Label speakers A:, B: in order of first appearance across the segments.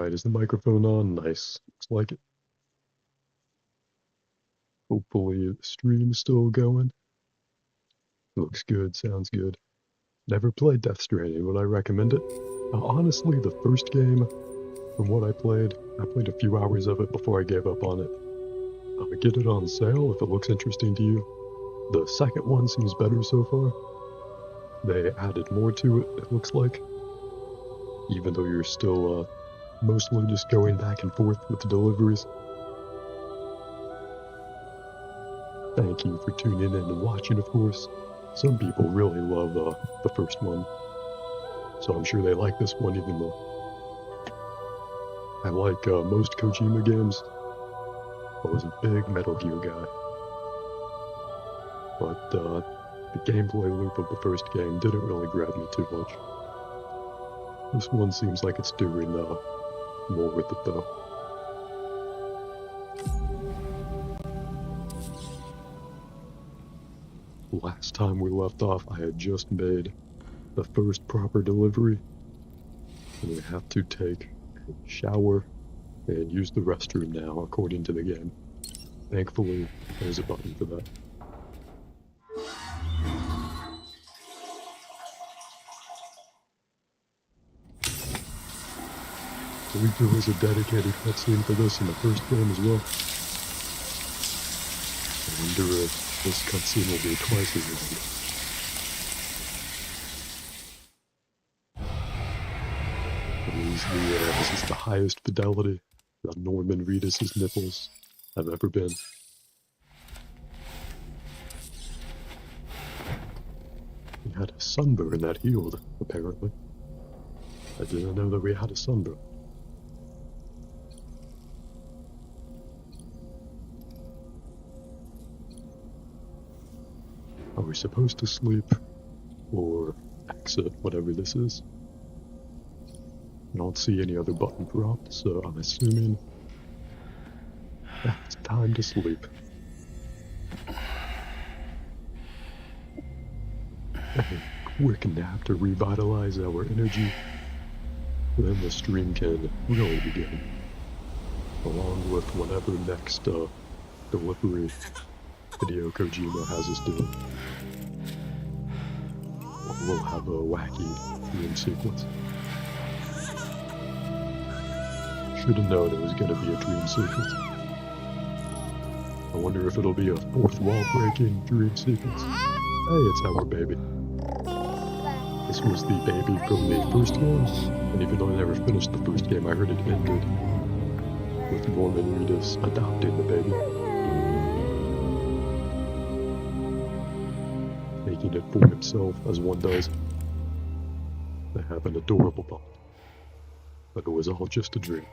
A: Alright, is the microphone on? Nice. Looks like it. Hopefully the stream's still going. Looks good, sounds good. Never played Death Stranding, would I recommend it? Honestly, the first game, from what I played a few hours of it before I gave up on it. Get it on sale if it looks interesting to you. The second one seems better so far. They added more to it, it looks like. Even though you're still mostly just going back and forth with the deliveries. Thank you for tuning in and watching, of course. Some people really love the first one, so I'm sure they like this one even more. I like most Kojima games. I was a big Metal Gear guy. But the gameplay loop of the first game didn't really grab me too much. This one seems like it's doing more with it though. Last time we left off, I had just made the first proper delivery. And we have to take a shower and use the restroom now, according to the game. Thankfully, there's a button for that. I believe there was a dedicated cutscene for this in the first game as well. I wonder if this cutscene will be twice as long. This is the highest fidelity that Norman Reedus' nipples have ever been. He had a sunburn that healed, apparently. I didn't know that we had a sunburn. Are we supposed to sleep or exit, whatever this is? I don't see any other button prompt, so I'm assuming it's time to sleep. A quick nap to revitalize our energy, then the stream can really begin, along with whatever next delivery video Kojima has us doing. We'll have a wacky dream sequence. Should have known it was going to be a dream sequence. I wonder if it'll be a fourth wall breaking dream sequence. Hey, it's our baby. This was the baby from the first game, and even though I never finished the first game, I heard it ended with Norman Reedus adopting the baby. Taking it for himself, as one does. They have an adorable bond. But it was all just a dream.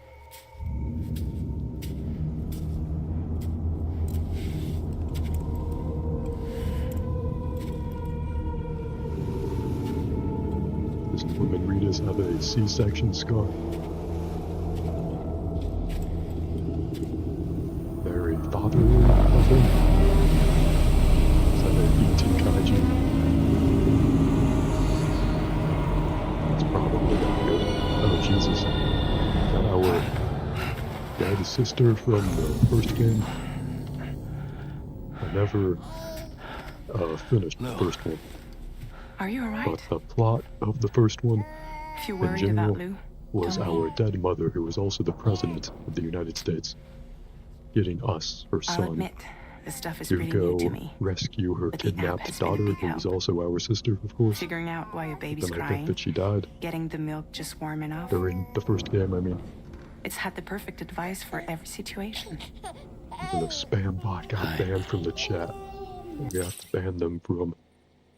A: Does Norman Reedus have a C-section scar? Very fatherly of him. Is that an E.T. kaiju? It's probably not good. Oh, Jesus. Got our dead sister from the first game. I never finished the first one.
B: Are you alright?
A: But the plot of the first one,
B: If you're
A: in
B: worried
A: general,
B: about Lou,
A: was
B: tell
A: our
B: me.
A: dead mother, who was also the president of the United States, getting us, her
B: I'll
A: son,
B: admit, this stuff is
A: to
B: pretty
A: go
B: new to me.
A: rescue her
B: But the app
A: kidnapped
B: has been a
A: daughter,
B: big
A: who was
B: help.
A: also our sister, of course.
B: Figuring out why a baby's
A: Then I think
B: crying,
A: that she died
B: getting the milk just warm enough.
A: during the first game, I mean.
B: It's had the perfect advice for every situation.
A: When the spam bot got banned from the chat, we have to ban them from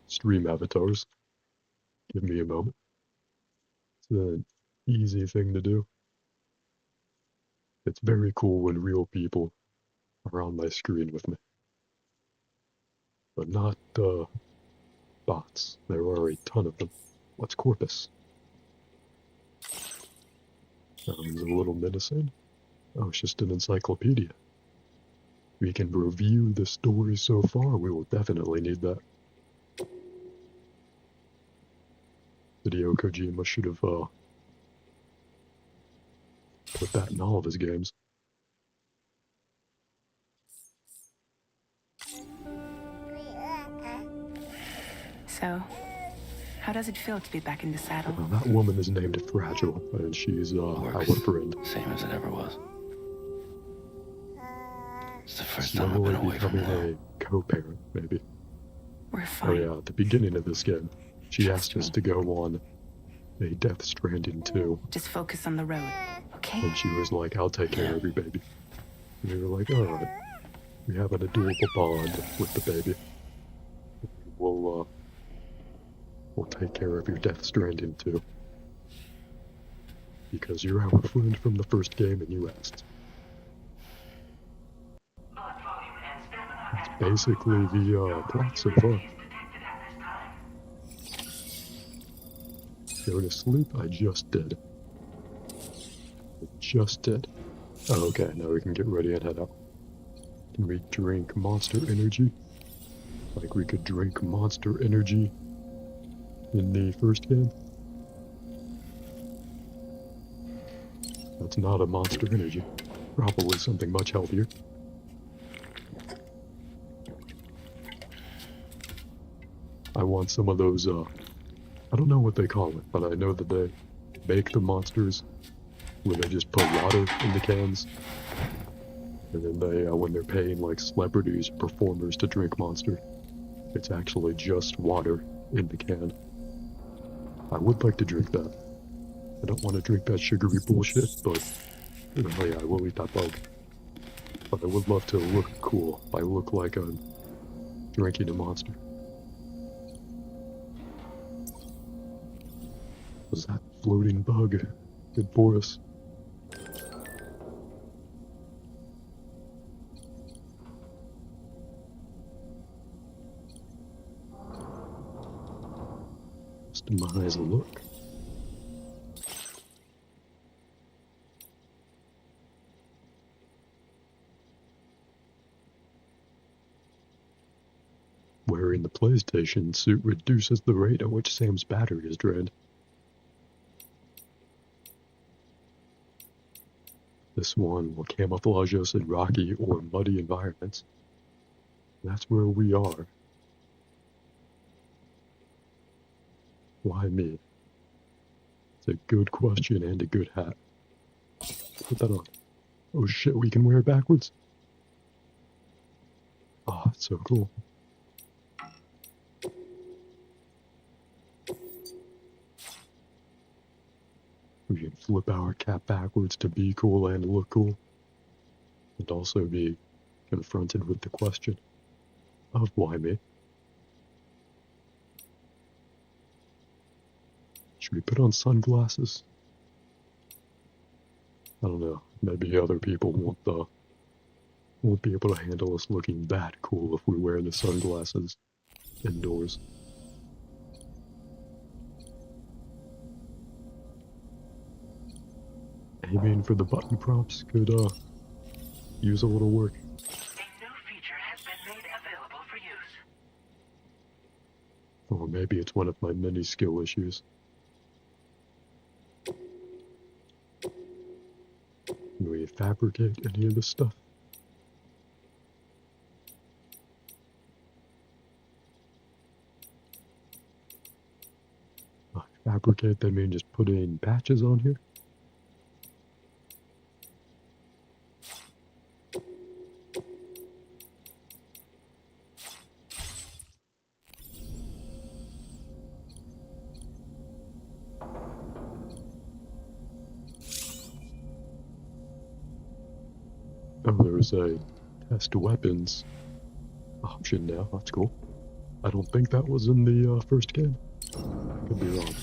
A: stream avatars. Give me a moment. It's an easy thing to do. It's very cool when real people are on my screen with me. But not bots. There are a ton of them. What's Corpus? Sounds a little menacing. Oh, it's just an encyclopedia. We can review the story so far. We will definitely need that. Hideo Kojima should have put that in all of his games.
B: So, how does it feel to be back in the saddle?
A: Well, that woman is named Fragile, and she's our friend.
C: Same as it ever was. It's the first time I've
A: Slowly
C: been away from
A: becoming
C: her.
A: a co-parent, maybe.
B: We're
A: Oh
B: fine.
A: yeah, at the beginning of this game, she
C: Trust
A: asked us
C: me.
A: to go on a Death Stranding 2,
B: Just focus on the road, okay?
A: and she was like, I'll take care of you, baby. And we were like, alright. We have an adorable bond with the baby. We'll take care of your Death Stranding 2. Because you're our friend from the first game and you asked. It's basically the plot so far. Go to sleep? I just did. I just did. Oh, okay, now we can get ready and head out. Can we drink Monster Energy? Like we could drink Monster Energy in the first game? That's not a Monster Energy. Probably something much healthier. I want some of those, I don't know what they call it, but I know that they make the monsters where they just put water in the cans. And then they, when they're paying like celebrities, performers to drink Monster, it's actually just water in the can. I would like to drink that. I don't want to drink that sugary bullshit, but oh yeah, I will eat that bug. But I would love to look cool. I look like I'm drinking a Monster. Was that floating bug good for us? Customize a look. Wearing the PlayStation suit reduces the rate at which Sam's battery is drained. This one will camouflage us in rocky or muddy environments. That's where we are. Why me? It's a good question and a good hat. Put that on. Oh shit, we can wear it backwards? Oh, it's so cool. We can flip our cap backwards to be cool and look cool. And also be confronted with the question of why me? Should we put on sunglasses? I don't know. Maybe other people won't be able to handle us looking that cool if we wear the sunglasses indoors. Aiming for the button prompts could use a little work.
D: A new feature has been made available for use.
A: Or maybe it's one of my many skill issues. Can we fabricate any of this stuff? By fabricate, they mean just putting patches on here? Oh, there's a test weapons option now. That's cool. I don't think that was in the first game. I could be wrong.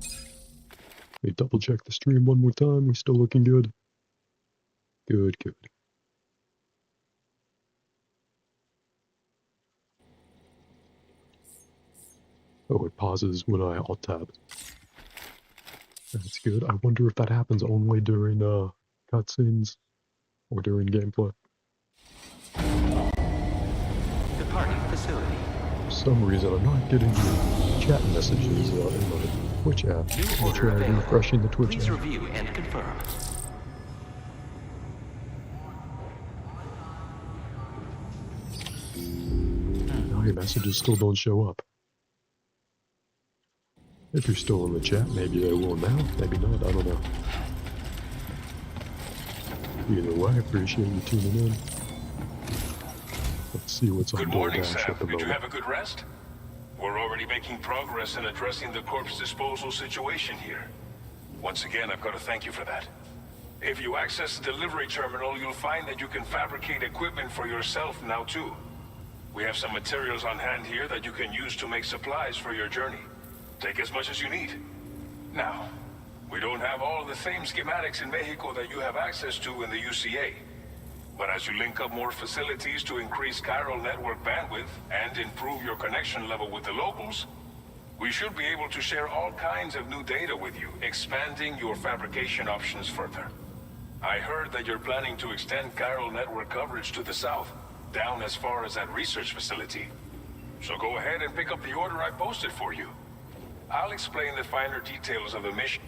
A: Let me double check the stream one more time. We still looking good? Good, good. Oh, it pauses when I alt-tab. That's good. I wonder if that happens only during cutscenes or during gameplay.
D: Departing facility.
A: For some reason, I'm not getting the chat messages in my Twitch app.
C: New
A: I'll
C: order
A: try
C: available.
A: refreshing the Twitch
C: Please
A: app.
C: review and confirm.
A: Now your messages still don't show up. If you're still in the chat, maybe they will now, maybe not, I don't know. Either way, I appreciate you tuning in. Let's see what's on
E: Good morning,
A: DoorDash
E: Sam.
A: at the
E: Did you
A: moment.
E: have a good rest? We're already making progress in addressing the corpse disposal situation here. Once again, I've got to thank you for that. If you access the delivery terminal, you'll find that you can fabricate equipment for yourself now too. We have some materials on hand here that you can use to make supplies for your journey. Take as much as you need. Now, we don't have all the same schematics in Mexico that you have access to in the UCA. But as you link up more facilities to increase chiral network bandwidth and improve your connection level with the locals, we should be able to share all kinds of new data with you, expanding your fabrication options further. I heard that you're planning to extend chiral network coverage to the south, down as far as that research facility. So go ahead and pick up the order I posted for you. I'll explain the finer details of the mission.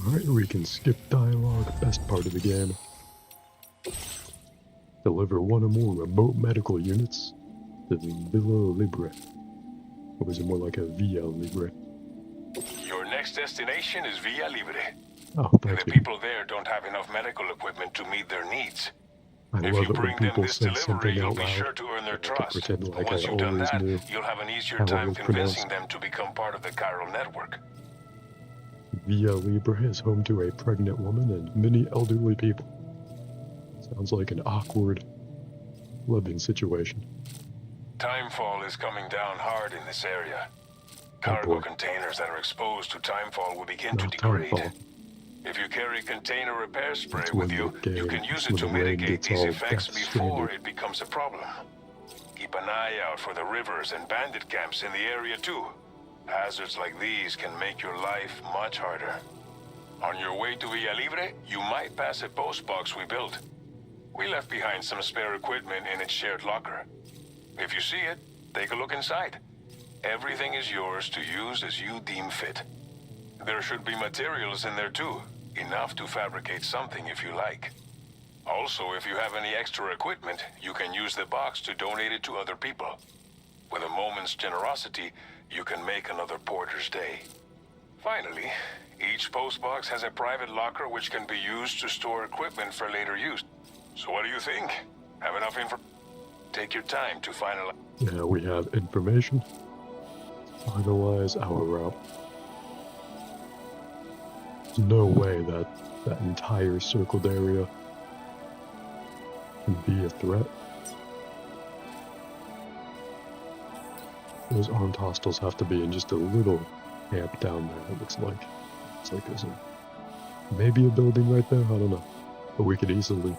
A: Alright, we can skip dialogue, best part of the game. Deliver one or more remote medical units to the Villa Libre. Or was it more like a Via Libre?
E: Your next destination is Villa Libre.
A: Oh,
E: The
A: thank you.
E: people there don't have enough medical equipment to meet their needs.
A: I
E: If
A: love
E: you
A: it when
E: bring them
A: people
E: this
A: say
E: delivery,
A: something
E: you'll
A: out
E: be sure
A: loud.
E: to earn their
A: I can
E: trust.
A: pretend
E: But
A: like
E: once
A: I
E: you've done
A: always
E: that,
A: knew
E: you'll have an easier
A: how it
E: time
A: was
E: convincing
A: pronounced.
E: them to become part of the chiral network.
A: Via Libre is home to a pregnant woman and many elderly people. Sounds like an awkward living situation.
E: Timefall is coming down hard in this area.
A: Oh
E: Cargo
A: boy,
E: containers that are exposed to timefall will begin to
A: not
E: degrade.
A: Timefall.
E: If you carry container repair spray
A: That's
E: with
A: when
E: you,
A: the
E: you
A: game,
E: can use
A: when
E: it to
A: the rain
E: mitigate
A: gets
E: these
A: all
E: effects
A: Death
E: before
A: Stranded.
E: it becomes a problem. Keep an eye out for the rivers and bandit camps in the area too. Hazards like these can make your life much harder. On your way to Villa Libre, you might pass a post box we built. We left behind some spare equipment in its shared locker. If you see it, take a look inside. Everything is yours to use as you deem fit. There should be materials in there too, enough to fabricate something if you like. Also, if you have any extra equipment, you can use the box to donate it to other people. With a moment's generosity, you can make another porter's day. Finally, each postbox has a private locker which can be used to store equipment for later use. So what do you think? Have enough info? Take your time to finalize.
A: Now we have information. Finalize our route. There's no way that that entire circled area can be a threat. Those armed hostiles have to be in just a little camp down there, it looks like. It's like there's maybe a building right there, I don't know. But we could easily,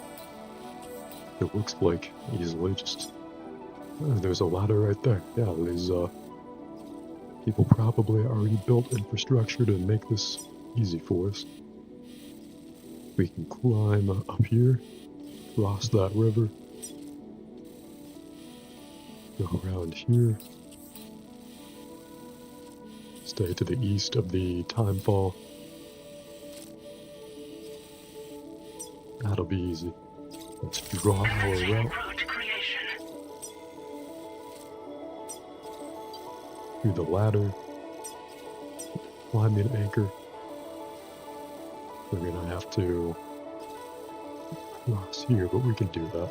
A: it looks like easily just, there's a ladder right there. Yeah, these people probably already built infrastructure to make this easy for us. We can climb up here, cross that river, go around here, stay to the east of the timefall. That'll be easy. Let's draw our
D: Commencing
A: route
D: route creation.
A: through the ladder, climbing anchor. We're gonna have to cross here, but we can do that.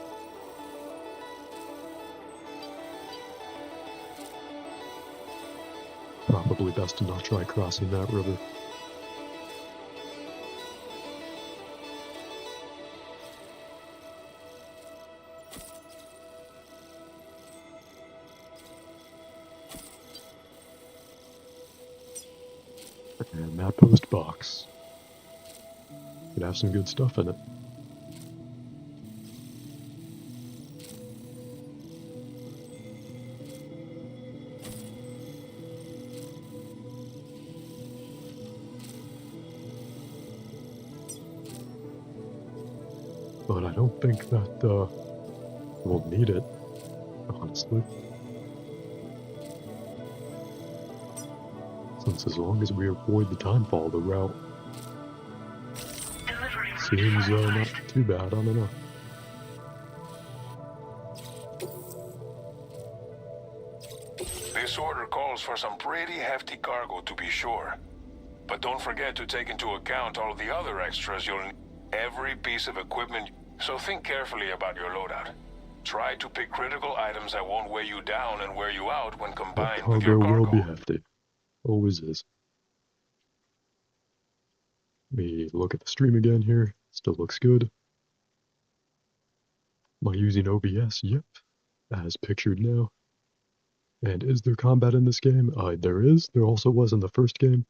A: Probably best to not try crossing that river. And that post box could have some good stuff in it. But I don't think that we'll need it, honestly. Since as long as we avoid the timefall, the route
D: Delivery route
A: seems not
D: finalized.
A: too bad. I don't know.
E: This order calls for some pretty hefty cargo to be sure. But don't forget to take into account all the other extras you'll need. Every piece of equipment, so think carefully about your loadout. Try to pick critical items that won't weigh you down and wear you out when
A: That
E: combined with your
A: cargo will be
E: cargo.
A: hefty. Always is. Let me look at the stream again here. Still looks good. Am I using OBS? Yep. As pictured now. And is there combat in this game? There is. There also was in the first game.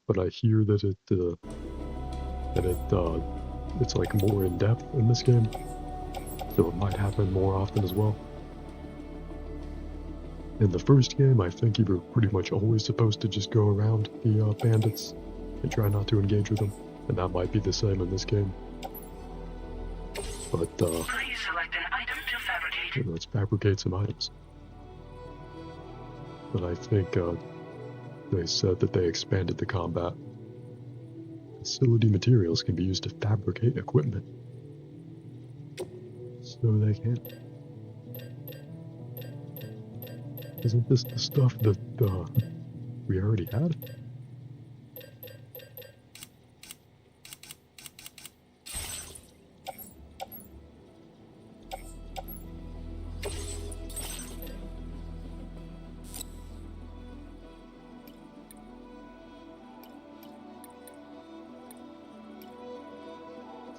A: But I hear that it's like more in depth in this game. So it might happen more often as well. In the first game, I think you were pretty much always supposed to just go around the bandits and try not to engage with them. And that might be the same in this game. But,
D: Please select an item to fabricate.
A: let's fabricate some items. But I think, they said that they expanded the combat. Facility materials can be used to fabricate equipment. So they can. Isn't this the stuff that, we already had?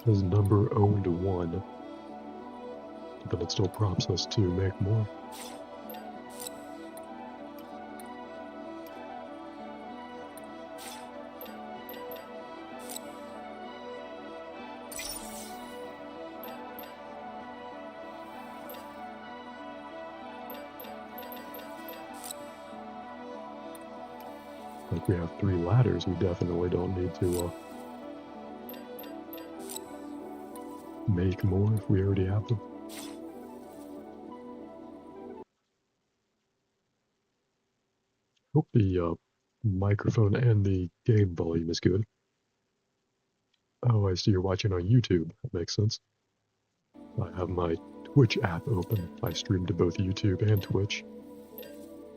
A: Says number owned 1, but it still prompts us to make more. Like we have 3 ladders, we definitely don't need to make more if we already have them. Hope the microphone and the game volume is good. Oh, I see you're watching on YouTube. That makes sense. I have my Twitch app open. I stream to both YouTube and Twitch.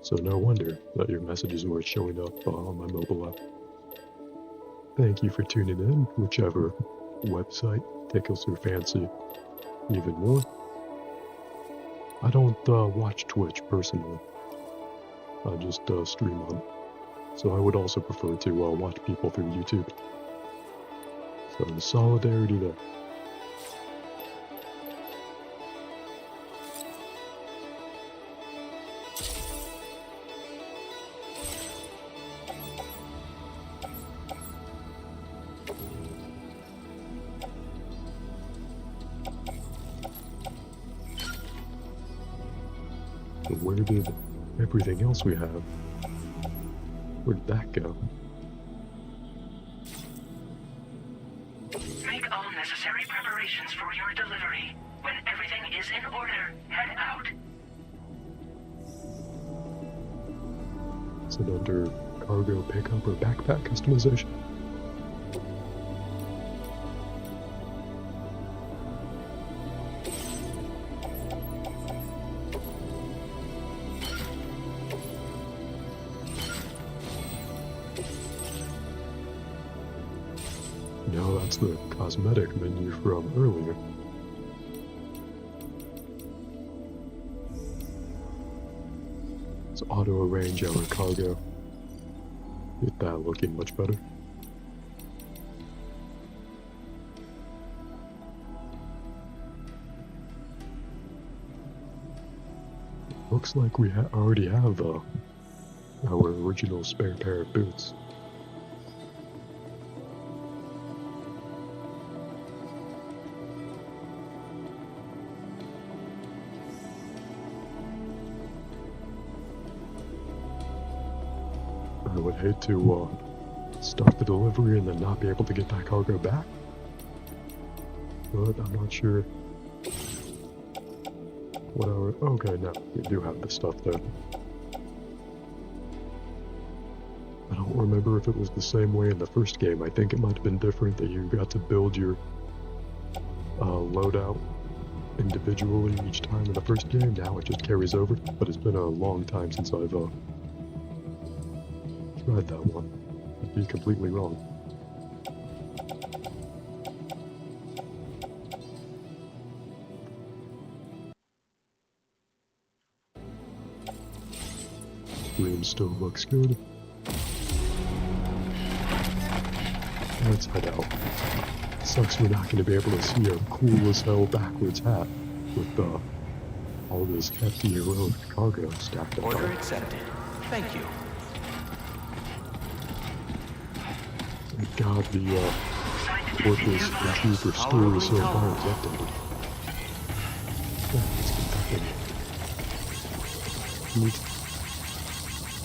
A: So no wonder that your messages weren't showing up on my mobile app. Thank you for tuning in, whichever website tickles your fancy even more. I don't watch Twitch personally. I just stream on it. So I would also prefer to watch people through YouTube. So solidarity there. But where did everything else we have? Where did that go?
D: Make all necessary preparations for your delivery. When everything is in order, head out.
A: Is it under cargo pickup or backpack customization? No, that's the cosmetic menu from earlier. Let's auto-arrange our cargo. Get that looking much better. Looks like we already have our original spare pair of boots. I would hate to start the delivery and then not be able to get that cargo back. But I'm not sure what our... Okay, no, we do have the stuff there. I don't remember if it was the same way in the first game. I think it might have been different, that you got to build your loadout individually each time in the first game. Now it just carries over, but it's been a long time since I've tried that one. I'd be completely wrong. Room still looks good. Let's head out. Sucks we're not going to be able to see a cool as hell backwards hat with all this hefty heroic cargo stacked up.
F: Order accepted. Thank you.
A: Thank God the Corpus and Trooper story so far is updated. Yeah, let's get that thing. Neat.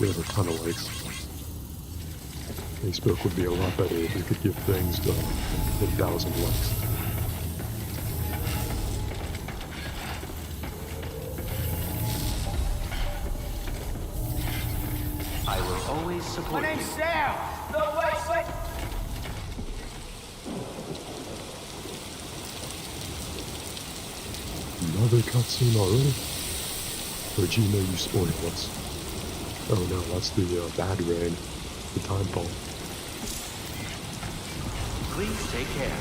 A: We have a ton of likes. Facebook would be a lot better if we could give things 1,000 likes.
F: I will always support you.
G: Sam! No way, wait!
A: Another cutscene already? Regina, you spoiled us. Oh no, that's the bad rain. The time fall.
F: Please take care.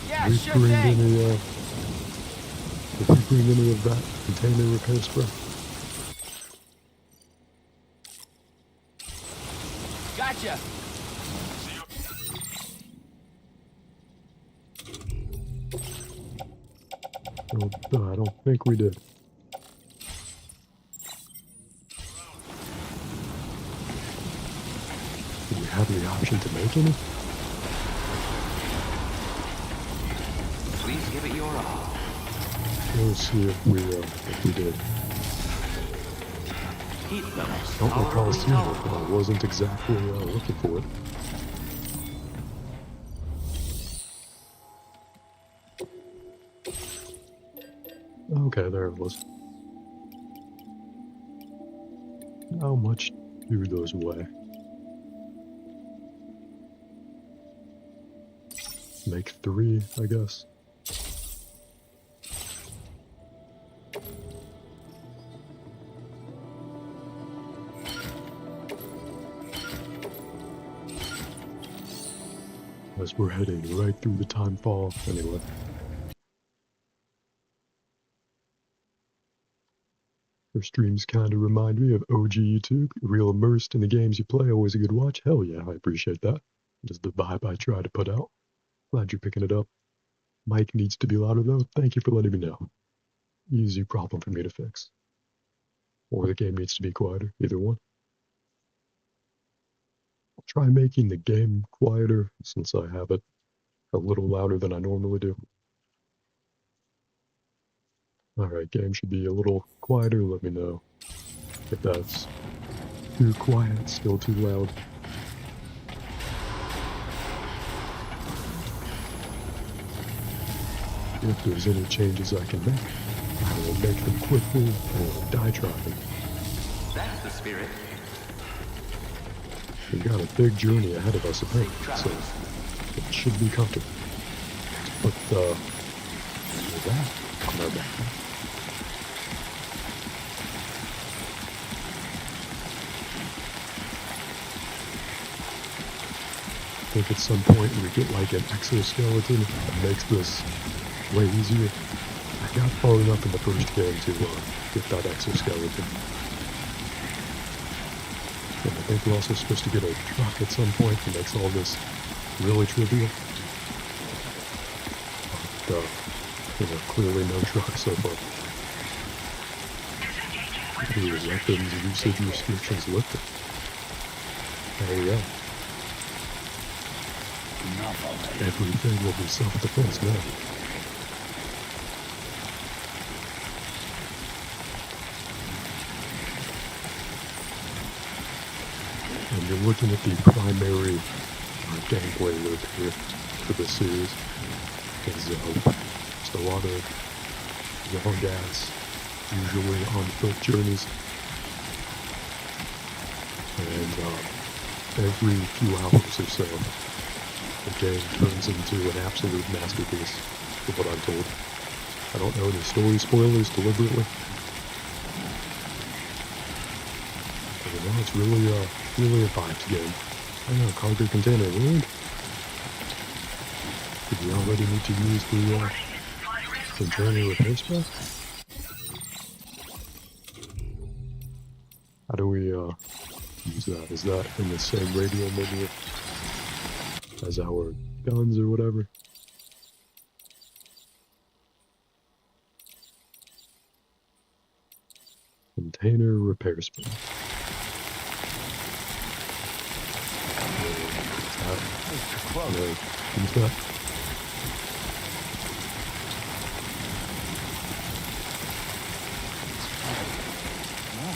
G: Yeah,
A: Did
G: sure
A: we bring
G: thing.
A: did we bring any of that container repair spray?
G: Gotcha.
A: I don't think we did. Do we have the option to make any?
F: Please give it your all.
A: Let's see if we did.
F: Heat levels.
A: Don't recall
F: tolerably
A: seeing it, but I
F: tolerable.
A: wasn't exactly looking for it. Okay, there it was. How much do those weigh? Make 3, I guess. As we're heading right through the time fall anyway. Your streams kind of remind me of OG YouTube. Real immersed in the games you play, always a good watch. Hell yeah, I appreciate that. Just the vibe I try to put out. Glad you're picking it up. Mic needs to be louder though. Thank you for letting me know. Easy problem for me to fix. Or the game needs to be quieter, either one. I'll try making the game quieter since I have it a little louder than I normally do. Alright, game should be a little quieter. Let me know if that's too quiet, still too loud. If there's any changes I can make, I will make them quickly or die trying.
F: That's the spirit.
A: We've got a big journey ahead of us, apparently, so it should be comfortable. But, with that on our back. I think at some point we get like an exoskeleton that makes this way easier. I got far enough in the first game to get that exoskeleton. And I think we're also supposed to get a truck at some point that makes all this really trivial. But, clearly no truck so far. Ooh, weapons usage restrictions lifted. There we go. Everything will be self-defense now. And you're looking at the primary gameplay loop here for this series. Because just a lot of long ass, usually on foot journeys. And and every few hours or so, the game turns into an absolute masterpiece, is what I'm told. I don't know any story spoilers deliberately. But you know, it's really a vibes game. I know, cargo container ruined. Did we already need to use the container repair spell? How do we use that? Is that in the same radial menu as our guns or whatever? Container repair spell. No, use that.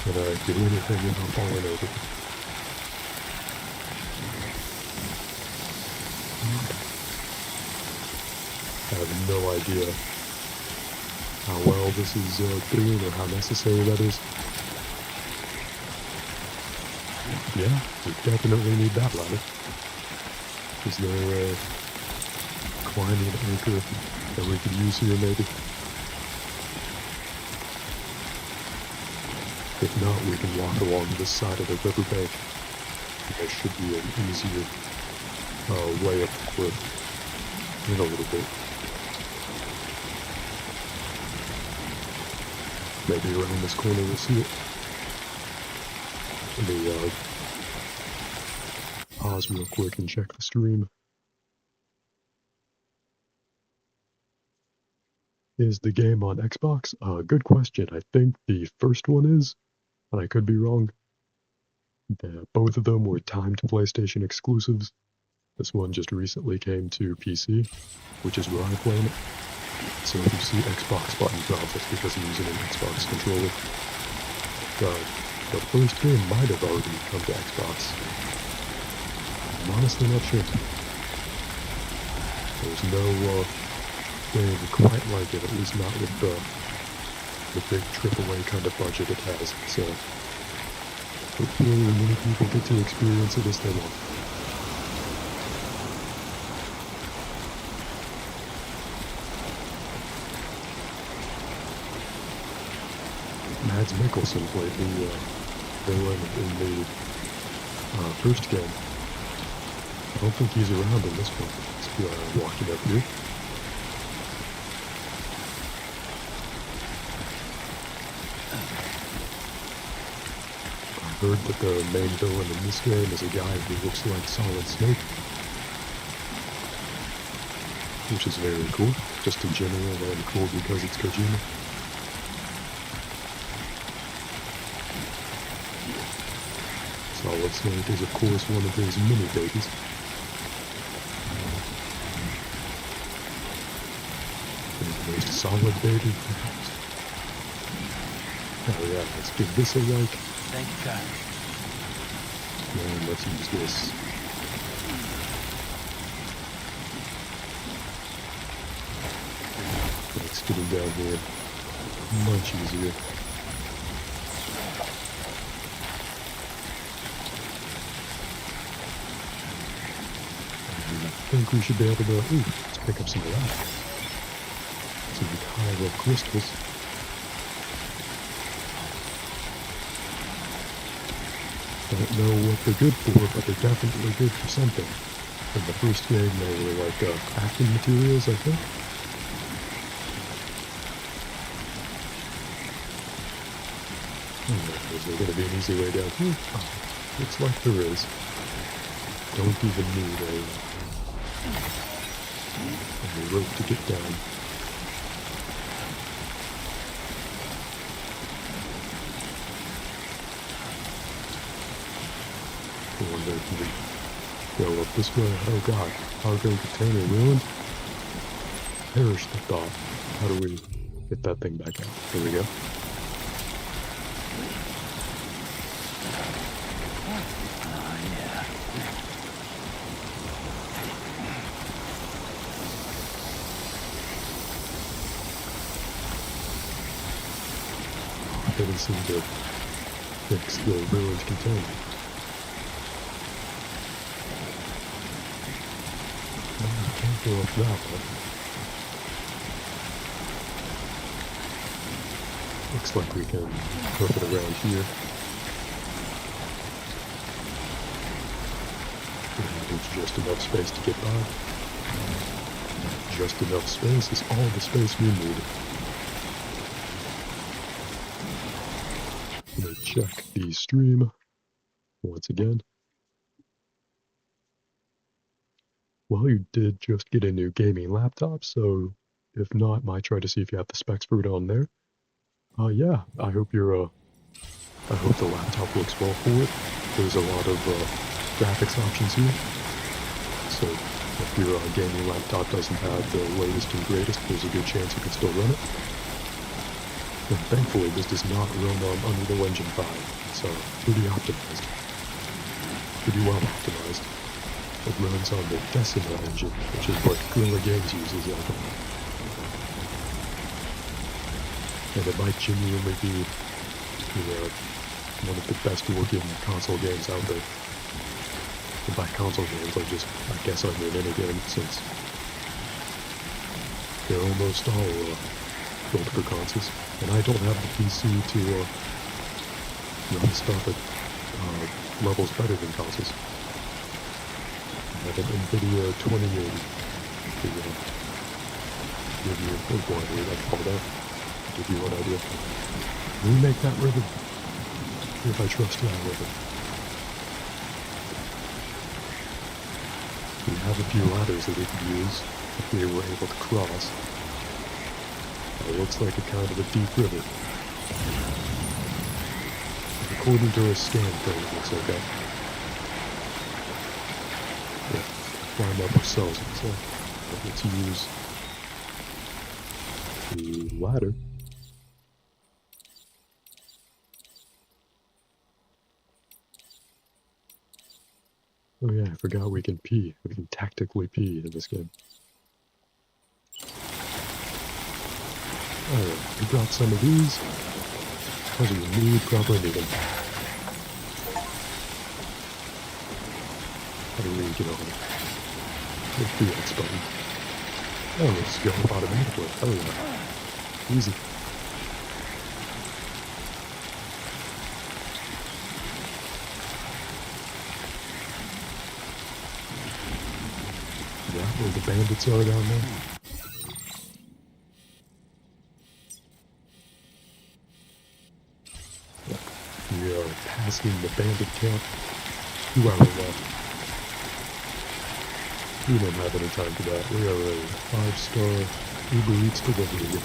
A: Can I do anything without falling over? I have no idea how well this is doing or how necessary that is. Yeah, we definitely need that ladder. Is there a climbing anchor that we could use here maybe? If not, we can walk along this side of the riverbank. There should be an easier way up the cliff in a little bit. Maybe around this corner we'll see it. Let me pause real quick and check the stream. Is the game on Xbox? Good question. I think the first one is, but I could be wrong. Both of them were timed PlayStation exclusives. This one just recently came to PC, which is where I'm playing it. So if you see Xbox buttons off, that's because I'm using an Xbox controller. The first game might have already come to Xbox. I'm honestly not sure. There's no game quite like it, at least not with the big AAA kind of budget it has. So hopefully many people get to experience it as they want. Mads Mikkelsen played the villain in the first game. I don't think he's around in this one. Let's walking up here. I heard that the main villain in this game is a guy who looks like Solid Snake, which is very cool, just in general, and cool because it's Kojima. Solid Snake is, of course, one of his mini babies. The most solid baby, perhaps. Oh yeah, let's give this a like.
G: Thank you, God.
A: And let's use this. Let's get him down here. Much easier. I think we should be able to, let's pick up some of that. Some chiral crystals. Don't know what they're good for, but they're definitely good for something. In the first game, they were like crafting materials, I think. Is there going to be an easy way down here? Oh, looks like there is. Don't even need a rope to get down. I wonder if we go up this way. Oh god, cargo container ruined. Perish the thought. How do we get that thing back out? There we go. Didn't seem to fix the ruined container. Can't go up that one. Looks like we can hook it around here. And there's just enough space to get by. Just enough space is all the space we need. Let me check the stream once again. Well, you did just get a new gaming laptop, so if not, might try to see if you have the specs for it on there. Yeah, I hope I hope the laptop works well for it. There's a lot of graphics options here, so if your gaming laptop doesn't have the latest and greatest, there's a good chance you can still run it. And thankfully, this does not run on Unreal Engine 5, so pretty optimized. Pretty well optimized. It runs on the Decima engine, which is what Guerrilla Games uses, I think. And it might genuinely be, one of the best working console games out there. And by console games, I guess I mean any game, since they're almost all built for consoles. And I don't have the PC to run stuff at levels better than consoles. I have an NVIDIA 2080 to give you, whatever you like to call that, give you an idea. Remake that ribbon, if I trust that ribbon. We have a few ladders that we could use if we were able to cross. It looks like a kind of a deep river. According to a scan thing, it looks okay. Yeah, climb up ourselves, so let's use the ladder. Oh yeah, I forgot we can pee. We can tactically pee in this game. Alright, we brought some of these. Because we need, probably need them. How do we get on it? Hit the X button. Oh, let's go up automatically. Oh yeah. Easy. Yeah, where the bandits are down there. We are passing the bandit camp. 2 hours left. We don't have any time for that. We are a 5-star Uber Eats delivery guy.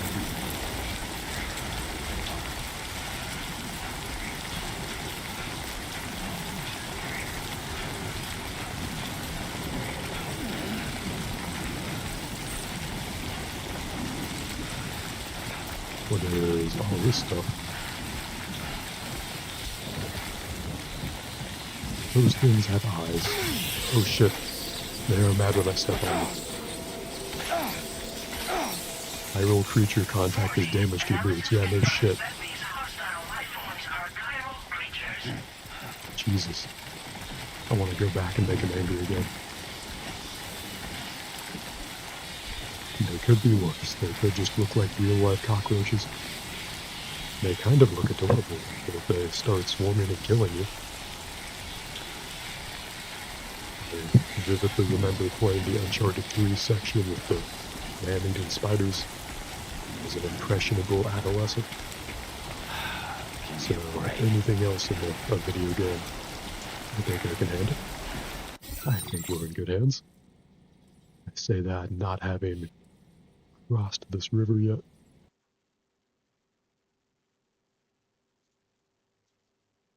A: What is all this stuff? Those things have eyes. Oh shit. They are mad when I step on them. I roll creature contact is damage to boots. Yeah, no shit.
D: That these hostile life forms are chiral creatures.
A: Jesus. I want to go back and make him angry again. They could be worse. They could just look like real-life cockroaches. They kind of look adorable, but if they start swarming and killing you... I vividly remember playing the Uncharted 3 section with the man-eating spiders as an impressionable adolescent. So, anything else in a video game, I think I can handle. I think we're in good hands. I say that not having crossed this river yet.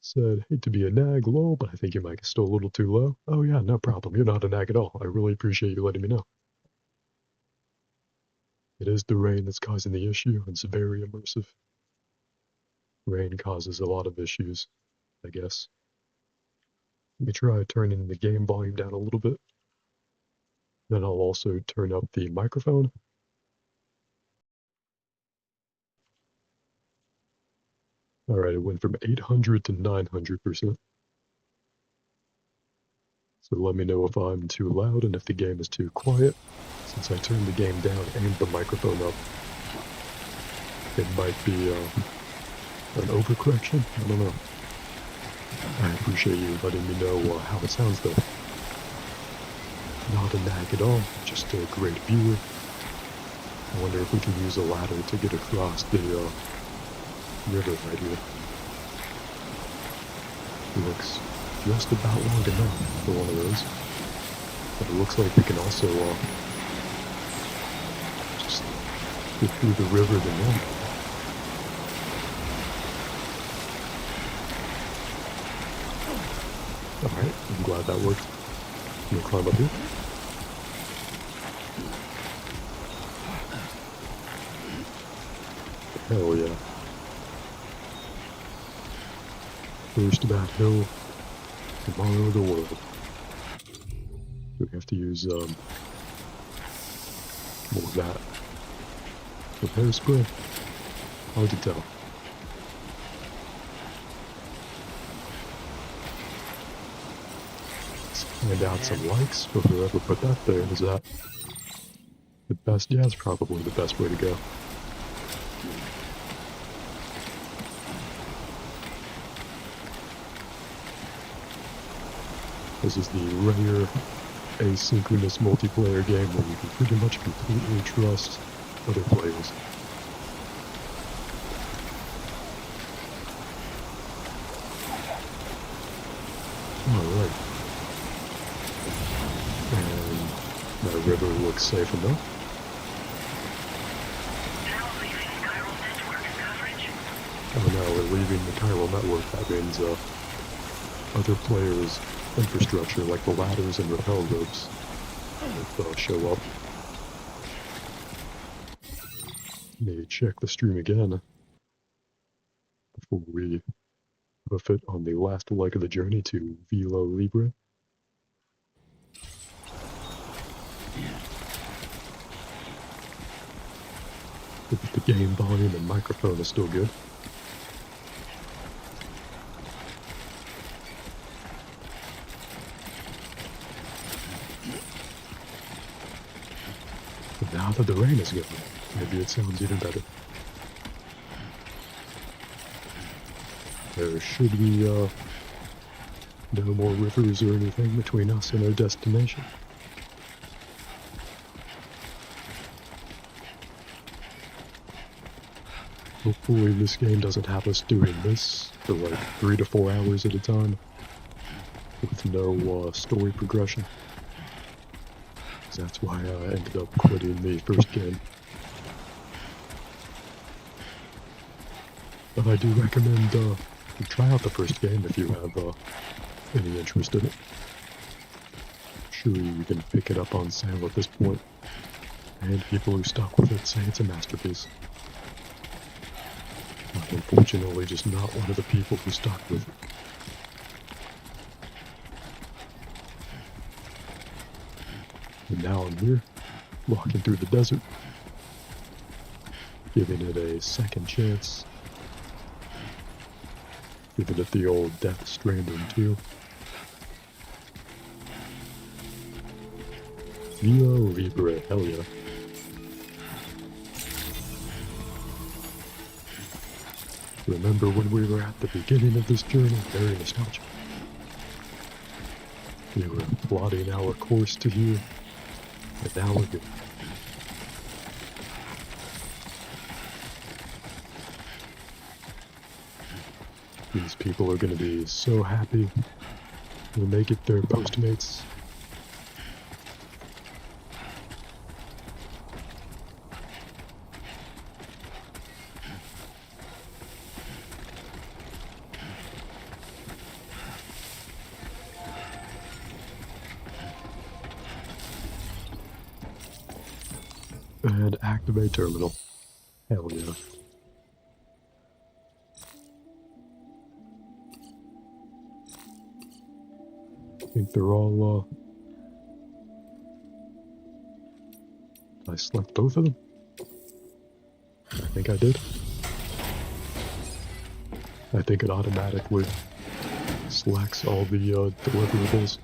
A: Said, hate to be a nag, lol, but I think your mic is still a little too low. Oh yeah, no problem. You're not a nag at all. I really appreciate you letting me know. It is the rain that's causing the issue. It's very immersive. Rain causes a lot of issues, I guess. Let me try turning the game volume down a little bit. Then I'll also turn up the microphone. Alright, it went from 800 to 900%. So let me know if I'm too loud and if the game is too quiet, since I turned the game down and the microphone up. It might be an overcorrection, I don't know. I appreciate you letting me know how it sounds though. Not a nag at all, just a great viewer. I wonder if we can use a ladder to get across the river right here. It looks just about long enough for one of those. But it looks like we can also just get through the river the normal. Alright, I'm glad that worked. I'm gonna climb up here. Hell yeah. First bat hill, tomorrow of the world. We have to use more of that. Repair spray? Hard to tell. Let's find out some likes for whoever put that there. Is that the best? Yeah, it's probably the best way to go. This is the rare asynchronous multiplayer game where you can pretty much completely trust other players. Alright. And that river looks safe enough.
D: Now leaving chiral network coverage.
A: Oh no, we're leaving the chiral network. That means other players' infrastructure like the ladders and rappel ropes will show up. May check the stream again before we hoof it on the last leg of the journey to Velo Libre. If the game volume and microphone is still good. But now that the rain is gone, maybe it sounds even better. There should be no more rivers or anything between us and our destination. Hopefully this game doesn't have us doing this for like 3 to 4 hours at a time with no story progression. 'Cause that's why I ended up quitting the first game. But I do recommend you try out the first game if you have any interest in it. Surely you can pick it up on sale at this point, and people who stuck with it say it's a masterpiece. I'm unfortunately just not one of the people who stuck with it. And now I'm here, walking through the desert, giving it a second chance, giving it the old Death Stranding 2. Velo Libre, hell yeah. Remember when we were at the beginning of this journey? Very nostalgic. We were plotting our course to here, and now we're good. These people are going to be so happy when they get their Postmates. And activate terminal. Hell yeah. I think they're all, I select both of them? I think I did. I think it automatically selects all the deliverables.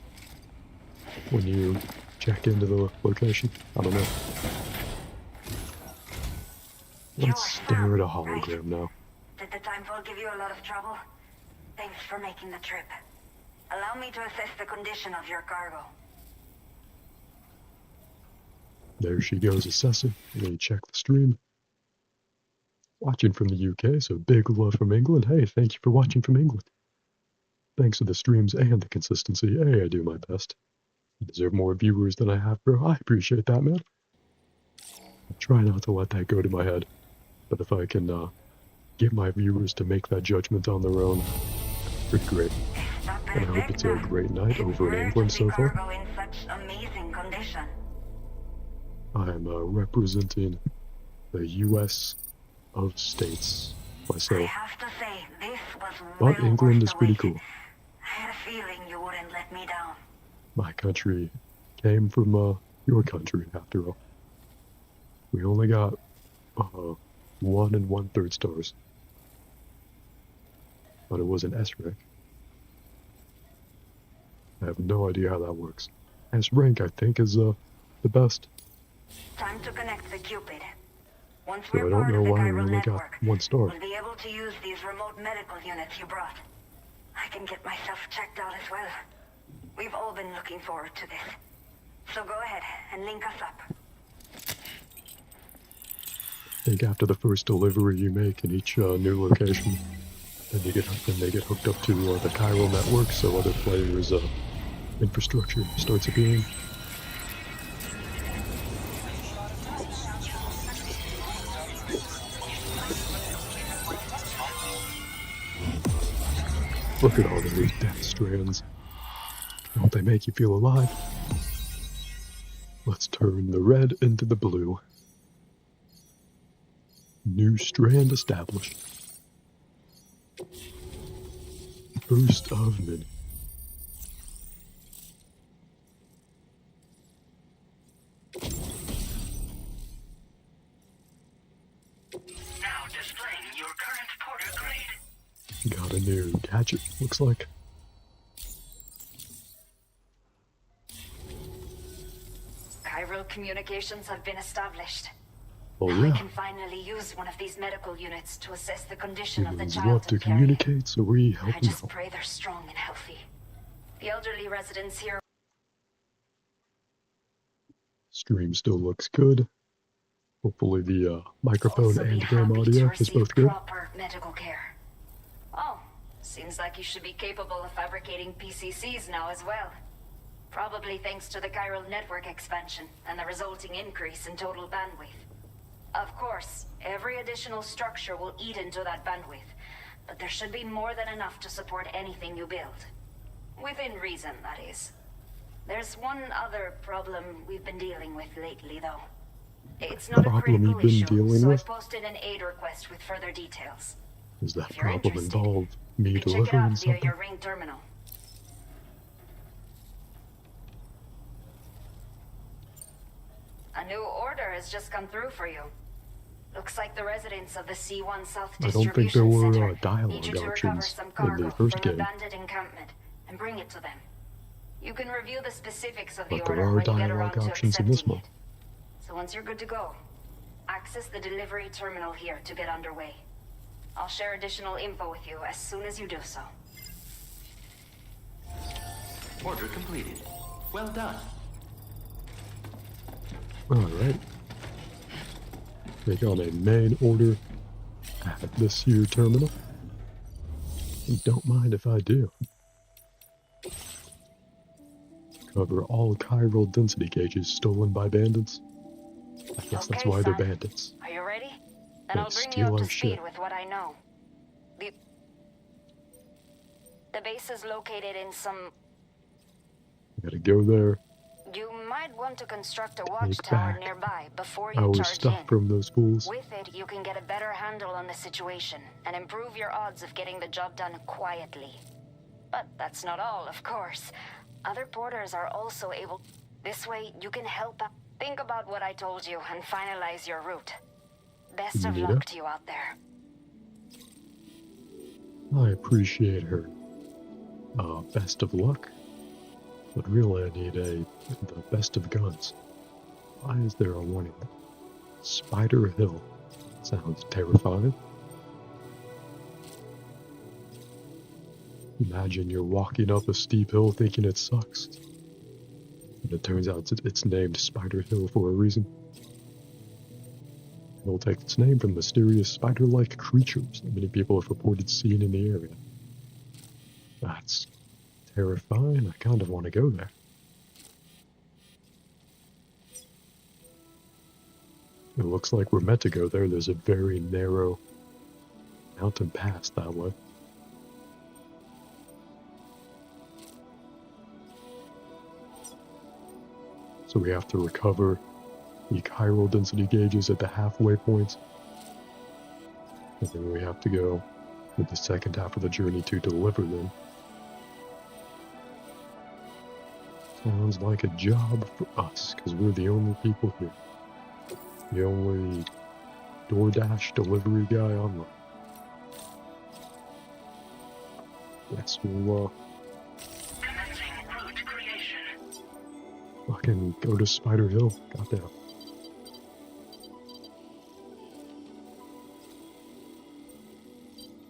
A: when you check into the location? I don't know. Let's stare at a hologram now.
H: Did the timefall give you a lot of trouble? Thanks for making the trip. Allow me to assess the condition of your cargo.
A: There she goes assessing. Let me check the stream. Watching from the UK, so big love from England. Hey, thank you for watching from England. Thanks to the streams and the consistency. Hey, I do my best. I deserve more viewers than I have, bro. I appreciate that, man. I try not to let that go to my head. But if I can get my viewers to make that judgment on their own, pretty great. And I hope it's a great night over in England so far.
H: Cargo in such amazing condition.
A: I am representing the U.S. of states
H: I
A: myself.
H: have to say, this was
A: But
H: well
A: England
H: worth
A: is
H: the
A: pretty
H: wait.
A: cool.
H: I had a feeling you wouldn't let me down.
A: My country came from your country, after all. We only got 1 1/3 stars. But it was an S rank. I have no idea how that works. S rank, I think, is the best.
H: Time to connect the Cupid. Once
A: So
H: we're
A: I don't
H: part
A: know
H: of the
A: why we
H: chiral
A: only got
H: network,
A: 1 star.
H: we'll be able to use these remote medical units you brought. I can get myself checked out as well. We've all been looking forward to this. So go ahead and link us up.
A: I think after the first delivery you make in each new location, then they get hooked up to the chiral network, so other players' infrastructure starts appearing. Look at all those death strands. Don't they make you feel alive? Let's turn the red into the blue. New strand established. Burst of mini.
D: Now displaying your current porter grade.
A: Got a new gadget, looks like.
H: Chiral communications have been established.
A: Oh
H: Now I
A: yeah,
H: can finally use one of these medical units to assess the condition of the
A: humans
H: child
A: love to
H: I'm carrying.
A: communicate, so we help
H: I
A: them
H: just
A: out.
H: pray they're strong and healthy. The elderly residents here
A: Stream still looks good. Hopefully the microphone
H: also be
A: and game
H: happy to
A: audio is
H: receive
A: both good.
H: proper medical care. Oh, seems like you should be capable of fabricating PCCs now as well. Probably thanks to the chiral network expansion and the resulting increase in total bandwidth. Of course, every additional structure will eat into that bandwidth, but there should be more than enough to support anything you build. Within reason, that is. There's one other problem we've been dealing with lately, though. It's not a
A: Problem
H: critical
A: you've been
H: issue,
A: dealing
H: so
A: with?
H: I posted an aid request with further details.
A: Does that
H: If you're
A: problem
H: interested,
A: involve me
H: you can check it
A: delivering
H: out via
A: something?
H: your ring terminal. A new order has just come through for you. Looks like the residents of the C1 South
A: I don't think there
H: Distribution
A: were
H: Center
A: dialogue
H: need you to recover
A: options
H: some
A: in
H: cargo
A: the first
H: from an
A: game,
H: abandoned encampment and bring it to them. You can review the specifics of the
A: but there
H: order
A: are
H: when you get
A: dialogue
H: around to
A: options in this
H: accepting
A: one.
H: it. So once you're good to go, access the delivery terminal here to get underway. I'll share additional info with you as soon as you do so.
F: Order completed. Well done.
A: Alright. Take on a main order at this here terminal. And don't mind if I do. Cover all chiral density gauges stolen by bandits. I guess that's
H: Okay,
A: why they're
H: son.
A: bandits.
H: Are you ready? Then
A: They
H: I'll bring you
A: steal
H: up to
A: our
H: speed
A: shit.
H: with what I know. The base is located in some...
A: Gotta go there.
H: You might want to construct a
A: Take
H: watchtower
A: back
H: nearby before you
A: our
H: charge
A: stuff
H: in.
A: from those fools.
H: With it, you can get a better handle on the situation and improve your odds of getting the job done quietly. But that's not all, of course. Other porters are also able... This way, you can help out. Think about what I told you and finalize your route. Best of
A: Yeah.
H: luck to you out there.
A: I appreciate her. Best of luck. But really I need the best of guns. Why is there a warning? Spider Hill. Sounds terrifying. Imagine you're walking up a steep hill thinking it sucks. And it turns out it's named Spider Hill for a reason. It'll take its name from mysterious spider-like creatures that many people have reported seeing in the area. That's terrifying. I kind of want to go there. It looks like we're meant to go there. There's a very narrow mountain pass that way. So we have to recover the chiral density gauges at the halfway points. And then we have to go with the second half of the journey to deliver them. Sounds like a job for us, because we're the only people here. The only DoorDash delivery guy online. Guess we'll,
D: Commencing route creation.
A: fucking go to Spider Hill. Goddamn.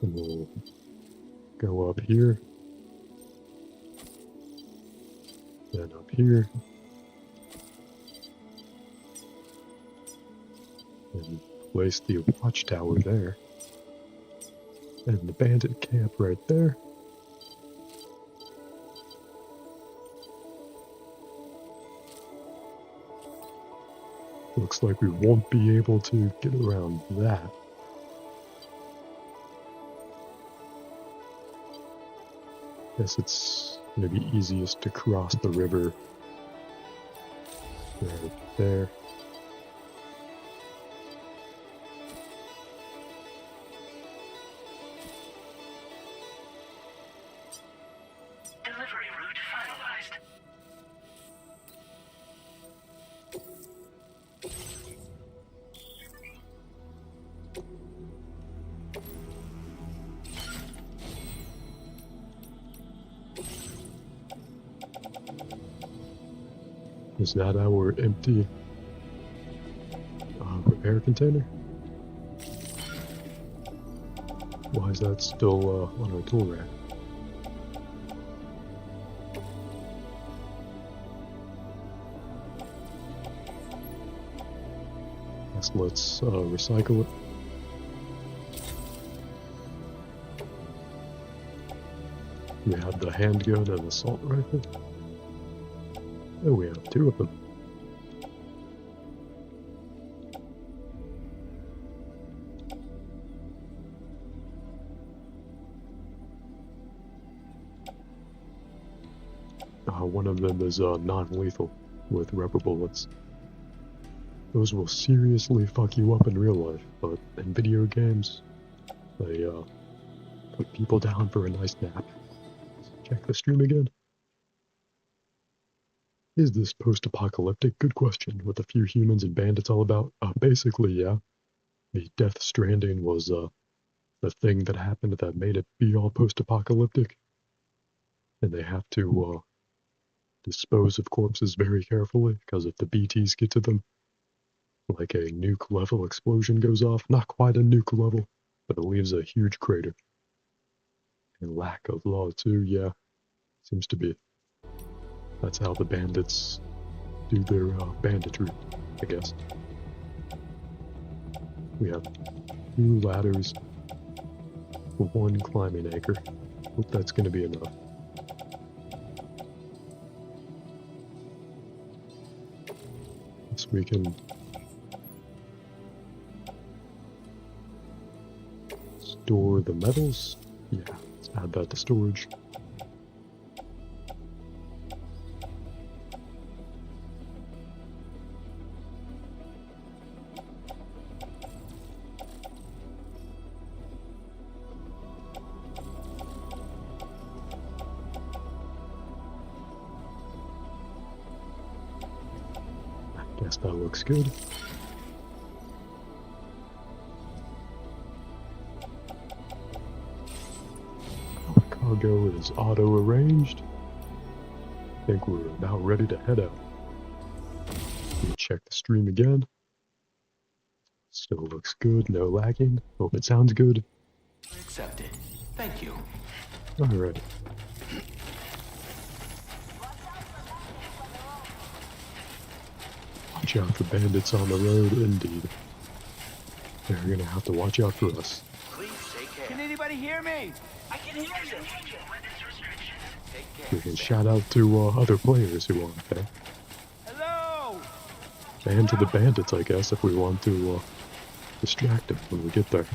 A: And we'll go up here. Then up here. And place the watchtower there. And the bandit camp right there. Looks like we won't be able to get around that. Guess it's gonna be easiest to cross the river right there.
D: Delivery route finalized.
A: Is that our empty repair container? Why is that still on our tool rack? Guess let's recycle it. We have the handgun and assault rifle. Oh, we have two of them. One of them is non-lethal with rubber bullets. Those will seriously fuck you up in real life, but in video games, they put people down for a nice nap. Check the stream again. Is this post-apocalyptic? Good question. With a few humans and bandits all about? Basically, yeah. The Death Stranding was the thing that happened that made it be all post-apocalyptic. And they have to dispose of corpses very carefully, because if the BTs get to them, like a nuke level explosion goes off. Not quite a nuke level, but it leaves a huge crater. And lack of law too, yeah. Seems to be. That's how the bandits do their banditry, I guess. We have 2 ladders, 1 climbing anchor. Hope that's gonna be enough. Guess we can store the metals. Yeah, let's add that to storage. Guess that looks good. Our cargo is auto-arranged. think we're about ready to head out. Let me check the stream again. Still looks good, no lagging. Hope it sounds good.
F: Accepted. Thank you.
A: Alright. Watch out for bandits on the road, indeed. They're gonna have to watch out for us.
F: Please take care.
G: Can anybody hear me? I can hear you.
F: Take care.
A: We can shout out to other players who aren't there.
G: Hello.
A: And to the bandits, I guess, if we want to distract them when we get there.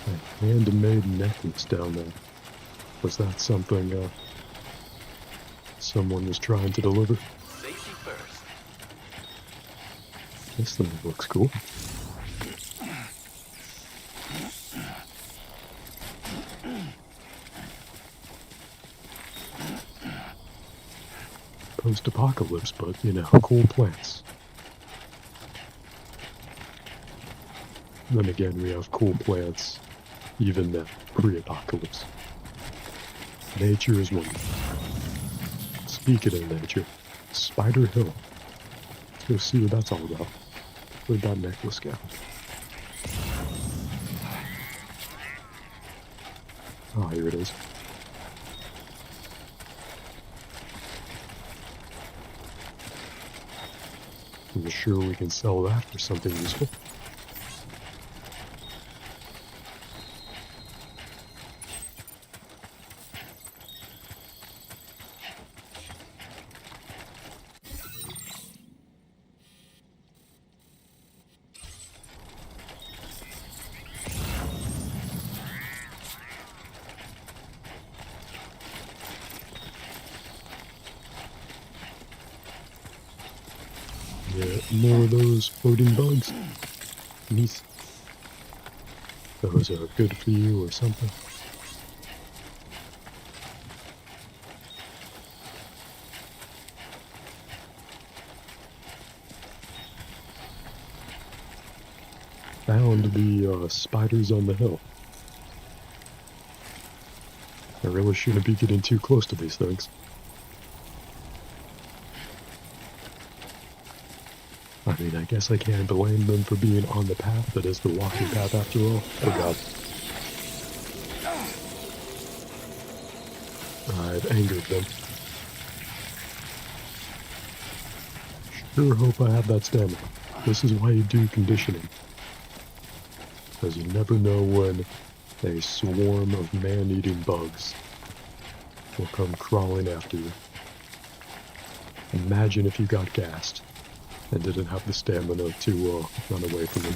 A: A handmade necklace down there. Was that something someone was trying to deliver?
F: Safety first.
A: This thing looks cool. Post-apocalypse, but, you know, cool plants. Then again, we have cool plants, even pre-apocalypse. Nature is wonderful. Speaking of nature, Spider Hill. Let's go see what that's all about. Where'd that necklace go? Ah, here it is. I'm sure we can sell that for something useful. Yeah, more of those floating bugs. Neat. Those are good for you or something. Found the spiders on the hill. I really shouldn't be getting too close to these things. I mean, I guess I can't blame them for being on the path that is the walking path after all. Oh god. I've angered them. Sure hope I have that stamina. This is why you do conditioning. Because you never know when a swarm of man-eating bugs will come crawling after you. Imagine if you got gassed and didn't have the stamina to run away from them.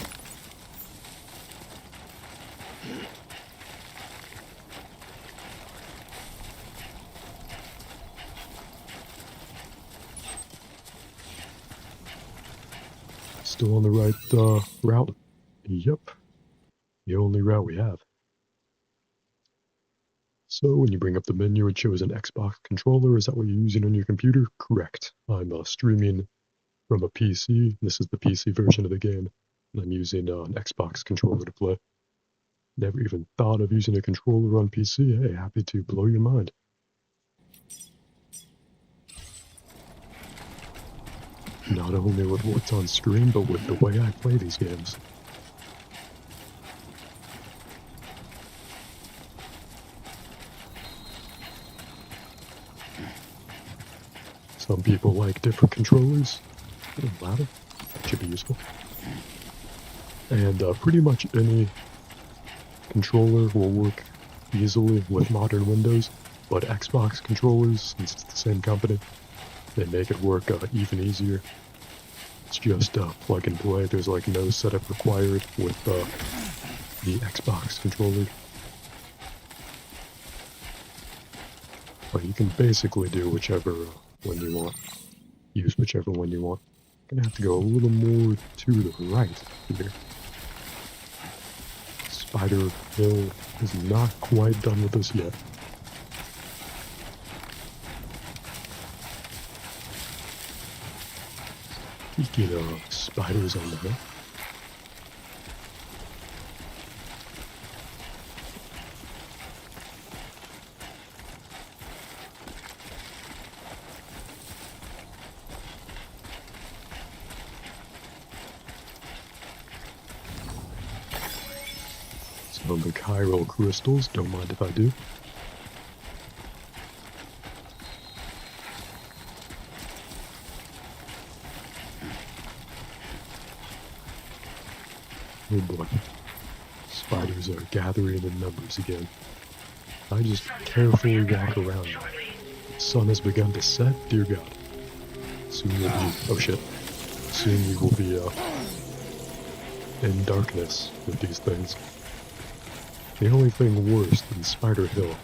A: Still on the right route? Yep. The only route we have. So when you bring up the menu, it shows an Xbox controller. Is that what you're using on your computer? Correct. I'm streaming from a PC. This is the PC version of the game. And I'm using an Xbox controller to play. Never even thought of using a controller on PC. Hey, happy to blow your mind. Not only with what's on screen, but with the way I play these games. Some people like different controllers. Ladder. That should be useful. And pretty much any controller will work easily with modern Windows, but Xbox controllers, since it's the same company, they make it work even easier. It's just plug and play. There's like no setup required with the Xbox controller. But you can basically do whichever one you want. Use whichever one you want. Gonna have to go a little more to the right here. Spider Hill is not quite done with us yet. Speaking of spiders on the hill. Some of the chiral crystals, don't mind if I do. Oh boy. Spiders are gathering in numbers again. I just carefully walk around. The sun has begun to set, dear God. Soon we'll be, oh shit. Soon we will be, in darkness with these things. The only thing worse than Spider Hill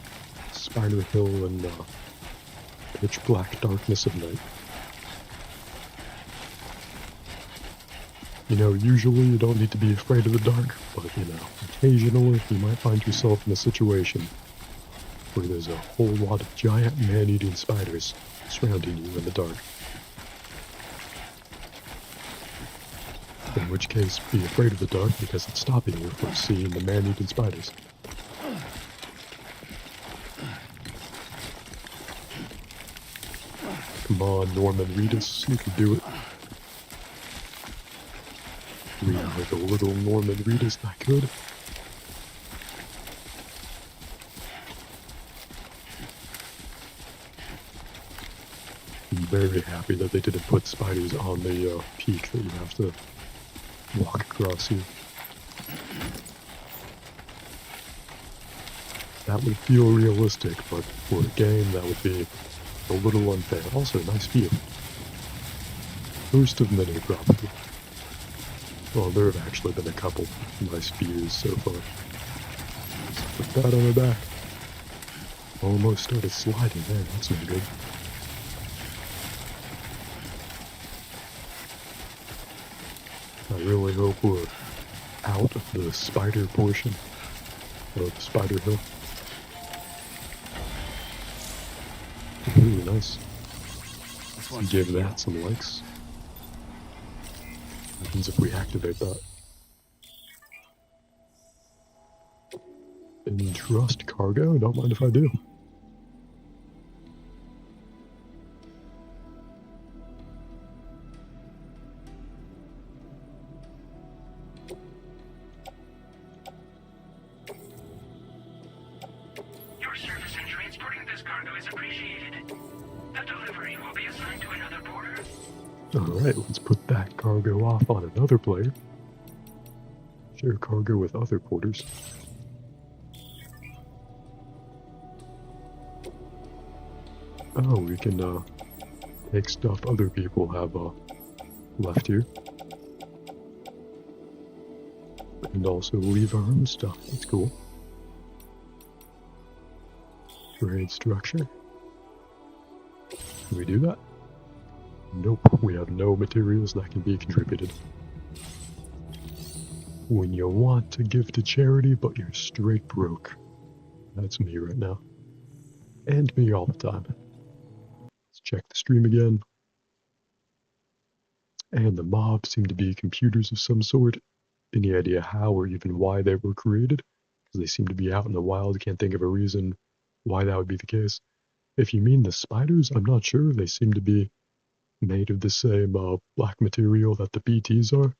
A: and, pitch black darkness of night. You know, usually you don't need to be afraid of the dark, but, you know, occasionally you might find yourself in a situation where there's a whole lot of giant man-eating spiders surrounding you in the dark. In which case, be afraid of the dark because it's stopping you from seeing the man-eating spiders. Come on, Norman Reedus, you can do it. Read like a little Norman Reedus that could. I'm very happy that they didn't put spiders on the peak that you have to walk across here. That would feel realistic, but for a game that would be a little unfair. Also, nice view. First of many, probably. Well, there have actually been a couple nice views so far. Put that on the back. Almost started sliding there, that's not good. I really hope we're out of the spider portion of the Spider Hill. Really nice. Give that some likes. What happens if we activate that? Entrust cargo? Don't mind if I do.
D: Your service in transporting this cargo is appreciated. The delivery will be assigned to another porter.
A: Alright, let's put that cargo off on another player. Share cargo with other porters. Oh, we can take stuff other people have left here. And also leave our own stuff. That's cool. Trade structure. Can we do that? Nope, we have no materials that can be contributed. When you want to give to charity, but you're straight broke. That's me right now. And me all the time. Let's check the stream again. And the mobs seem to be computers of some sort. Any idea how or even why they were created? Because they seem to be out in the wild. Can't think of a reason why that would be the case. If you mean the spiders, I'm not sure. They seem to be made of the same black material that the BTs are.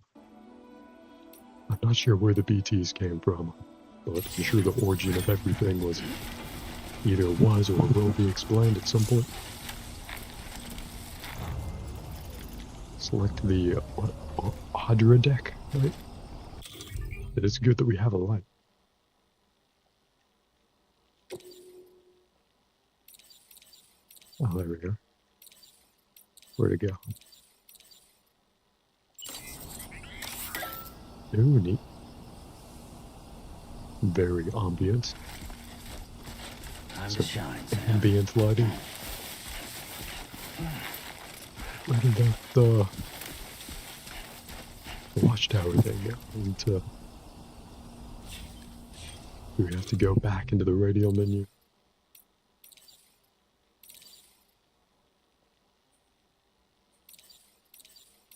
A: I'm not sure where the BTs came from, but I'm sure the origin of everything was either was or will be explained at some point. Select the Hadra deck, right? It is good that we have a light. Oh, there we go. Where'd it go? Ooh, neat. Very ambient.
C: Time to shine, Sam.
A: Ambient lighting. Where did that, the watchtower thing go? Do we have to go back into the radio menu?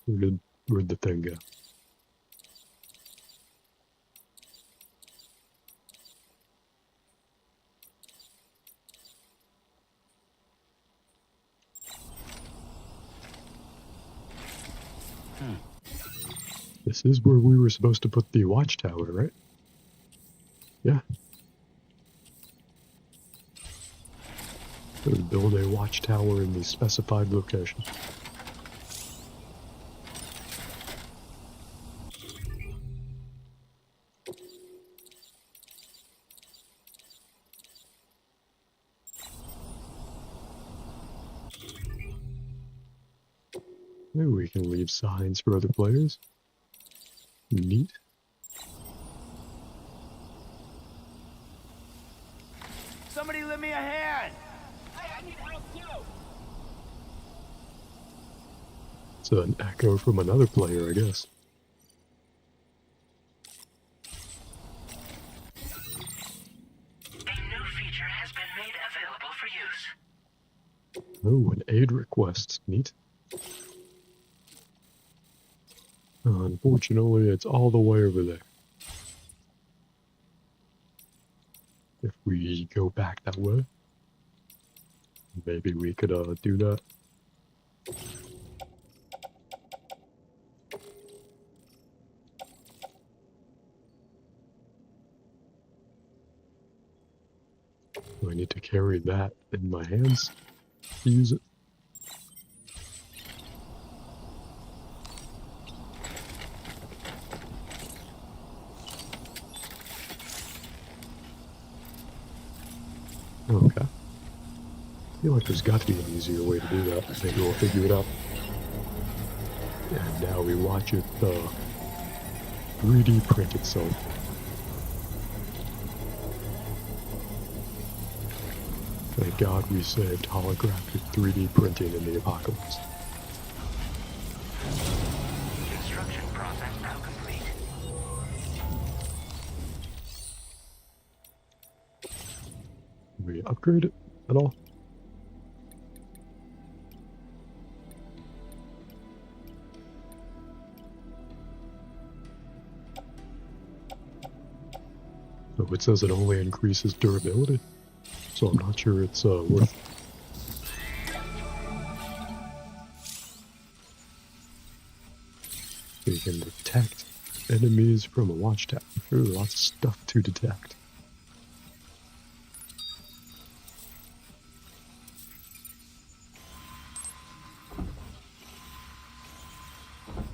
A: Where'd the thing go? This is where we were supposed to put the watchtower, right? Yeah. So build a watchtower in the specified location. Maybe we can leave signs for other players. Neat.
G: Somebody lend me a hand. I need help too.
A: It's an echo from another player, I guess.
D: A new feature has been made available for use.
A: Oh, an aid request. Neat. Unfortunately, it's all the way over there. If we go back that way, maybe we could do that. I need to carry that in my hands to use it. Okay. I feel like there's got to be an easier way to do that. Maybe we'll figure it out. And now we watch it 3D print itself. Thank God we saved holographic 3D printing in the apocalypse.
D: Construction process now complete.
A: Can we upgrade it at all? So it says it only increases durability, so I'm not sure it's worth. We can detect enemies from a watchtower. Ooh, lots of stuff to detect.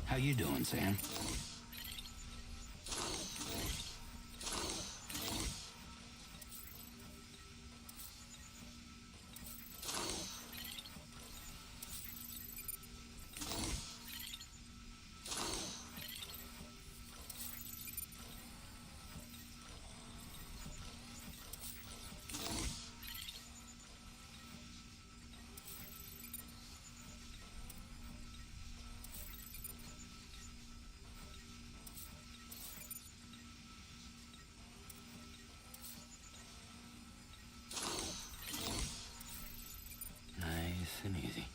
C: How you doing, Sam? Nice and easy.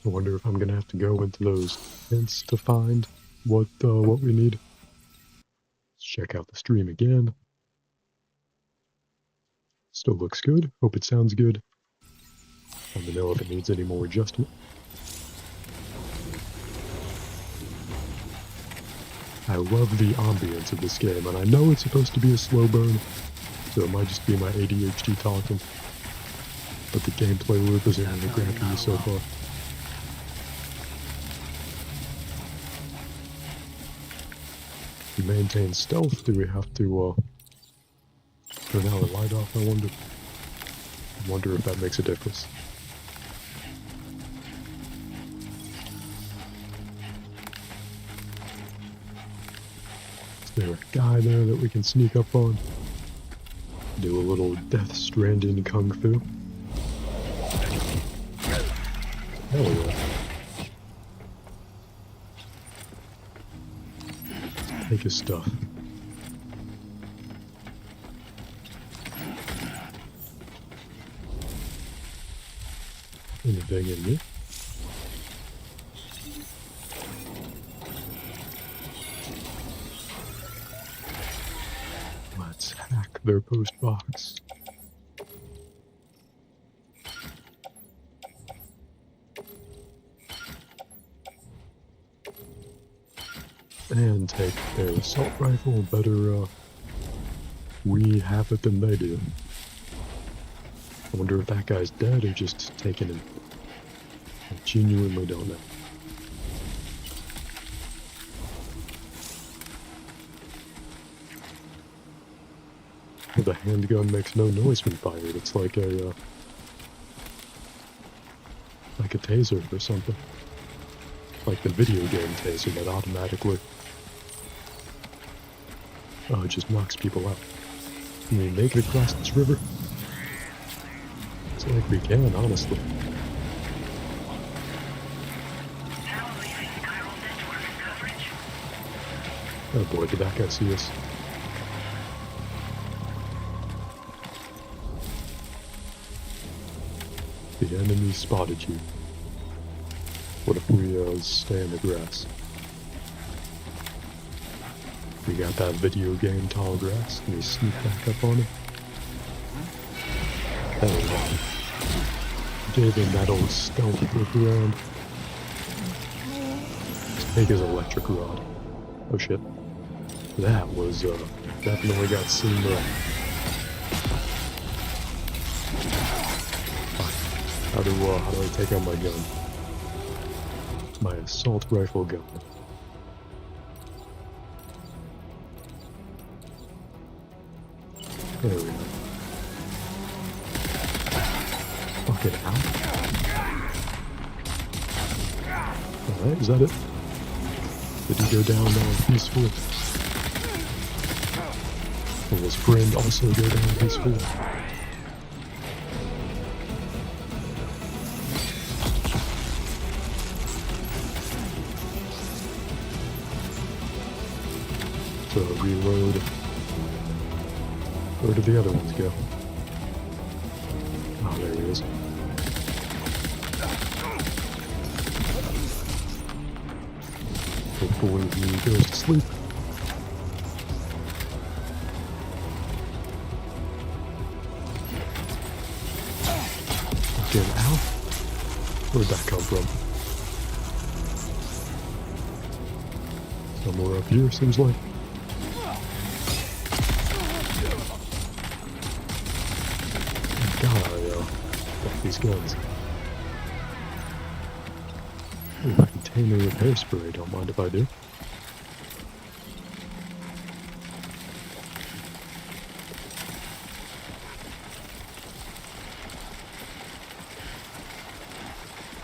A: I wonder if I'm gonna have to go into those hints to find what we need. Let's check out the stream again. Still looks good. Hope it sounds good. Let me know if it needs any more adjustment. I love the ambience of this game, and I know it's supposed to be a slow burn, so it might just be my ADHD talking. But the gameplay loop isn't really grabbing me so far. To maintain stealth, do we have to turn our light off, I wonder? I wonder if that makes a difference. Is there a guy there that we can sneak up on? Do a little Death Stranding kung fu? Hell yeah. Take his stuff. Anything in here? Let's hack their post box. And take their assault rifle. Better, we have it than they do. I wonder if that guy's dead or just taken him. I genuinely don't know. Well, the handgun makes no noise when fired. It's like a taser or something. Like the video game taser that automatically just knocks people out. Can we make it across this river? It's like we can, honestly.
D: Now leaving chiral network coverage.
A: Oh boy, did that guy see us. The enemy spotted you. What if we stay in the grass? We got that video game tall grass. Can we sneak back up on him? Hell no. Gave him that old stealth look around. Let's take his electric rod. Oh shit. That was, definitely got seen right. How do I take out my gun? My assault rifle gun. There we go. Fuck it out. Alright, is that it? Did he go down peacefully? Will his friend also go down peacefully? So reload. Where did the other ones go? Oh, there he is. Hopefully he goes to sleep. Get out. Where'd that come from? Somewhere up here, seems like. God, I like these guns. Ooh, a container of hairspray, don't mind if I do.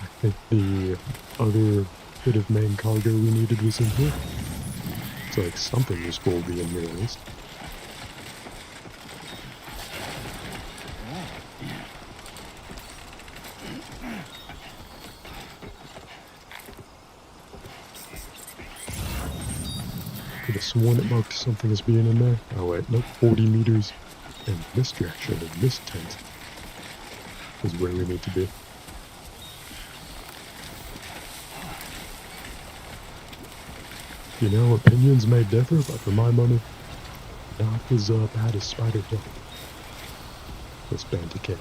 A: I think the other bit of main cargo we needed was in here. It's like something useful will be in here at least. Could have sworn it marked something as being in there. Oh wait, nope, 40 meters in this direction, in this tent, is where we need to be. You know, opinions may differ, but for my money, not as bad as Spider Hill. This bandit cave.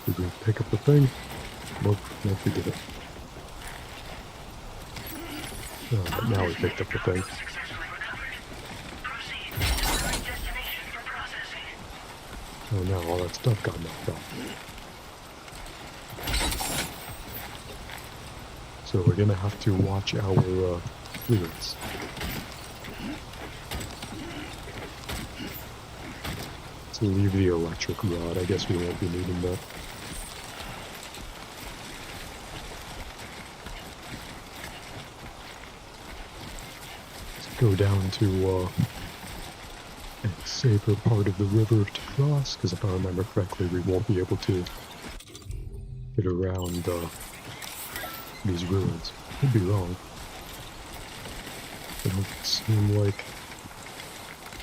A: Did we pick up the thing? Nope, nope, we didn't. But now we picked up the thing.
D: Successfully recovered. Proceed to the right destination for processing.
A: Oh no, all that stuff got knocked off. So we're gonna have to watch our clearance. So leave the electric rod. I guess we won't be needing that. Go down to a safer part of the river to cross, because if I remember correctly, we won't be able to get around these ruins. Could be wrong. They don't seem like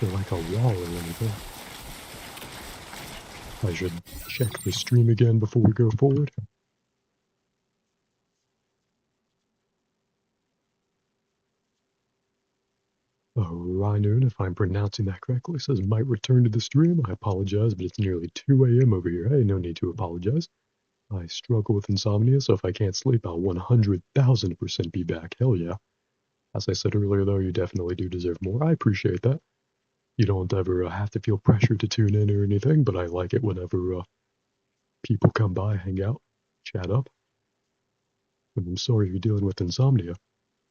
A: they're like a wall or anything. I should check the stream again before we go forward. Rhinoon, if I'm pronouncing that correctly, says might return to the stream. I apologize, but it's nearly 2 a.m. over here. Hey, no need to apologize. I struggle with insomnia, so if I can't sleep, I'll 100,000% be back. Hell yeah. As I said earlier, though, you definitely do deserve more. I appreciate that. You don't ever have to feel pressure to tune in or anything, but I like it whenever people come by, hang out, chat up. And I'm sorry you're dealing with insomnia.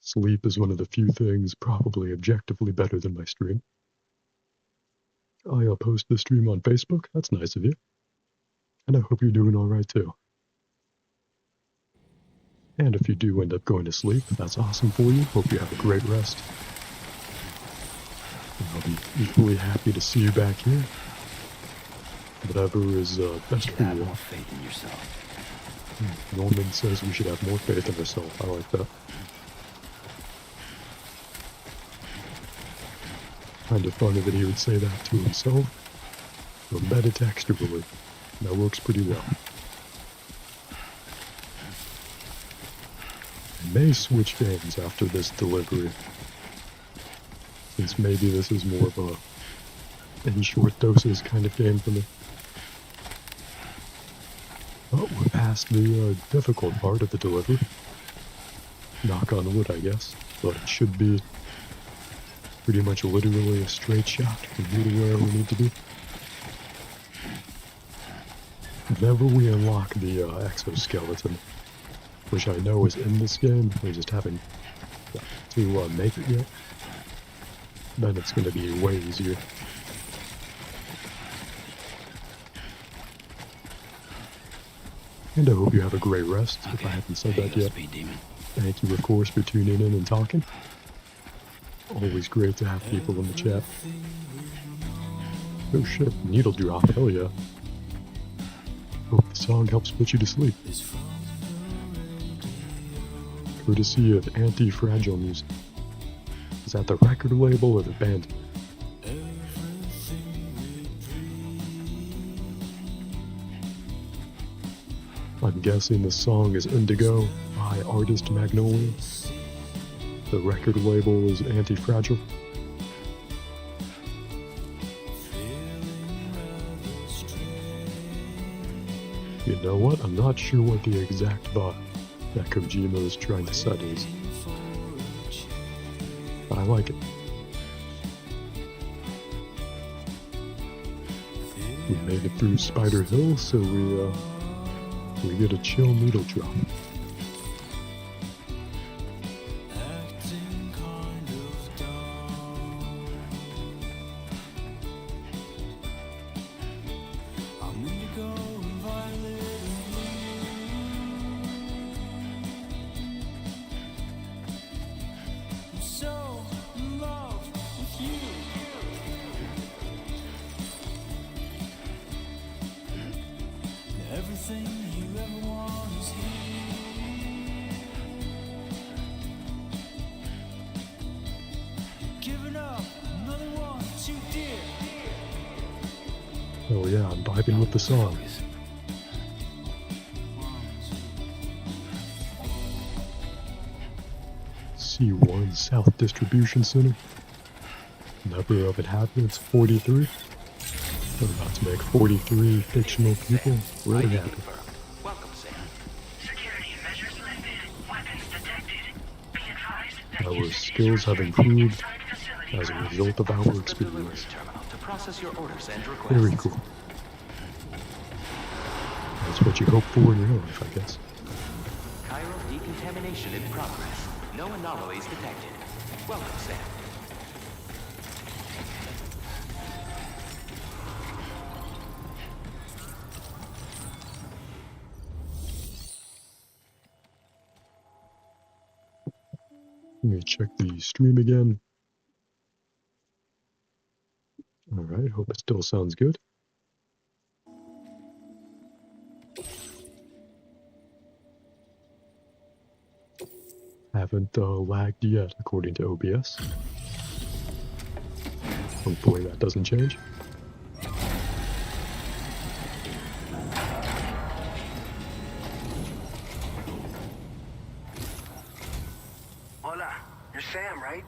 A: Sleep is one of the few things probably objectively better than my stream. I'll post the stream on Facebook. That's nice of you. And I hope you're doing alright too. And if you do end up going to sleep, that's awesome for you. Hope you have a great rest. And I'll be equally happy to see you back here. Whatever is best for you.
C: Have more faith in yourself.
A: Norman says we should have more faith in ourselves. I like that. Kind of funny that he would say that to himself. But metatextually, that works pretty well. I may switch games after this delivery, since maybe this is more of a in short doses kind of game for me. Oh, we're past the difficult part of the delivery. Knock on wood, I guess, but it should be pretty much literally a straight shot from here to where we need to be. Whenever we unlock the exoskeleton, which I know is in this game, we just haven't got to make it yet, then it's going to be way easier. And I hope you have a great rest, if I haven't said that yet. Thank you, of course, for tuning in and talking. Always great to have people in the chat. Oh shit, needle drop, hell yeah. Hope the song helps put you to sleep. Courtesy of Anti-Fragile Music. Is that the record label or the band? I'm guessing the song is Indigo by artist Magnolia. The record label is Anti-Fragile. You know what? I'm not sure what the exact vibe that Kojima is trying to set is. But I like it. We made it through Spider Hill, so we get a chill needle drop. Oh yeah, I'm vibing with the song. C1 South Distribution Center. Number of inhabitants 43. We're about to make 43 fictional people really happy.
F: Welcome, Sam.
D: Security measures lifted. Weapons detected. Be advised that
A: Our skills have improved as a result of our experience.
F: Terminal to process your orders and requests.
A: Very cool. That's what you hope for in your life, I guess.
F: Chiral decontamination in progress. No anomalies detected. Welcome, Sam.
A: Let me check the stream again. Alright, hope it still sounds good. Haven't lagged yet, according to OBS. Hopefully that doesn't change.
I: Sam, right?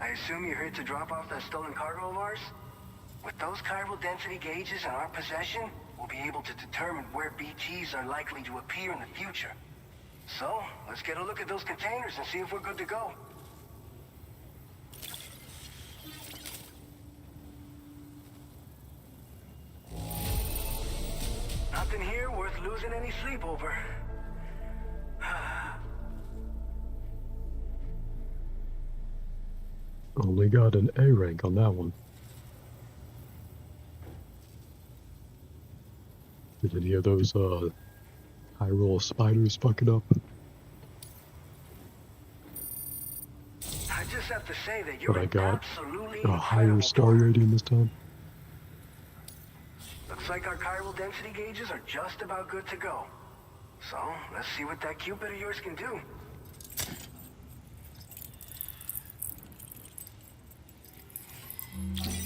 I: I assume you're here to drop off that stolen cargo of ours? With those chiral density gauges in our possession, we'll be able to determine where BTs are likely to appear in the future. So, let's get a look at those containers and see if we're good to go. Nothing here worth losing any sleep over.
A: Only got an A rank on that one. Did any of those high roll spiders fuck it up?
I: I just have to say that you're
A: But I got
I: absolutely
A: a higher
I: incredible,
A: star
I: Porter.
A: rating this time.
I: Looks like our chiral density gauges are just about good to go. So, let's see what that Cupid of yours can do.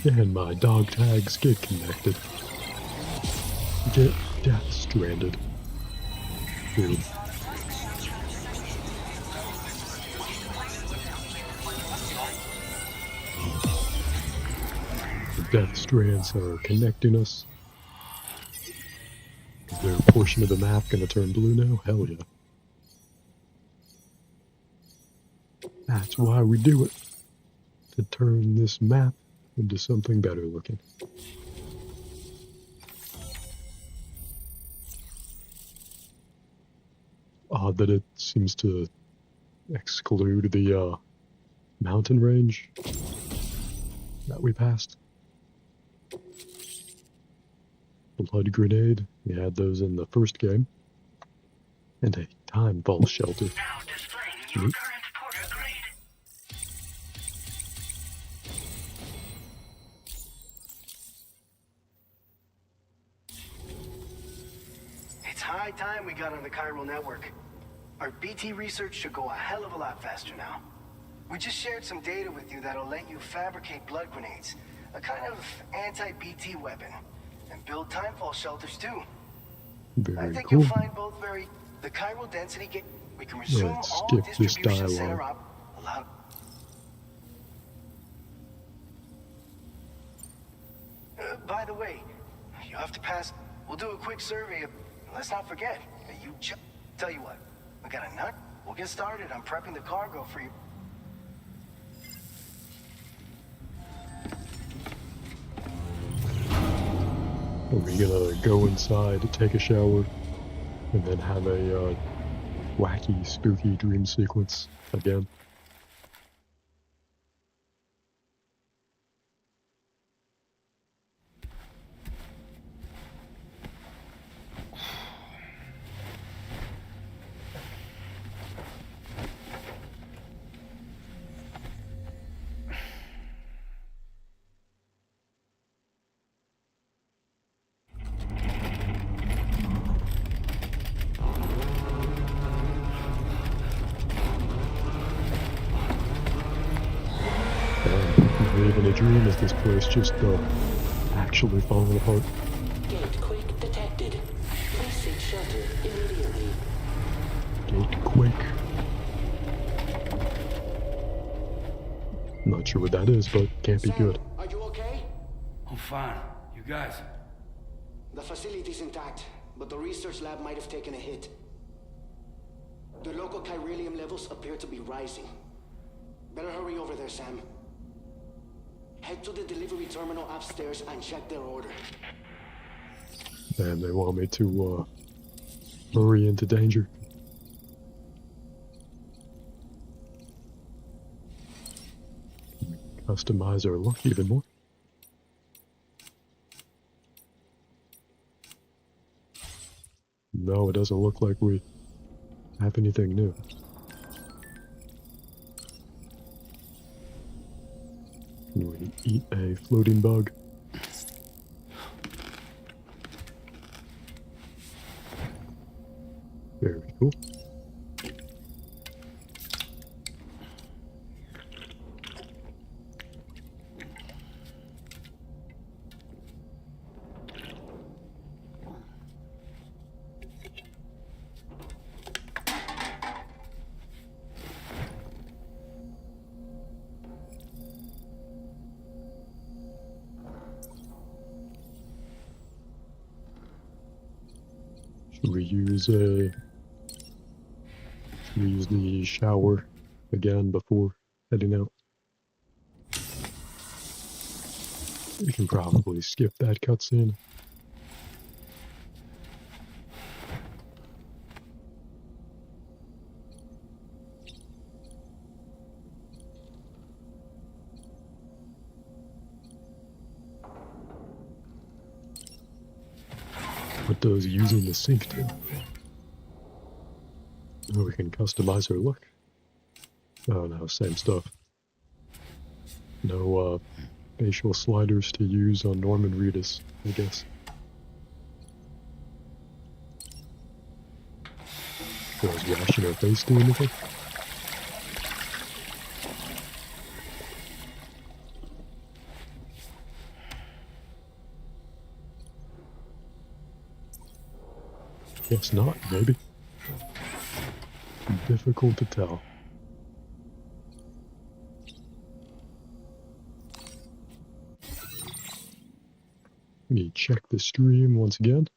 A: And my dog tags get connected. Get death stranded. True. The death strands are connecting us. Is there a portion of the map gonna turn blue now? Hell yeah. That's why we do it. To turn this map into something better looking. Odd that it seems to exclude the mountain range that we passed. Blood grenade, we had those in the first game. And a time vault shelter.
D: Now displaying your
A: Neat.
D: current Porter grade.
I: It's high time we got on the chiral network. Our BT research should go a hell of a lot faster now. We just shared some data with you that'll let you fabricate blood grenades, a kind of anti-BT weapon, and build timefall shelters too. I
A: Very
I: think
A: cool.
I: you'll find both very... The chiral density gate... We can resume
A: Let's
I: all
A: skip this
I: distribution center
A: dialogue.
I: up. Allow... By the way, you have to pass... We'll do a quick survey of... Let's not forget, you Tell you what, we got a nut? We'll get started on prepping the cargo for you.
A: Are we gonna go inside to take a shower and then have a wacky, spooky dream sequence again? Even a dream, is this place just actually falling apart?
J: Gate quake detected. Please seek shelter immediately.
A: Gate quake. Not sure what that is, but can't be good.
J: Are you okay?
G: I'm fine. You guys?
J: The facility's intact, but the research lab might have taken a hit. The local chiralium levels appear to be rising. Better hurry over there, Sam. Head to the delivery terminal upstairs and check their order.
A: And they want me to hurry into danger. Customize our luck even more. No, it doesn't look like we have anything new. Can we eat a floating bug? Very cool. Should we use the shower again before heading out? We can probably skip that cutscene. What does using the sink do? Oh, we can customize our look. Oh no, same stuff. No facial sliders to use on Norman Reedus, I guess. Does washing our face do anything? Guess not, maybe. Difficult to tell. Let me check the stream once again.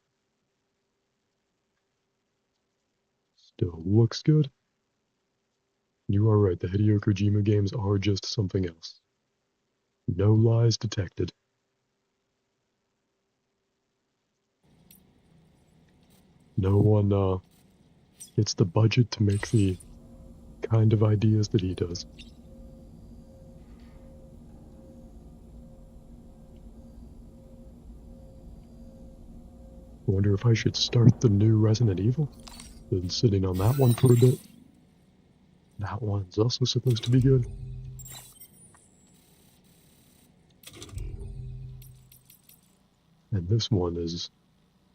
A: Still looks good. You are right, the Hideo Kojima games are just something else. No lies detected. No one gets the budget to make the kind of ideas that he does. I wonder if I should start the new Resident Evil. Been sitting on that one for a bit. That one's also supposed to be good. And this one is,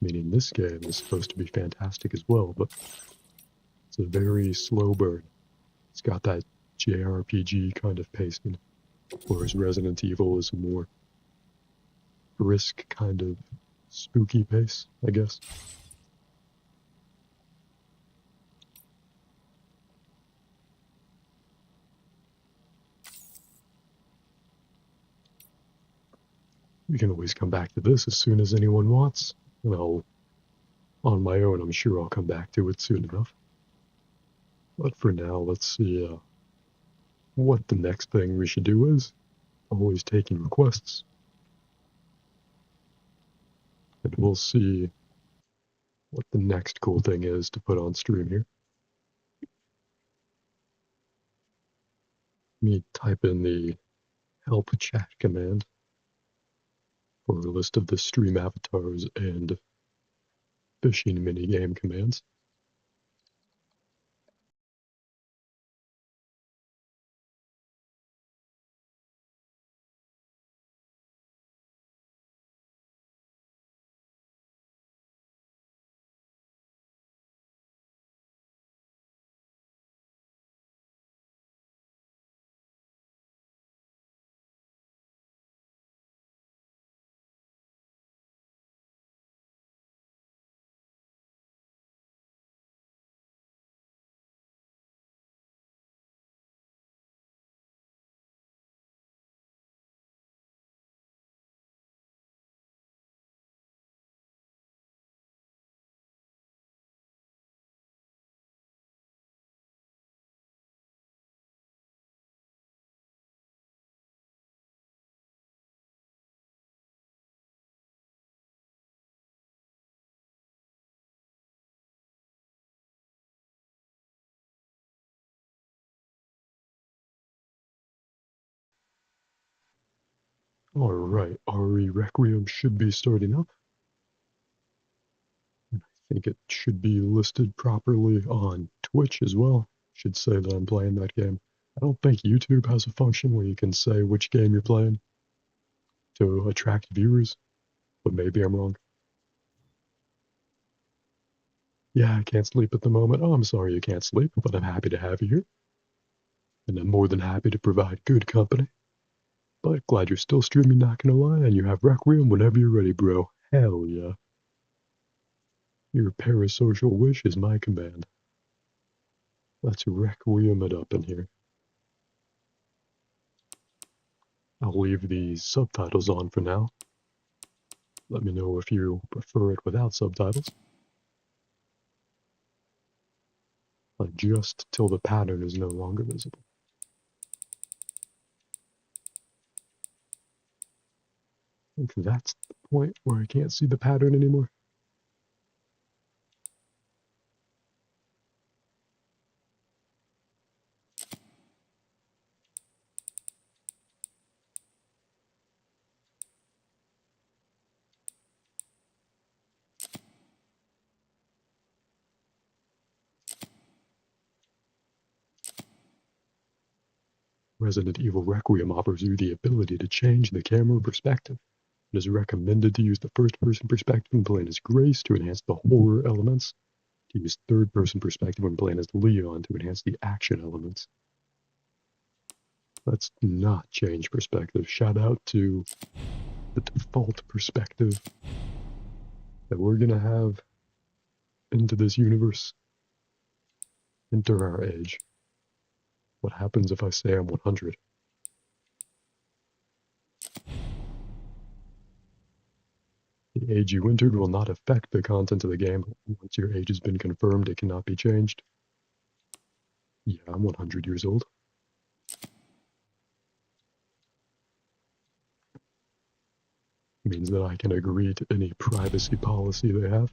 A: meaning this game is supposed to be fantastic as well, but it's a very slow burn. It's got that JRPG kind of pacing, whereas Resident Evil is a more brisk kind of spooky pace, I guess. We can always come back to this as soon as anyone wants. And on my own, I'm sure I'll come back to it soon enough. But for now, let's see what the next thing we should do is. Always taking requests. And we'll see what the next cool thing is to put on stream here. Let me type in the help chat command for a list of the stream avatars and fishing minigame commands. Alright, RE Requiem should be starting up. I think it should be listed properly on Twitch as well. Should say that I'm playing that game. I don't think YouTube has a function where you can say which game you're playing to attract viewers, but maybe I'm wrong. Yeah, I can't sleep at the moment. Oh, I'm sorry you can't sleep, but I'm happy to have you here. And I'm more than happy to provide good company. But glad you're still streaming, not gonna lie, and you have Requiem whenever you're ready, bro. Hell yeah. Your parasocial wish is my command. Let's Requiem it up in here. I'll leave the subtitles on for now. Let me know if you prefer it without subtitles. Adjust till the pattern is no longer visible. I think that's the point where I can't see the pattern anymore. Resident Evil Requiem offers you the ability to change the camera perspective. It is recommended to use the first-person perspective when playing as Grace to enhance the horror elements, to use third-person perspective when playing as Leon to enhance the action elements. Let's not change perspective. Shout out to the default perspective that we're gonna have into this universe. Enter our age. What happens if I say I'm 100? The age you entered will not affect the content of the game. Once your age has been confirmed, it cannot be changed. Yeah, I'm 100 years old. Means that I can agree to any privacy policy they have.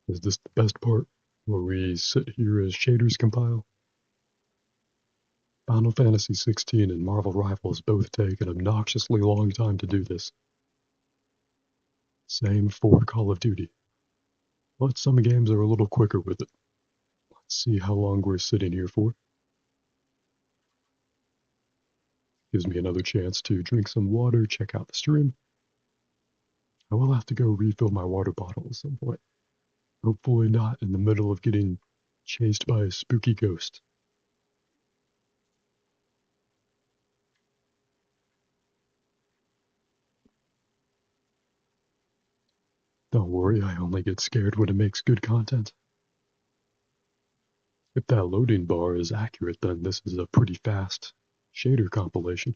A: Is this the best part, where we sit here as shaders compile? Final Fantasy XVI and Marvel Rivals both take an obnoxiously long time to do this. Same for Call of Duty. But some games are a little quicker with it. Let's see how long we're sitting here for. Gives me another chance to drink some water, check out the stream. I will have to go refill my water bottle at some point. Hopefully not in the middle of getting chased by a spooky ghost. Don't worry, I only get scared when it makes good content. If that loading bar is accurate, then this is a pretty fast shader compilation.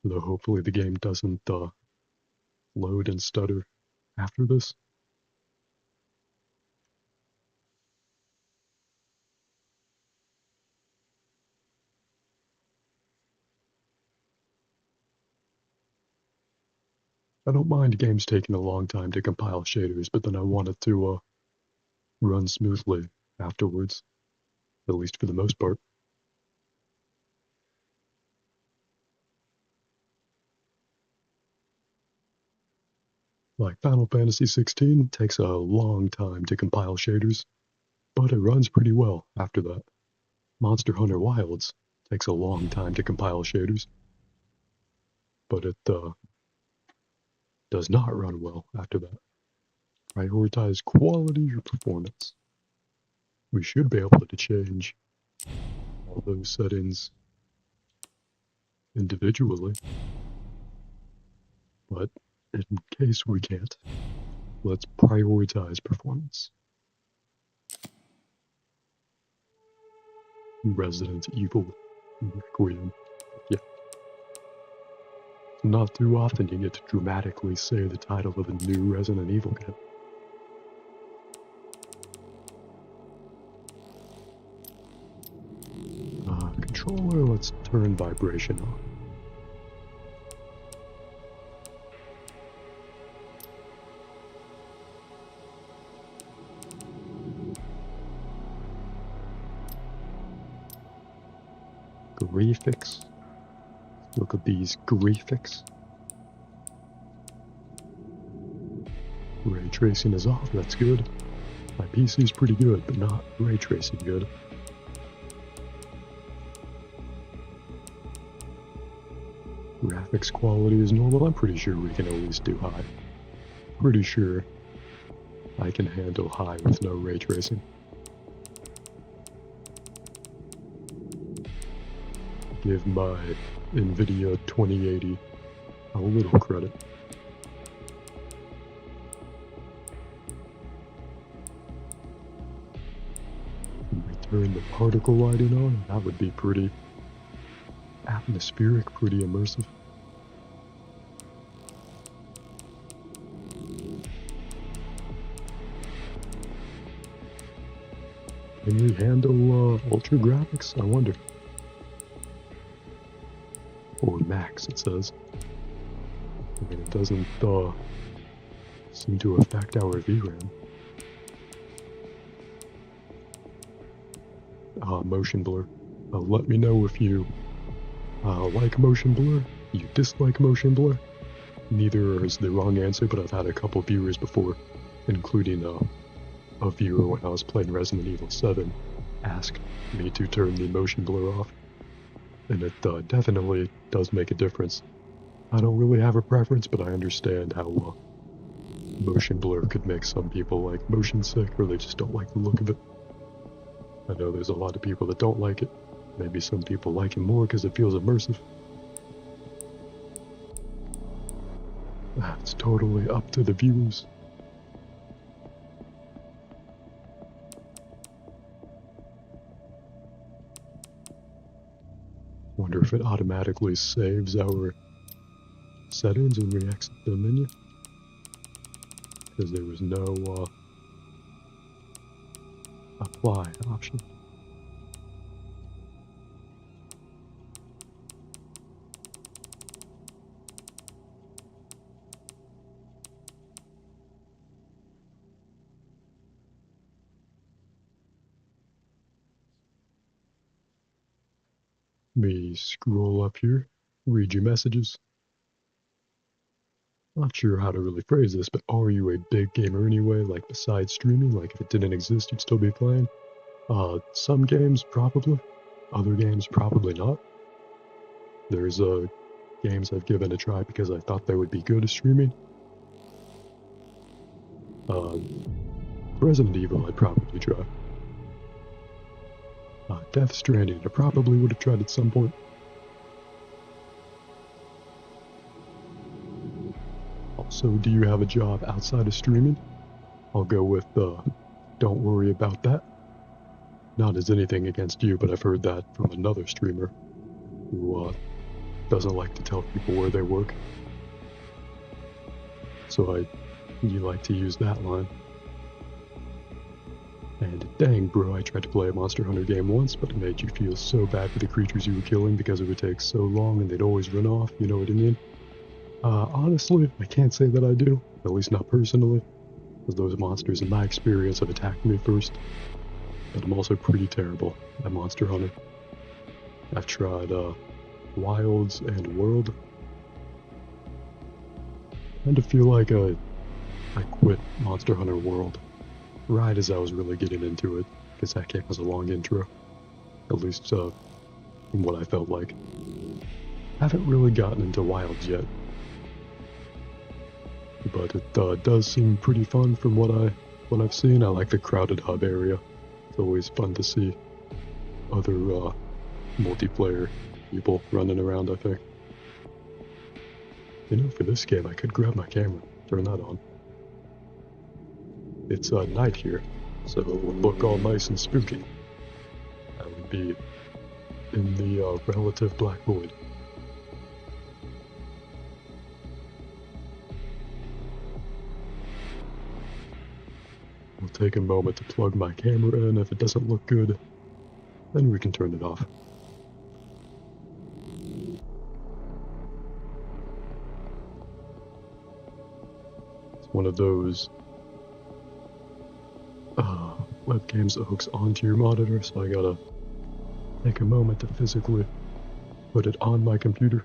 A: Though hopefully the game doesn't load and stutter after this. I don't mind games taking a long time to compile shaders, but then I want it to run smoothly afterwards, at least for the most part. Like Final Fantasy XVI takes a long time to compile shaders, but it runs pretty well after that. Monster Hunter Wilds takes a long time to compile shaders, but it does not run well after that. Prioritize quality or performance. We should be able to change all those settings individually, but in case we can't, let's prioritize performance. Resident Evil Requiem. Yeah. Not too often you get to dramatically say the title of a new Resident Evil game. Controller, let's turn vibration on. Graphics. Look at these graphics. Ray tracing is off, that's good. My PC's pretty good, but not ray tracing good. Graphics quality is normal. I'm pretty sure we can at least do high. Pretty sure I can handle high with no ray tracing. Give my NVIDIA 2080 a little credit. turn the particle lighting on, that would be pretty atmospheric, pretty immersive. Can we handle ultra graphics? I wonder. Or max, it says. I mean, it doesn't seem to affect our VRAM. Motion blur. Let me know if you like motion blur, you dislike motion blur. Neither is the wrong answer, but I've had a couple viewers before, including a viewer when I was playing Resident Evil 7, asked me to turn the motion blur off. And it definitely does make a difference. I don't really have a preference, but I understand how motion blur could make some people like motion sick, or they just don't like the look of it. I know there's a lot of people that don't like it. Maybe some people like it more because it feels immersive. It's totally up to the viewers. Wonder if it automatically saves our settings when we exit the menu. Because there was no apply option. Let me scroll up here, read your messages. Not sure how to really phrase this, but are you a big gamer anyway? Like besides streaming, like if it didn't exist, you'd still be playing? Some games probably, other games probably not. There's games I've given a try because I thought they would be good at streaming. Resident Evil I'd probably try. Death Stranding I probably would have tried at some point. Also, do you have a job outside of streaming? I'll go with don't worry about that. Not as anything against you, but I've heard that from another streamer who doesn't like to tell people where they work. So you like to use that line. And dang, bro, I tried to play a Monster Hunter game once, but it made you feel so bad for the creatures you were killing because it would take so long and they'd always run off, you know what I mean? Honestly, I can't say that I do, at least not personally, because those monsters in my experience have attacked me first. But I'm also pretty terrible at Monster Hunter. I've tried Wilds and World. I tend to feel like I quit Monster Hunter World right as I was really getting into it, because that game was a long intro, at least from what I felt like. I haven't really gotten into Wilds yet, but it does seem pretty fun from what I've seen. I like the crowded hub area. It's always fun to see other multiplayer people running around, I think. You know, for this game, I could grab my camera, turn that on. It's night here, so it would look all nice and spooky. I would be in the relative black void. I'll take a moment to plug my camera in. If it doesn't look good, then we can turn it off. It's one of those webcams that hooks onto your monitor, so I gotta take a moment to physically put it on my computer.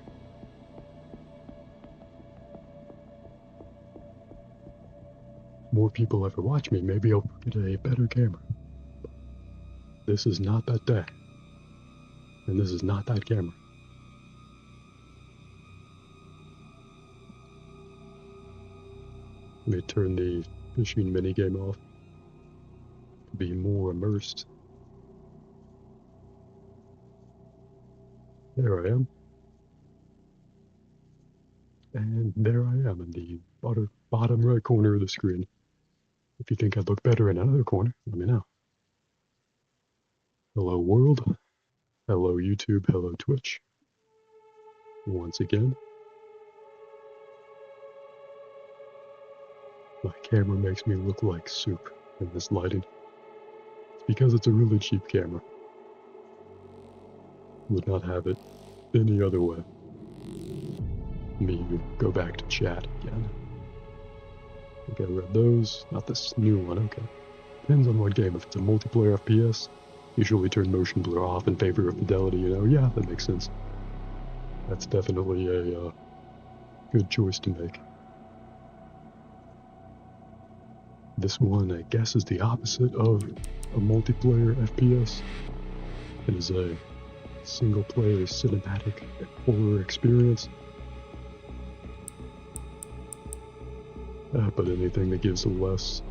A: More people ever watch me, maybe I'll get a better camera. This is not that day. And this is not that camera. Let me turn the fishing minigame off to be more immersed. There I am. And there I am in the bottom right corner of the screen. If you think I'd look better in another corner, let me know. Hello world, hello YouTube, hello Twitch. Once again, my camera makes me look like soup in this lighting. It's because it's a really cheap camera. Would not have it any other way. Let me go back to chat again. I think I read those, not this new one, okay. Depends on what game. If it's a multiplayer FPS, usually turn motion blur off in favor of fidelity, you know? Yeah, that makes sense. That's definitely a good choice to make. This one, I guess, is the opposite of a multiplayer FPS. It is a single-player cinematic horror experience. But anything that gives a less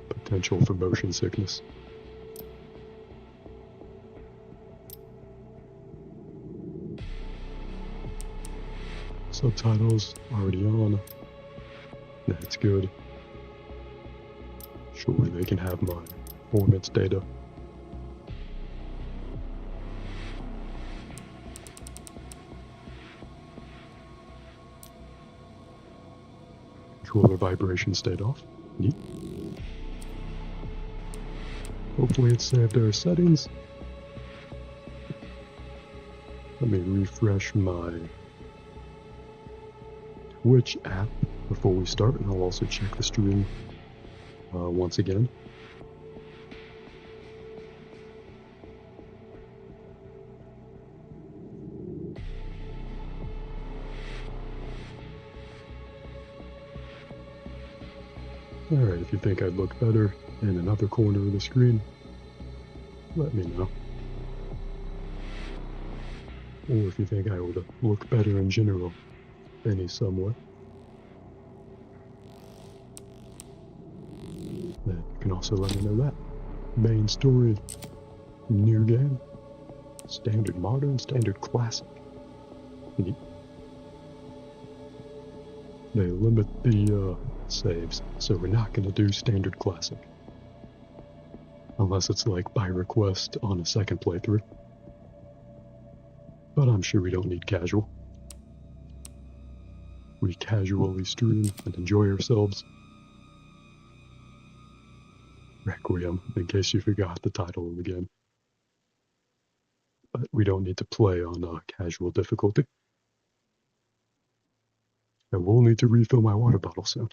A: potential for motion sickness. Subtitles already on. That's good. Surely they can have my performance data. Controller vibration stayed off. Neat. Hopefully it saved our settings. Let me refresh my Twitch app before we start, and I'll also check the stream once again. Alright, if you think I'd look better in another corner of the screen, let me know. Or if you think I would look better in general, any somewhat. Then you can also let me know that. Main story, new game, standard modern, standard classic. Neat. They limit the saves, so we're not going to do standard classic. Unless it's like by request on a second playthrough. But I'm sure we don't need casual. We casually stream and enjoy ourselves. Requiem, in case you forgot the title of the game. But we don't need to play on casual difficulty. I will need to refill my water bottle soon.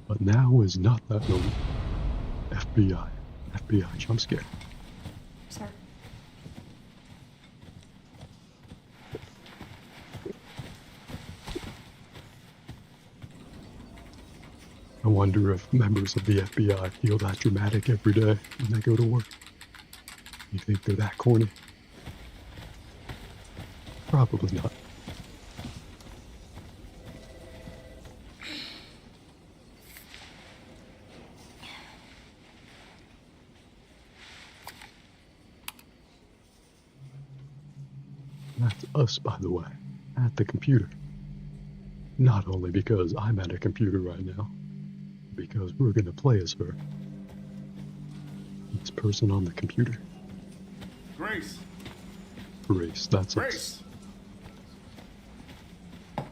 A: But now is not that moment. FBI jump scare.
B: Sir.
A: I wonder if members of the FBI feel that dramatic every day when they go to work. You think they're that corny? Probably not. That's us, by the way, at the computer. Not only because I'm at a computer right now, because we're gonna play as her. This person on the computer.
K: Grace.
A: Grace, that's
K: Grace.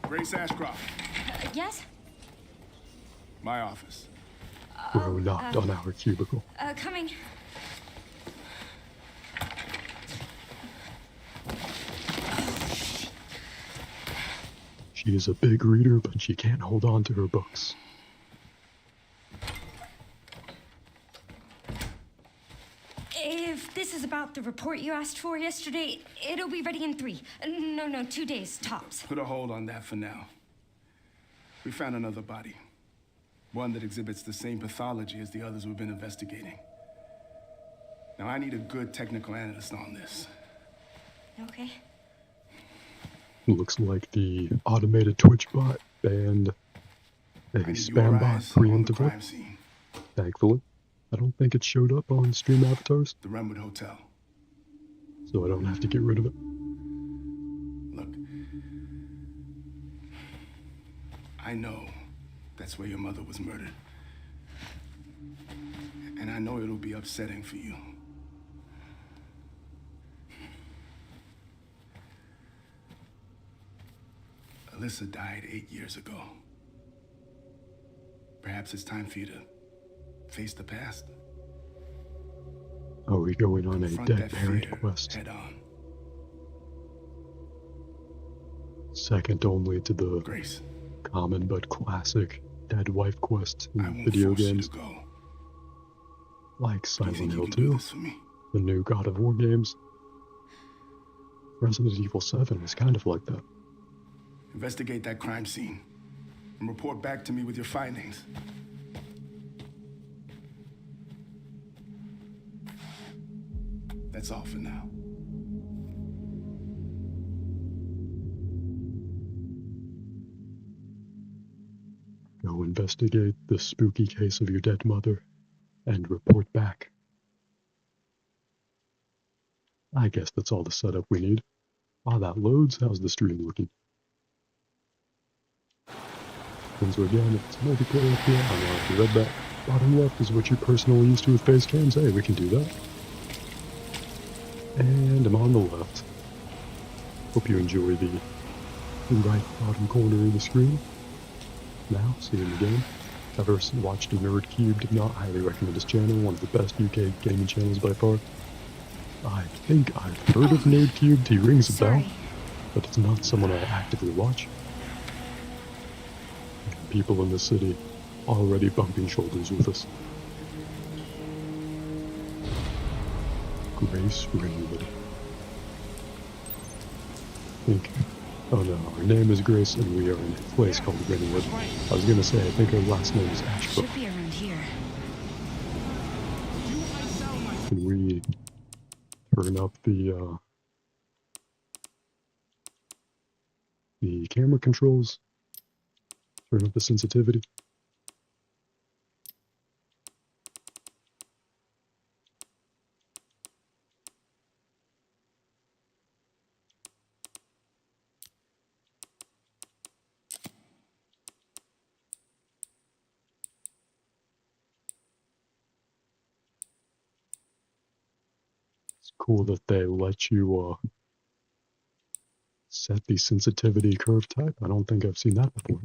K: Grace Ashcroft.
L: Yes?
K: My office.
A: Bro knocked on our cubicle.
L: Coming.
A: She is a big reader, but she can't hold on to her books.
L: If this is about the report you asked for yesterday, it'll be ready in 3. No, 2 days, tops.
K: Put a hold on that for now. We found another body. One that exhibits the same pathology as the others we've been investigating. Now, I need a good technical analyst on this.
L: Okay.
A: Looks like the automated Twitch bot banned a spam bot preemptively. Thankfully. I don't think it showed up on stream avatars.
K: The Renwood Hotel.
A: So I don't have to get rid of it.
K: Look. I know that's where your mother was murdered. And I know it'll be upsetting for you. Alyssa died 8 years ago. Perhaps it's time for you to face the past.
A: Are we going on a
K: Confront
A: dead
K: that
A: parent
K: fear
A: quest?
K: head on.
A: Second only to the
K: Grace,
A: common but classic dead wife quest
K: I
A: in
K: won't
A: video
K: force you
A: games,
K: to go.
A: like
K: Do you
A: Silent
K: think you
A: Hill
K: can do
A: 2,
K: this for me?
A: the new God of War games. Resident Evil 7 is kind of like that.
K: Investigate that crime scene and report back to me with your findings. That's all for now.
A: Go investigate the spooky case of your dead mother and report back. I guess that's all the setup we need. While that loads, how's the stream looking? Once again, if it's multiplayer up here, I don't know if you read that. Bottom left is what you're personally used to with face cams. Hey, we can do that. And I'm on the left. Hope you enjoy the right bottom corner of the screen. Now, see you in the game. Ever watched Nerd Cubed? If not, highly recommend his channel, one of the best UK gaming channels by far. I think I've heard of Nerd Cubed, he rings a bell, but it's not someone I actively watch. People in the city already bumping shoulders with us. Grace Ringwood. Oh no, our name is Grace and we are in a place called Ringwood. I was gonna say, I think our last name is Ashbrook.
L: Should be around here.
A: Can we turn up the camera controls? Turn up the sensitivity? It's cool that they let you set the sensitivity curve type. I don't think I've seen that before.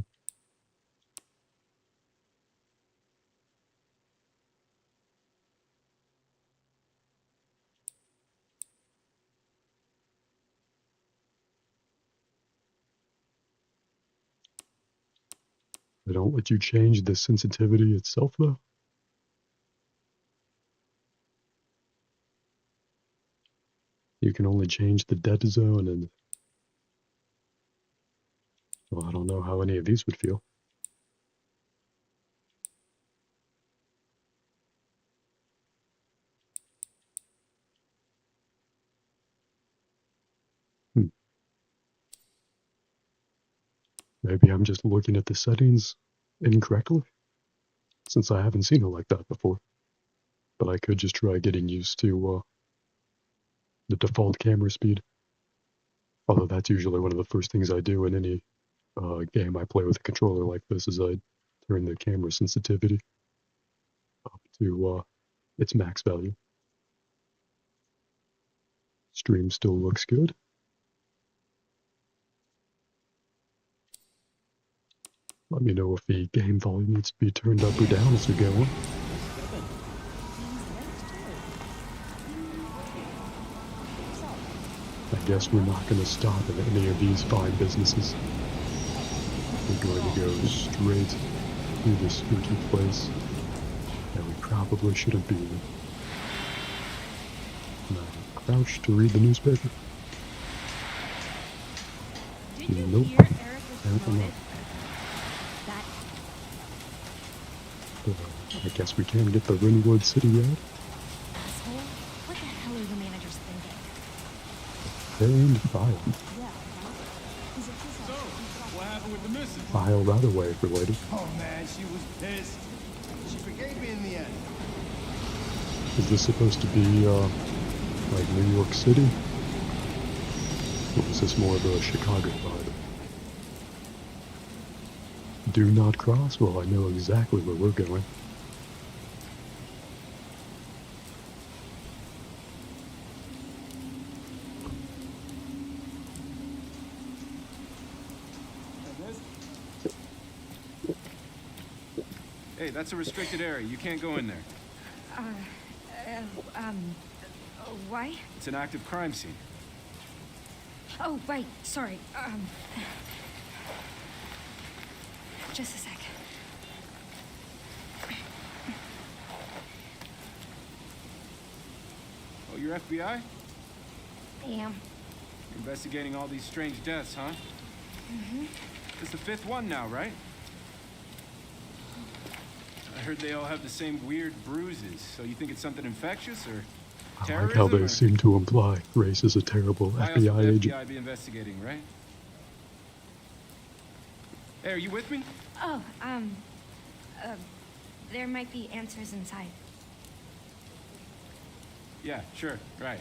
A: They don't let you change the sensitivity itself, though. You can only change the dead zone, and well, I don't know how any of these would feel. Maybe I'm just looking at the settings incorrectly, since I haven't seen it like that before. But I could just try getting used to the default camera speed. Although that's usually one of the first things I do in any game I play with a controller like this, is I turn the camera sensitivity up to its max value. Stream still looks good. Let me know if the game volume needs to be turned up or down as we go on. I guess we're not going to stop at any of these fine businesses. We're going to go straight through this spooky place that we probably shouldn't be in. Can I crouch to read the newspaper? Nope. Apparently not. I guess we can get the Ringwood City Yard.
L: Asshole. What the hell are the managers thinking?
A: And file.
G: So, what happened with the missus?
A: File that away for later.
G: Oh man, she was pissed. She forgave me in the end.
A: Is this supposed to be, like New York City? Or is this more of a Chicago vibe? Do not cross? Well, I know exactly where we're going.
K: Hey, that's a restricted area. You can't go in there.
L: Why?
K: It's an active crime scene.
L: Oh, right. Sorry. Just a sec.
K: Oh, you're FBI?
L: I am.
K: You're investigating all these strange deaths, huh?
L: Mm-hmm.
K: It's the 5th one now, right? I heard they all have the same weird bruises, so you think it's something infectious, or
A: I like how they seem to imply Grace is a terrible FBI agent.
K: FBI be investigating, right? Hey, are you with me?
L: Oh, there might be answers inside.
K: Yeah, sure, right.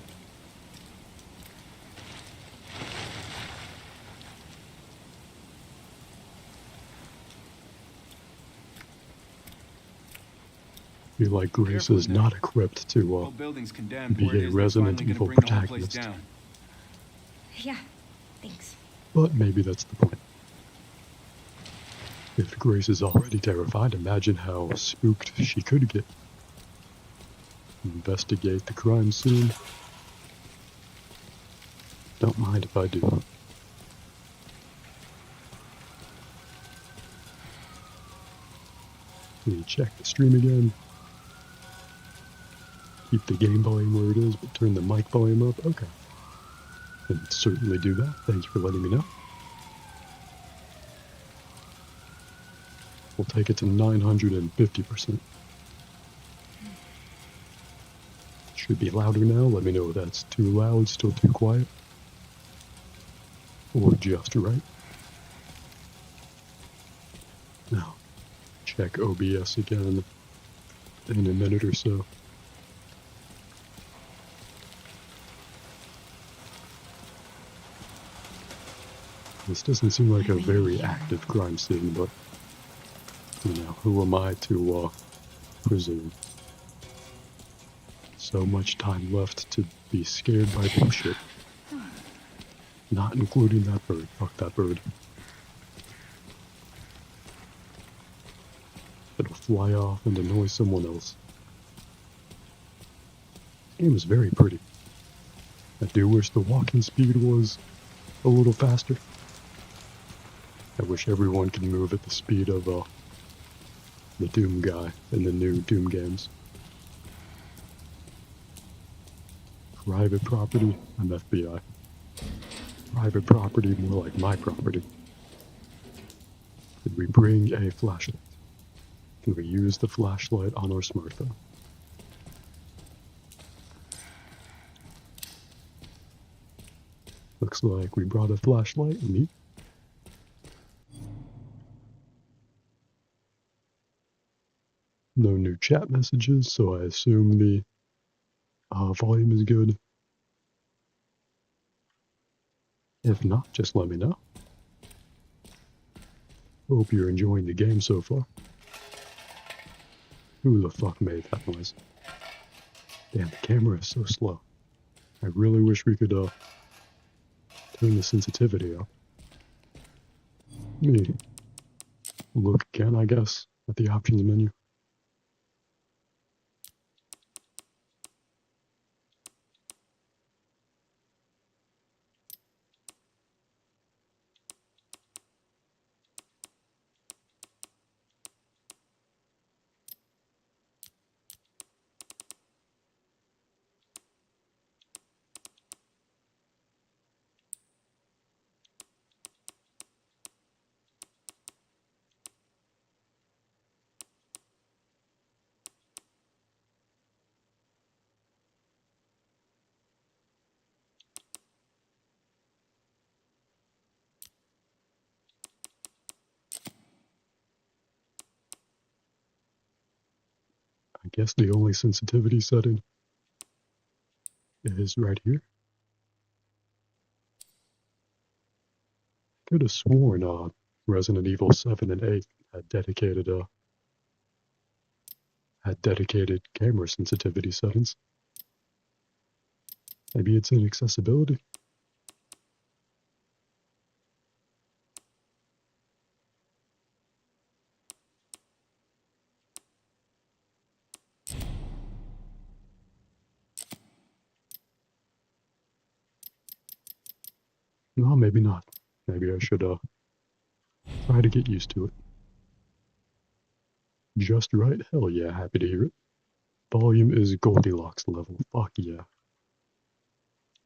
A: I feel like Grace is not equipped to be a Resident Evil protagonist.
L: Yeah, thanks.
A: But maybe that's the point. If Grace is already terrified, imagine how spooked she could get. Investigate the crime scene. Don't mind if I do. Let me check the stream again. Keep the game volume where it is, but turn the mic volume up. Okay. Can certainly do that. Thank you for letting me know. We'll take it to 950%. Should be louder now. Let me know if that's too loud, still too quiet, or just right. Now, check OBS again in a minute or so. This doesn't seem like a very active crime scene, but, you know, who am I to presume? So much time left to be scared by bullshit. Not including that bird. Fuck that bird. It'll fly off and annoy someone else. The game is very pretty. I do wish the walking speed was a little faster. I wish everyone could move at the speed of the Doom guy in the new Doom games. Private property, I'm FBI. Private property, more like my property. Did we bring a flashlight? Can we use the flashlight on our smartphone? Looks like we brought a flashlight. Neat. No new chat messages, so I assume the volume is good. If not, just let me know. Hope you're enjoying the game so far. Who the fuck made that noise? Damn, the camera is so slow. I really wish we could turn the sensitivity up. Let me look again, I guess, at the options menu. I guess the only sensitivity setting is right here. Could have sworn Resident Evil 7 and 8 had dedicated camera sensitivity settings. Maybe it's in accessibility. No, maybe not. Maybe I should try to get used to it. Just right? Hell yeah, happy to hear it. Volume is Goldilocks level. Fuck yeah.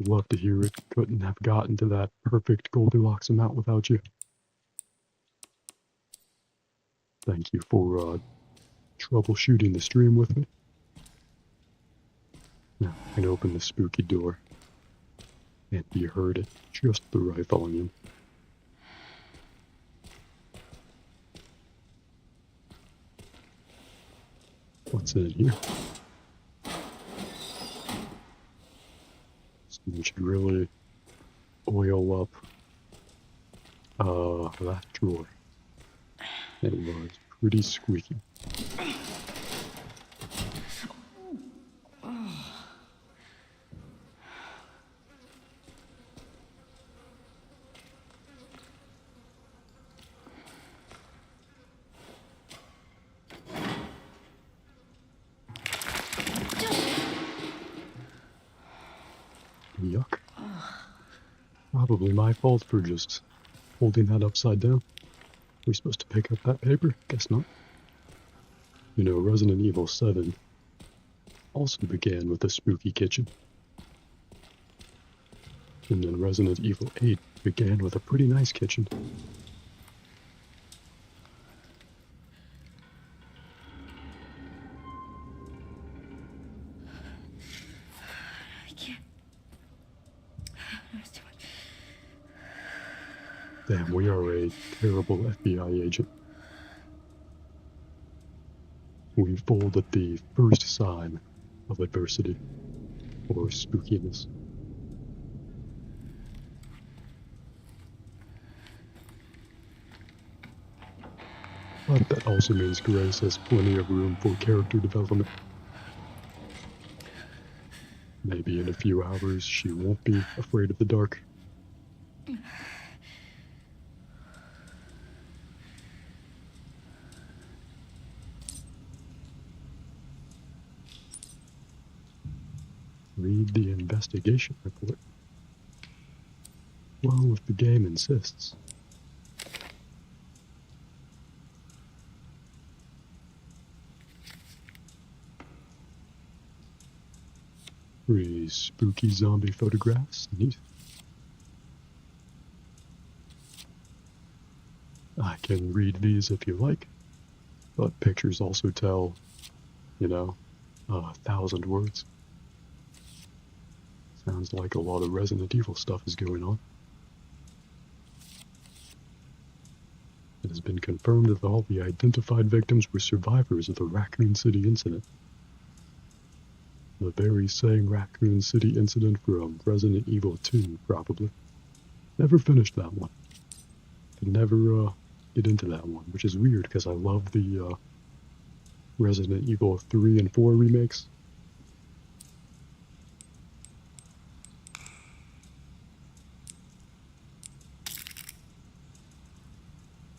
A: Love to hear it. Couldn't have gotten to that perfect Goldilocks amount without you. Thank you for troubleshooting the stream with me. Now I can open the spooky door. And you heard it just the right volume. What's in here? We should really oil up that drawer. It was pretty squeaky. Yuck. Probably my fault for just holding that upside down. We're supposed to pick up that paper? Guess not. You know, Resident Evil 7 also began with a spooky kitchen. And then Resident Evil 8 began with a pretty nice kitchen. Damn, we are a terrible FBI agent. We fold at the first sign of adversity or spookiness. But that also means Grace has plenty of room for character development. Maybe in a few hours she won't be afraid of the dark. Read the investigation report. Well, if the game insists. Pretty spooky zombie photographs. Neat. I can read these if you like, but pictures also tell, 1,000 words. Sounds like a lot of Resident Evil stuff is going on. It has been confirmed that all the identified victims were survivors of the Raccoon City incident. The very same Raccoon City incident from Resident Evil 2, probably. Never finished that one. Could never get into that one, which is weird because I love the Resident Evil 3 and 4 remakes.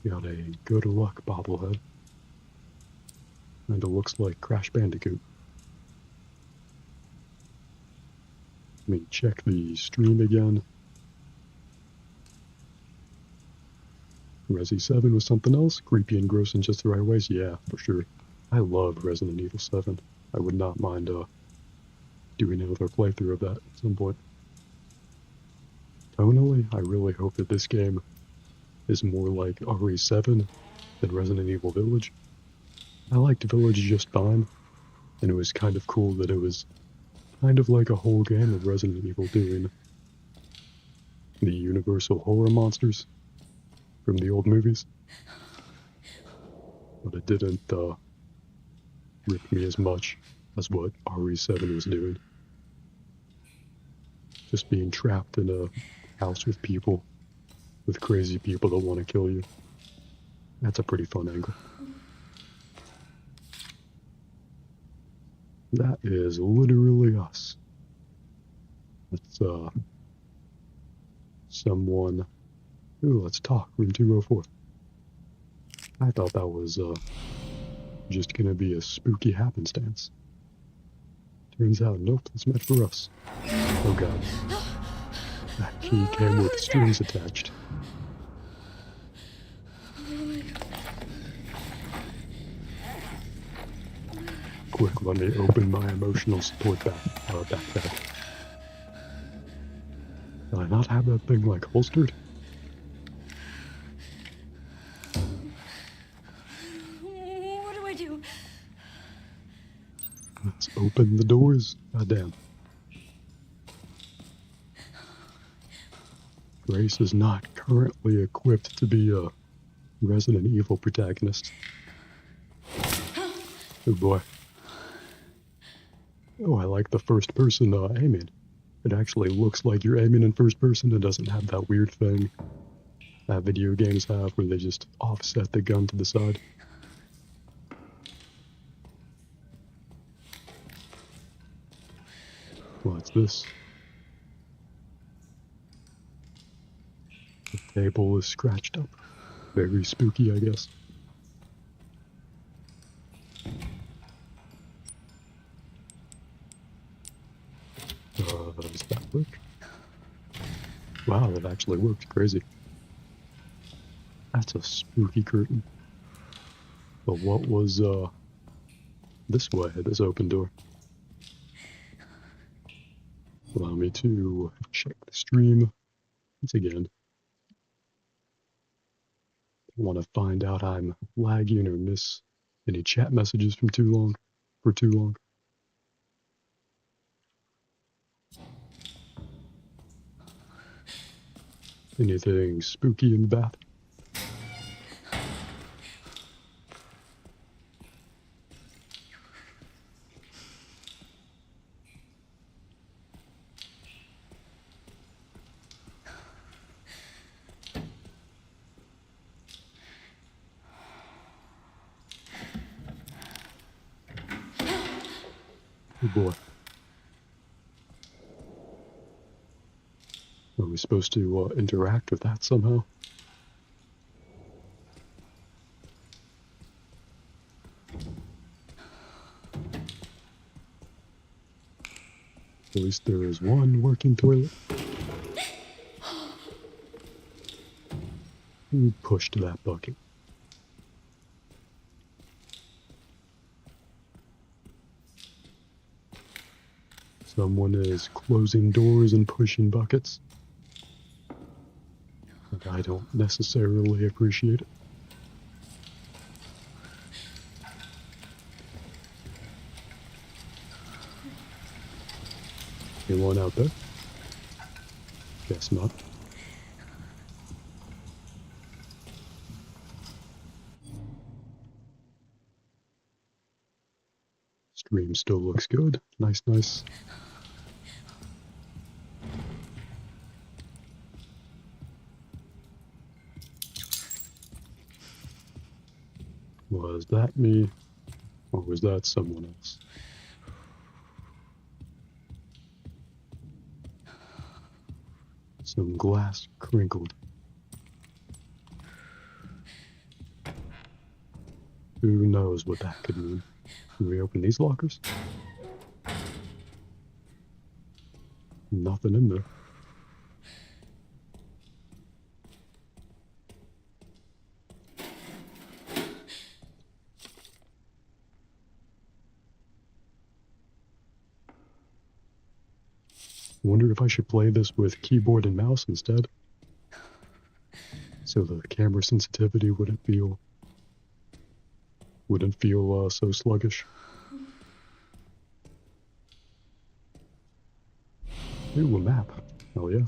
A: Got a good luck bobblehead. And it looks like Crash Bandicoot. Let me check the stream again. Resi 7 was something else? Creepy and gross in just the right ways? Yeah, for sure. I love Resident Evil 7. I would not mind doing another playthrough of that at some point. Tonally, I really hope that this game is more like RE7 than Resident Evil Village. I liked Village just fine, and it was kind of cool that it was kind of like a whole game of Resident Evil doing the universal horror monsters from the old movies. But it didn't rip me as much as what RE7 was doing. Just being trapped in a house with people, with crazy people that want to kill you. That's a pretty fun angle. That is literally us. Let's, someone... Ooh, let's talk. Room 204. I thought that was, just gonna be a spooky happenstance. Turns out, nope, it's meant for us. Oh god. That key came with strings attached. Quick, let me open my emotional support backpack. Did I not have that thing, like, holstered?
L: What do I do?
A: Let's open the doors. Goddamn. Grace is not currently equipped to be a Resident Evil protagonist. Oh boy. Oh, I like the first person aiming. It actually looks like you're aiming in first person. It doesn't have that weird thing that video games have where they just offset the gun to the side. What's this? The table is scratched up. Very spooky, I guess. Does that work? Wow, that actually worked. Crazy. That's a spooky curtain. But what was, this way, this open door? Allow me to check the stream once again. I want to find out I'm lagging or miss any chat messages for too long. Anything spooky in the bath? Oh boy. Are we supposed to interact with that somehow? At least there is one working toilet. Who pushed that bucket? Someone is closing doors and pushing buckets. And I don't necessarily appreciate it. Anyone out there? Guess not. Stream still looks good. Nice, nice. Was that me? Or was that someone else? Some glass crinkled. Who knows what that could mean? Can we open these lockers? Nothing in there. I wonder if I should play this with keyboard and mouse instead. So the camera sensitivity wouldn't feel so sluggish. Ooh, a map. Hell yeah.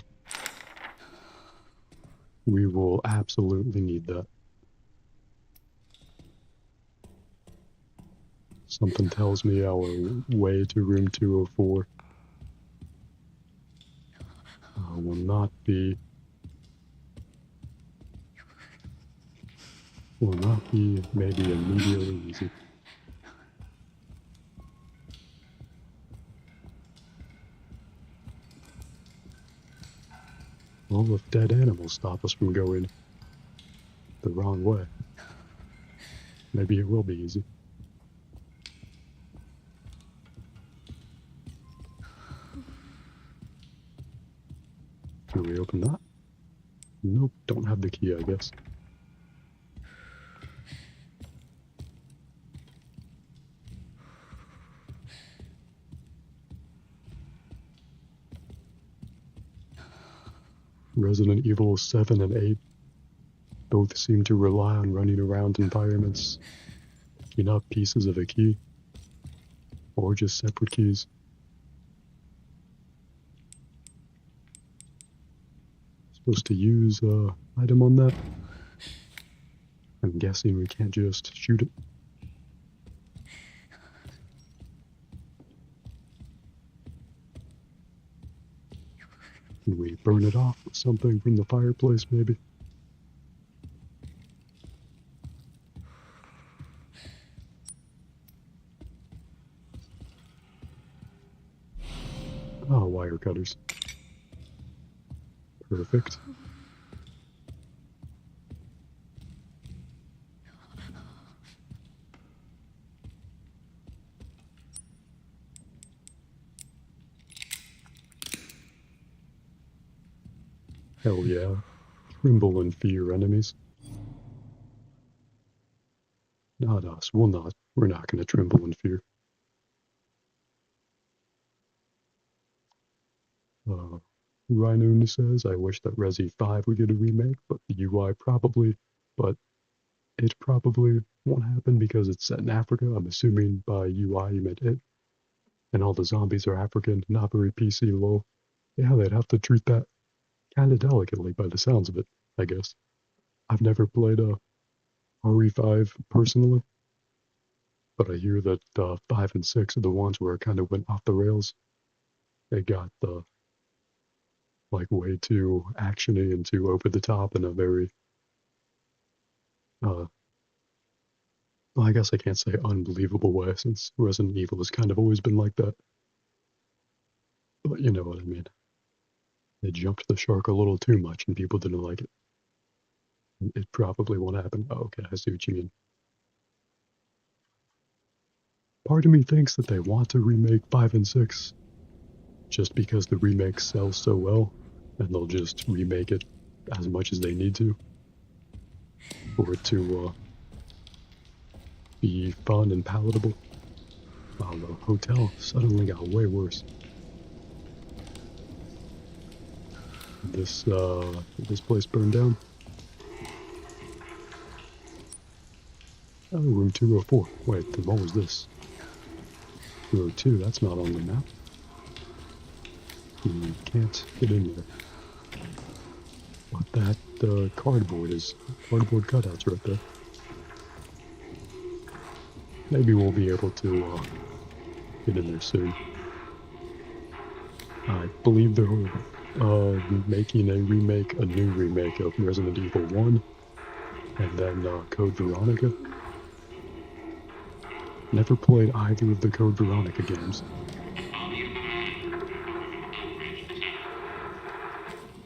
A: We will absolutely need that. Something tells me our way to room 204 will not be will not be maybe immediately easy. Well, if dead animals stop us from going the wrong way, maybe it will be easy. Can we open that? Nope, don't have the key, I guess. Resident Evil 7 and 8 both seem to rely on running around environments, picking up pieces of a key, or just separate keys. Supposed to use item on that? I'm guessing we can't just shoot it. Can we burn it off with something from the fireplace, maybe? Oh, wire cutters. Perfect. Hell yeah. Tremble in fear, enemies. Not us. We're not gonna tremble in fear. Rhino says, I wish that Resi 5 would get a remake, but the UI but it probably won't happen because it's set in Africa. I'm assuming by UI you meant it. And all the zombies are African, not very PC lol. Yeah, they'd have to treat that kinda delicately by the sounds of it, I guess. I've never played a RE5 personally, but I hear that 5 and 6 are the ones where it kind of went off the rails. They got the like way too actiony and too over the top in a very well, I guess I can't say unbelievable way since Resident Evil has kind of always been like that. But you know what I mean. They jumped the shark a little too much and people didn't like it. It probably won't happen. Oh, okay, I see what you mean. Part of me thinks that they want to remake 5 and 6 just because the remakes sell so well, and they'll just remake it as much as they need to for it to be fun and palatable. Wow, the hotel suddenly got way worse. This place burned down. Oh, room 204. Wait, then what was this? 202, that's not on the map. You can't get in there. But that cardboard cutouts right there. Maybe we'll be able to get in there soon. I believe they're making a new remake of Resident Evil 1, and then Code Veronica. Never played either of the Code Veronica games.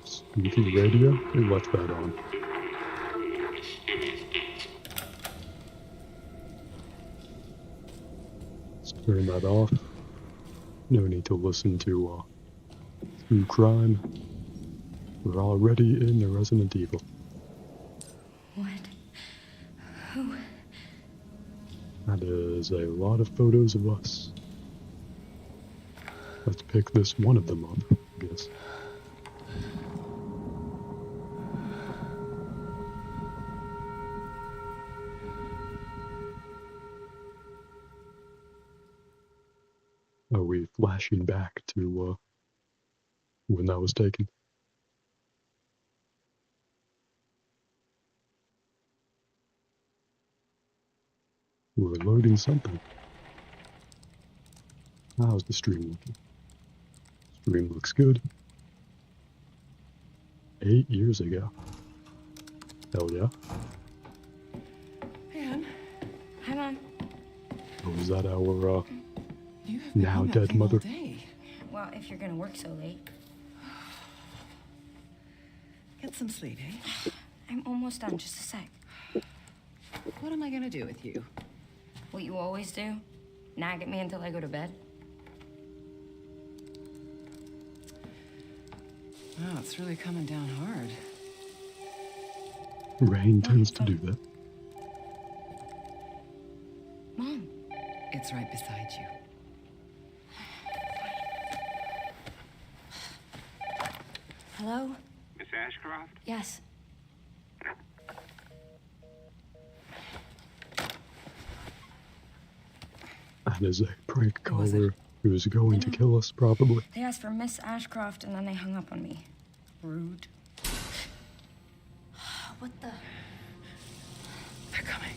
A: Spooky radio? Who left that on? Let's turn that off. No need to listen to true crime. We're already in the Resident Evil.
L: What? Who?
A: That is a lot of photos of us. Let's pick this one of them up, I guess. Are we flashing back to when that was taken? We're loading something. How's the stream looking? Stream looks good. 8 years ago. Hell yeah.
L: Come on.
A: Or was that our
M: You have been
A: now
M: on that
A: dead
M: thing all
A: mother?
M: day.
L: Well, if you're gonna work so late.
M: Get some sleep, eh?
L: I'm almost done, just a sec.
M: What am I gonna do with you?
L: What you always do? Nag at me until I go to bed?
M: Wow, it's really coming down hard.
A: Rain tends to do that.
L: Mom.
M: It's right beside you.
L: Hello?
N: Miss Ashcroft?
L: Yes.
A: That is a prank
M: Who was it?
A: caller who is going to kill us, probably.
L: They asked for Miss Ashcroft and then they hung up on me.
M: Rude.
L: What the?
M: They're coming.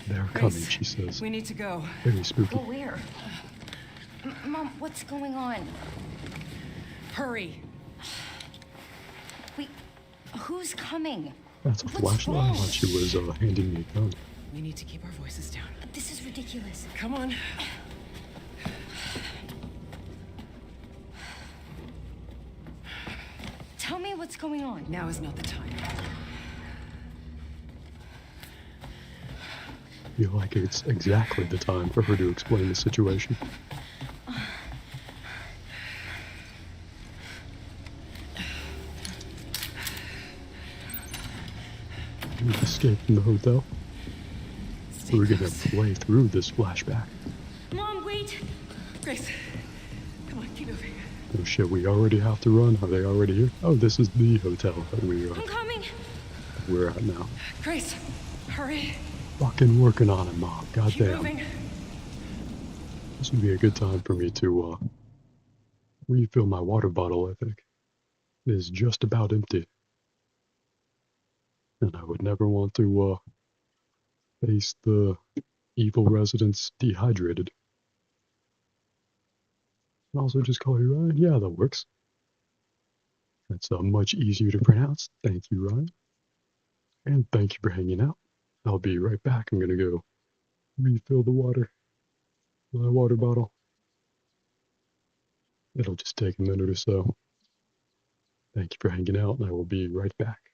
A: They're
M: Grace,
A: coming, she says.
M: We need to go.
A: Very spooky.
L: Go where? Mom, what's going on?
M: Hurry.
L: Wait, who's coming?
A: That's a flashlight. I thought she was handing me a gun.
M: We need to keep our voices down.
L: This is ridiculous.
M: Come on.
L: Tell me what's going on.
M: Now is not the time.
A: I feel like it's exactly the time for her to explain the situation. We escaped from the hotel. We're gonna play through this flashback.
L: Mom, wait!
M: Grace, come on, keep moving.
A: Oh shit, we already have to run? Are they already here? Oh, this is the hotel that
L: I'm coming!
A: we're at now.
M: Grace, hurry.
A: Fucking working on it, Mom.
M: Keep
A: Goddamn.
M: moving.
A: This would be a good time for me to refill my water bottle, I think. It is just about empty. And I would never want to face the evil residents dehydrated. And also just call you Ryan. Yeah, that works. That's much easier to pronounce. Thank you, Ryan. And thank you for hanging out. I'll be right back. I'm gonna go refill my water bottle. It'll just take a minute or so. Thank you for hanging out, and I will be right back.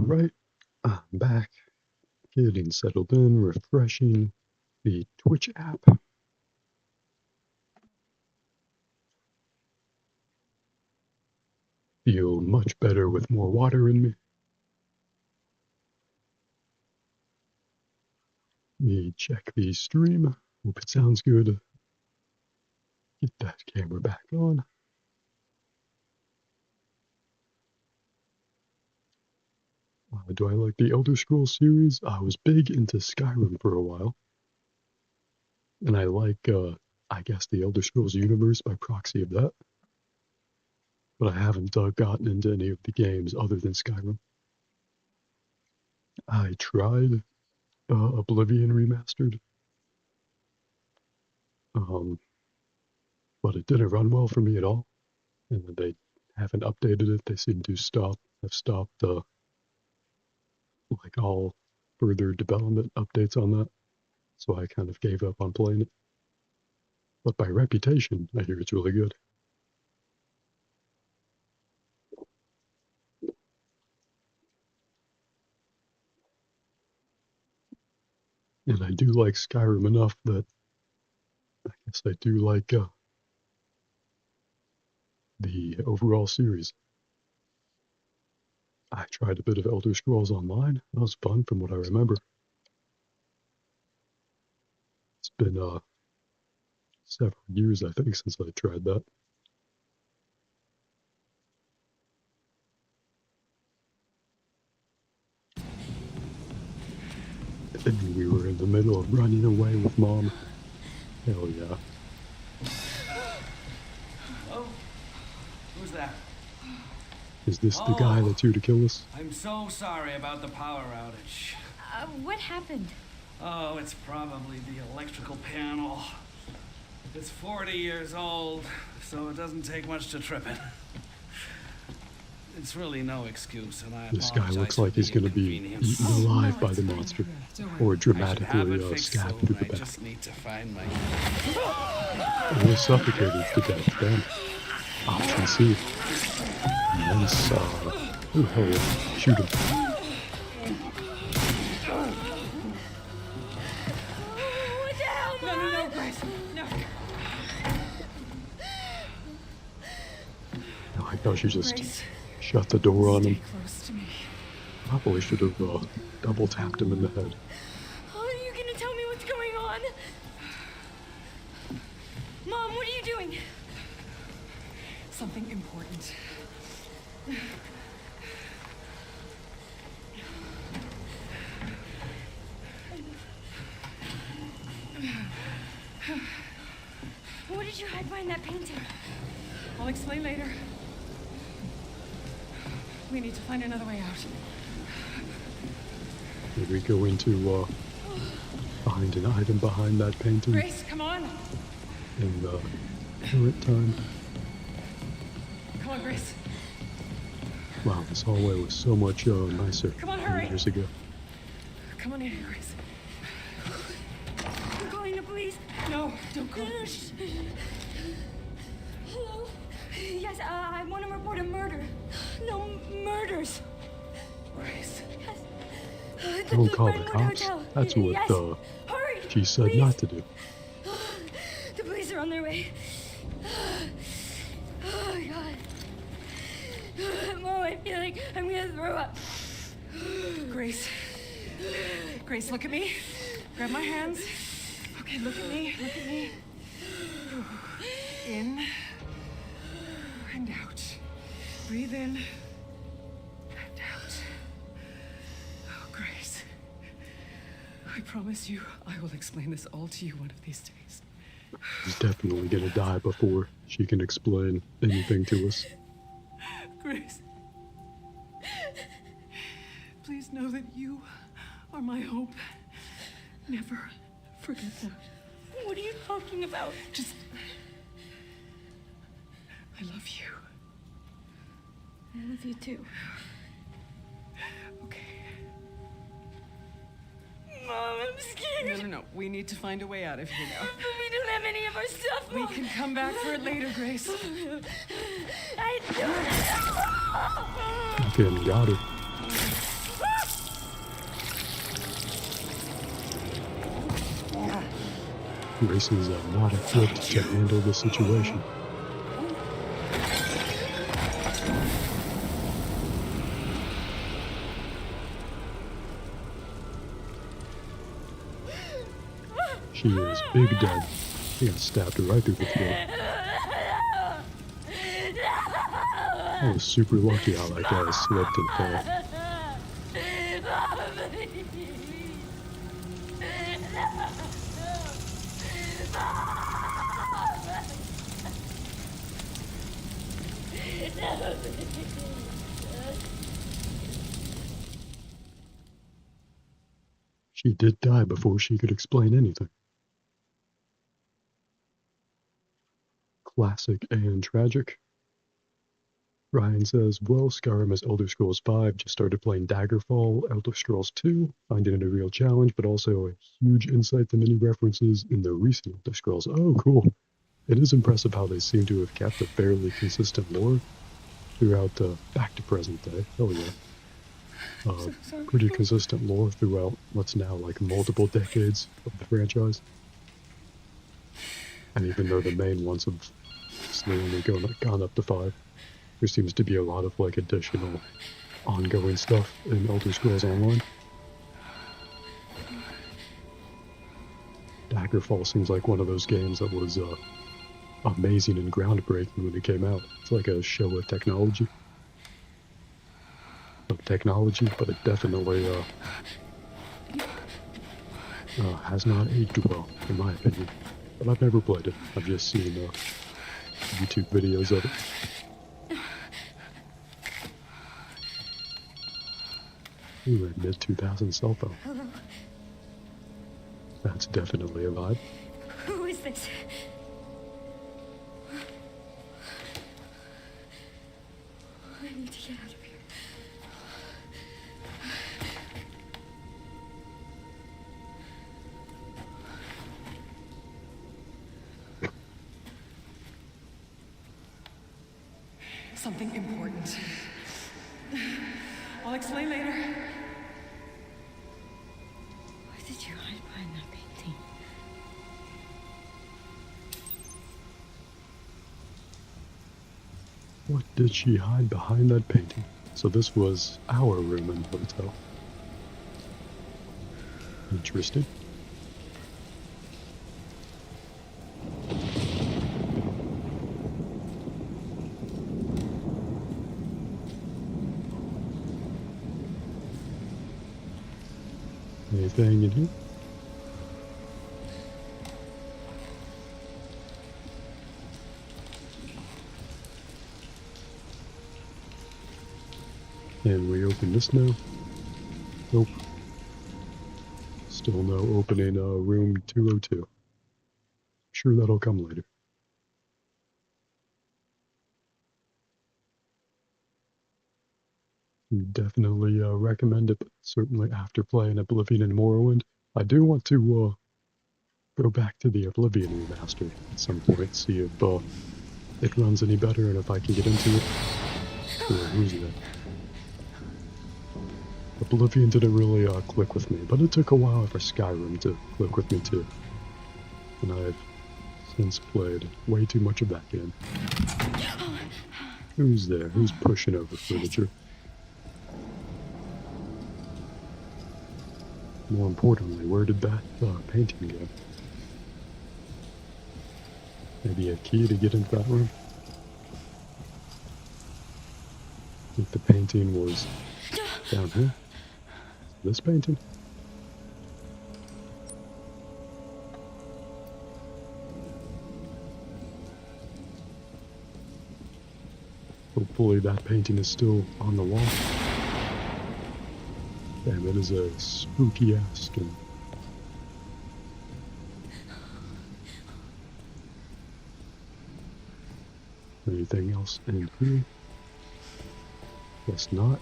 A: Alright, I'm back. Getting settled in, refreshing the Twitch app. Feel much better with more water in me. Let me check the stream. Hope it sounds good. Get that camera back on. Do I like the Elder Scrolls series? I was big into Skyrim for a while. And I like, I guess, the Elder Scrolls universe by proxy of that. But I haven't gotten into any of the games other than Skyrim. I tried Oblivion Remastered. But it didn't run well for me at all. And they haven't updated it. They seem to have stopped like all further development updates on that. So I kind of gave up on playing it. But by reputation, I hear it's really good. And I do like Skyrim enough that I guess I do like the overall series. I tried a bit of Elder Scrolls Online. That was fun from what I remember. It's been several years, I think, since I tried that. And we were in the middle of running away with Mom. Hell yeah.
N: Oh, who's that?
A: Is this the guy that's here to kill us?
N: I'm so sorry about the power outage.
L: What happened?
N: Oh, it's probably the electrical panel. It's 40 years old, so it doesn't take much to trip it. It's really no excuse, and I
A: This guy looks like he's gonna be eaten alive by the monster, or dramatically stabbed through the back.
N: Just need to find my...
A: Or suffocated to death, then. Option C. And then oh hell yeah, shoot him.
L: What the hell, Mom?
M: No, Grace, no.
A: I like how she just shut the door on him.
M: Close to me.
A: Probably should have double tapped him in the head.
L: Oh, are you gonna tell me what's going on? Mom, what are you doing?
M: Something important.
L: What did you hide behind that painting?
M: I'll explain later. We need to find another way out.
A: Did we go into find an item behind that painting?
M: Grace, come on.
A: In the current time?
M: Come on, Grace.
A: Wow, this hallway was so much nicer
M: Come on, hurry.
A: years ago.
M: Come on in, Grace.
L: I'm calling the police.
M: No, don't call.
L: Hello? Yes, I want to report a murder. No, murders.
M: Grace.
L: Yes.
A: Don't call the cops.
L: Hotel.
A: That's what
L: Yes. Hurry,
A: she said
L: please.
A: not to do.
L: The police are on their way. Oh, my God. Mom, I feel like I'm gonna throw up.
M: Grace. Grace, look at me. Grab my hands. Okay, look at me. Look at me. In. And out. Breathe in. And out. Oh, Grace. I promise you, I will explain this all to you one of these days.
A: She's definitely gonna die before she can explain anything to us.
M: Grace. Please know that you are my hope. Never forget that.
L: What are you talking about?
M: Just... I love you.
L: I love you too.
M: Okay.
L: Mom, I'm scared.
M: No. We need to find a way out of here now.
L: But we don't have any of our stuff, Mom.
M: We can come back for it later, Grace.
L: I don't.
A: Okay, got it. Grace is not equipped to handle the situation. She is big dead. He got stabbed right through the throat. I was super lucky how that guy slipped and fell. She did die before she could explain anything. Classic and tragic. Ryan says, well, Skyrim is Elder Scrolls V, just started playing Daggerfall, Elder Scrolls 2, finding it a real challenge, but also a huge insight to many references in the recent Elder Scrolls. Oh, cool. It is impressive how they seem to have kept a fairly consistent lore throughout back to present day. Oh yeah. Pretty consistent lore throughout what's now like multiple decades of the franchise. And even though the main ones have slowly gone up to 5, there seems to be a lot of like additional ongoing stuff in Elder Scrolls Online. Daggerfall seems like one of those games that was amazing and groundbreaking when it came out. It's like a show of technology. But it definitely has not aged well, in my opinion. But I've never played it. I've just seen YouTube videos of it. Ooh, a mid-2000s cell phone.
L: Hello?
A: That's definitely a vibe.
L: Who is this? I need to get out of here.
M: Something important. I'll explain later.
L: Why did you hide behind that painting?
A: What did she hide behind that painting? So this was our room in the hotel. Interesting. Anything in here? Can we open this now? Nope. Still no opening room 202. Sure, that'll come later. Definitely recommend it, but certainly after playing Oblivion and Morrowind. I do want to go back to the Oblivion remaster at some point, see if it runs any better and if I can get into it. Or who's that? Oblivion didn't really click with me, but it took a while for Skyrim to click with me too. And I've since played way too much of that game. Who's there? Who's pushing over furniture? More importantly, where did that painting go? Maybe a key to get into that room? I think the painting was down here. This painting? Hopefully that painting is still on the wall. Damn, it is a spooky ass storm. Anything else in here? Guess not.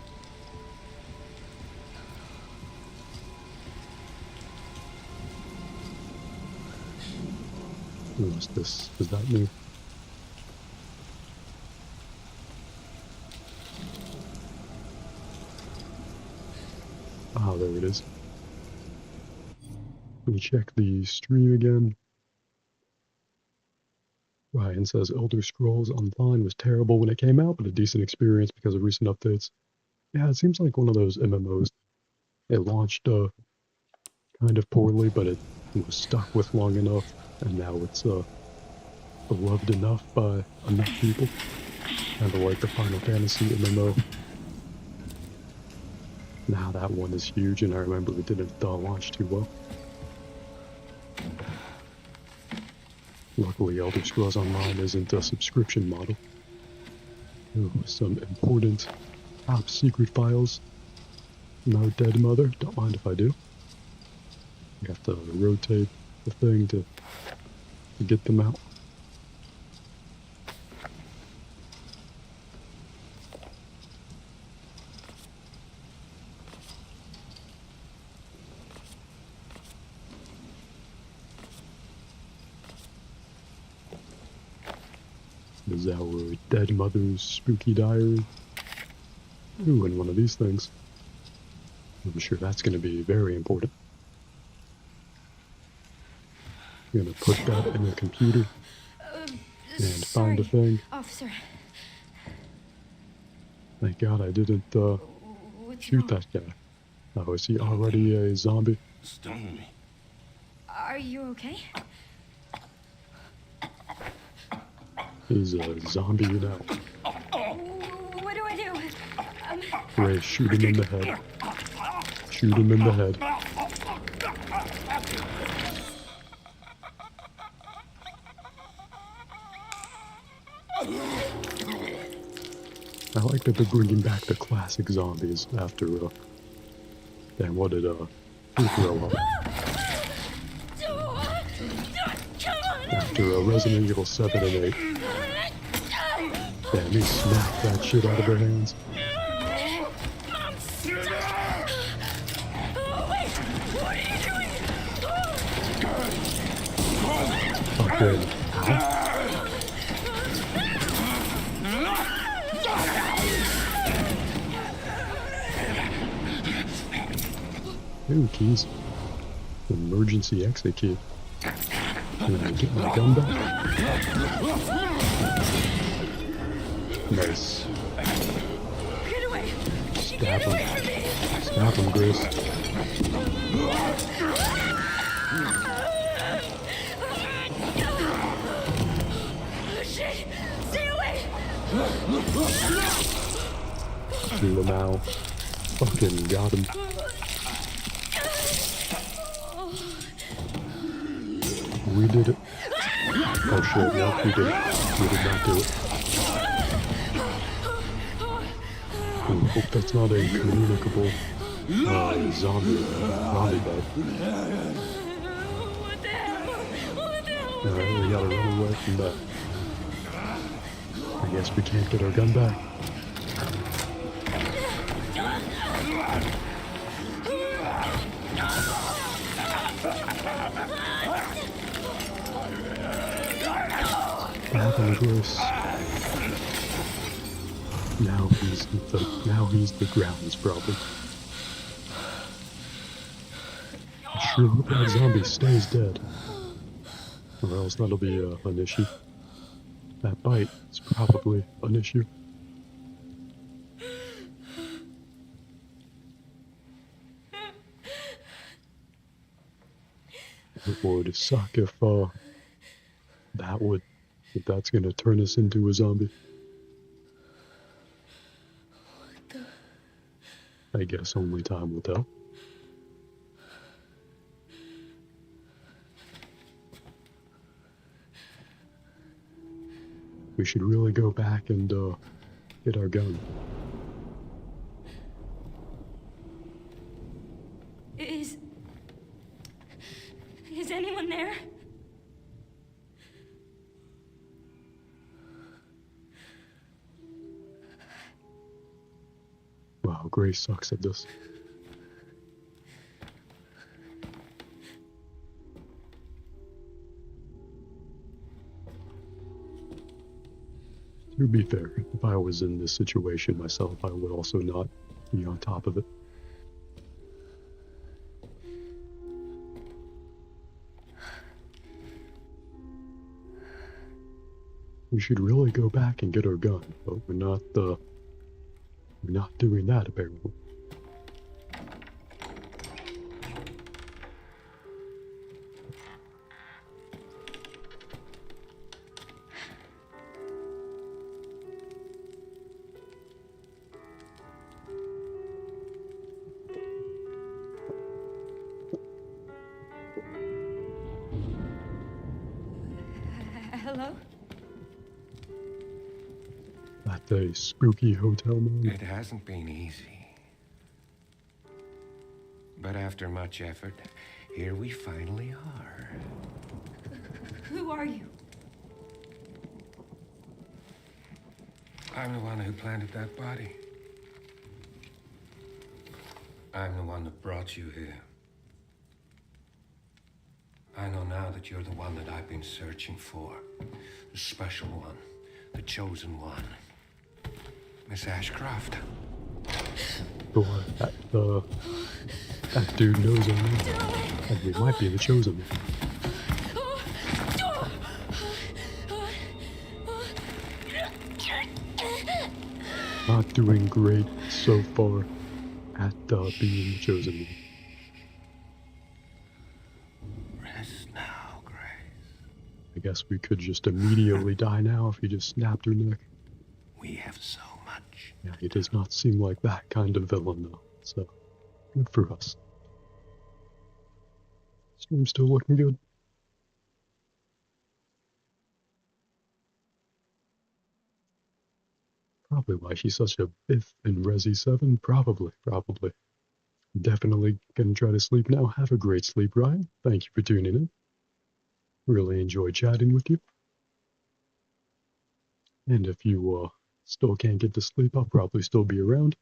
A: What's this? Is that new? Ah, there it is. Let me check the stream again. Ryan says Elder Scrolls Online was terrible when it came out, but a decent experience because of recent updates. Yeah, it seems like one of those MMOs. It launched kind of poorly, but it was stuck with long enough, and now it's beloved enough by enough people. Kind of like the Final Fantasy MMO. Now that one is huge, and I remember it didn't launch too well. Luckily, Elder Scrolls Online isn't a subscription model. Ooh, some important top secret files. No dead mother, don't mind if I do. You have to rotate the thing to get them out. This is our dead mother's spooky diary. Ooh, and one of these things. I'm sure that's going to be very important. I'm going to put that in the computer and find a thing.
L: Officer.
A: Thank God I didn't shoot that guy. Oh, is he already a zombie?
E: Stun me.
L: Are you okay?
A: He's a zombie now.
L: What do I do?
A: Ray, shoot him in the head. Shoot him in the head. I like that they're bringing back the classic zombies after, damn, what did, grow up? After, Resident Evil 7 and 8. Damn, he snapped that shit out of their hands. Okay. Ooh, keys. Emergency exit key. Can I get my gun back? Nice. Stab him. Stab him, Grace.
L: Stay away!
A: Do him now. Fucking got him. We did it. Oh shit, no, we didn't. We did not do it. I hope that's not a communicable zombie bed. Alright, we gotta run away from that. I guess we can't get our gun back. Bathing Gross. Now he's the grounds problem. I sure hope that zombie stays dead. Or else that'll be an issue. That bite is probably an issue. It would suck if that's gonna turn us into a zombie. I guess only time will tell. We should really go back and get our gun.
L: Is anyone there?
A: Wow, Grace sucks at this. To be fair, if I was in this situation myself, I would also not be on top of it. We should really go back and get our gun, but we're not doing that apparently.
L: Hello?
A: At a spooky hotel man.
O: It hasn't been easy. But after much effort, here we finally are.
L: Who are you?
O: I'm the one who planted that body. I'm the one that brought you here. I know now that you're the one that I've been searching for. The special one. The chosen one. Miss Ashcroft.
A: Boy, that dude knows our name. And we might be the chosen one. Not doing great so far at being the chosen one.
O: Rest now, Grace.
A: I guess we could just immediately die now if he just snapped her neck.
O: We have so much.
A: Yeah, he does not seem like that kind of villain though, so good for us. Storm's still looking good. Probably why she's such a biff in Resi 7. Probably. Definitely gonna try to sleep now. Have a great sleep, Ryan. Thank you for tuning in. Really enjoyed chatting with you. And if you still can't get to sleep, I'll probably still be around.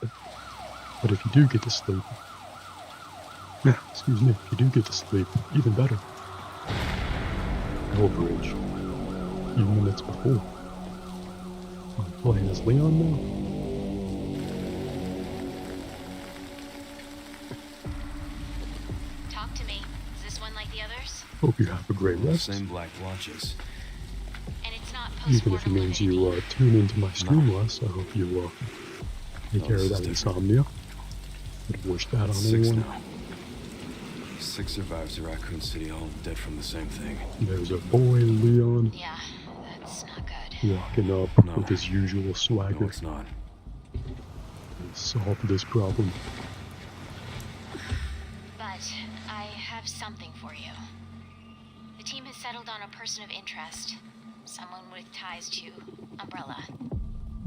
A: But if you do get to sleep, excuse me, if you do get to sleep, even better. Hell Bridge. A few minutes before. I'm playing as Leon now.
P: Talk to me. Is this one like the others?
A: Hope you have a great rest.
C: Same black watches.
P: And it's not
A: Even if it means you tune into my stream less, I hope you take care of that insomnia. I'd wish that on
C: 6
A: anyone.
C: now. 6 survivors of Raccoon City, all dead from the same thing.
A: There's a boy, Leon.
P: Yeah, that's not good.
A: Walking up with his usual swagger.
C: No, it's not.
A: Solve this problem.
P: But I have something for you. The team has settled on a person of interest. Someone with ties to Umbrella.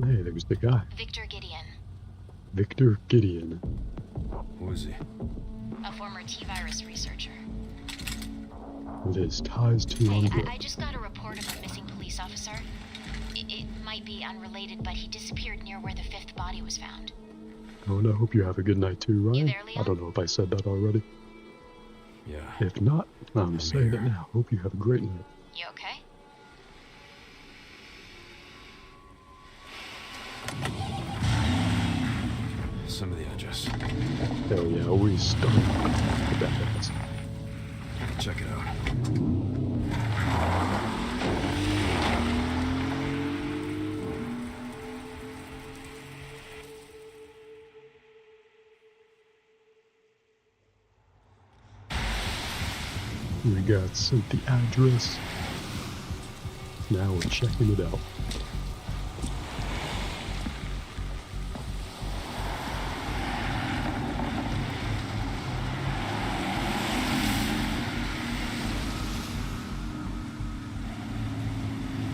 A: Hey, there's the guy.
P: Victor Gideon.
A: Victor Gideon.
C: Who is he?
P: A former T-virus researcher.
A: With his ties to Umbrella.
P: I just got a report of a missing police officer. It might be unrelated, but he disappeared near where the 5th body was found.
A: Oh, and I hope you have a good night too, Ryan. I don't know if I said that already.
C: Yeah.
A: If not, I'm saying it now. Hope you have a great night.
P: You okay?
C: Some of the address.
A: Hell yeah, always start with that ass.
C: Check it out.
A: We got sent the address. Now we're checking it out.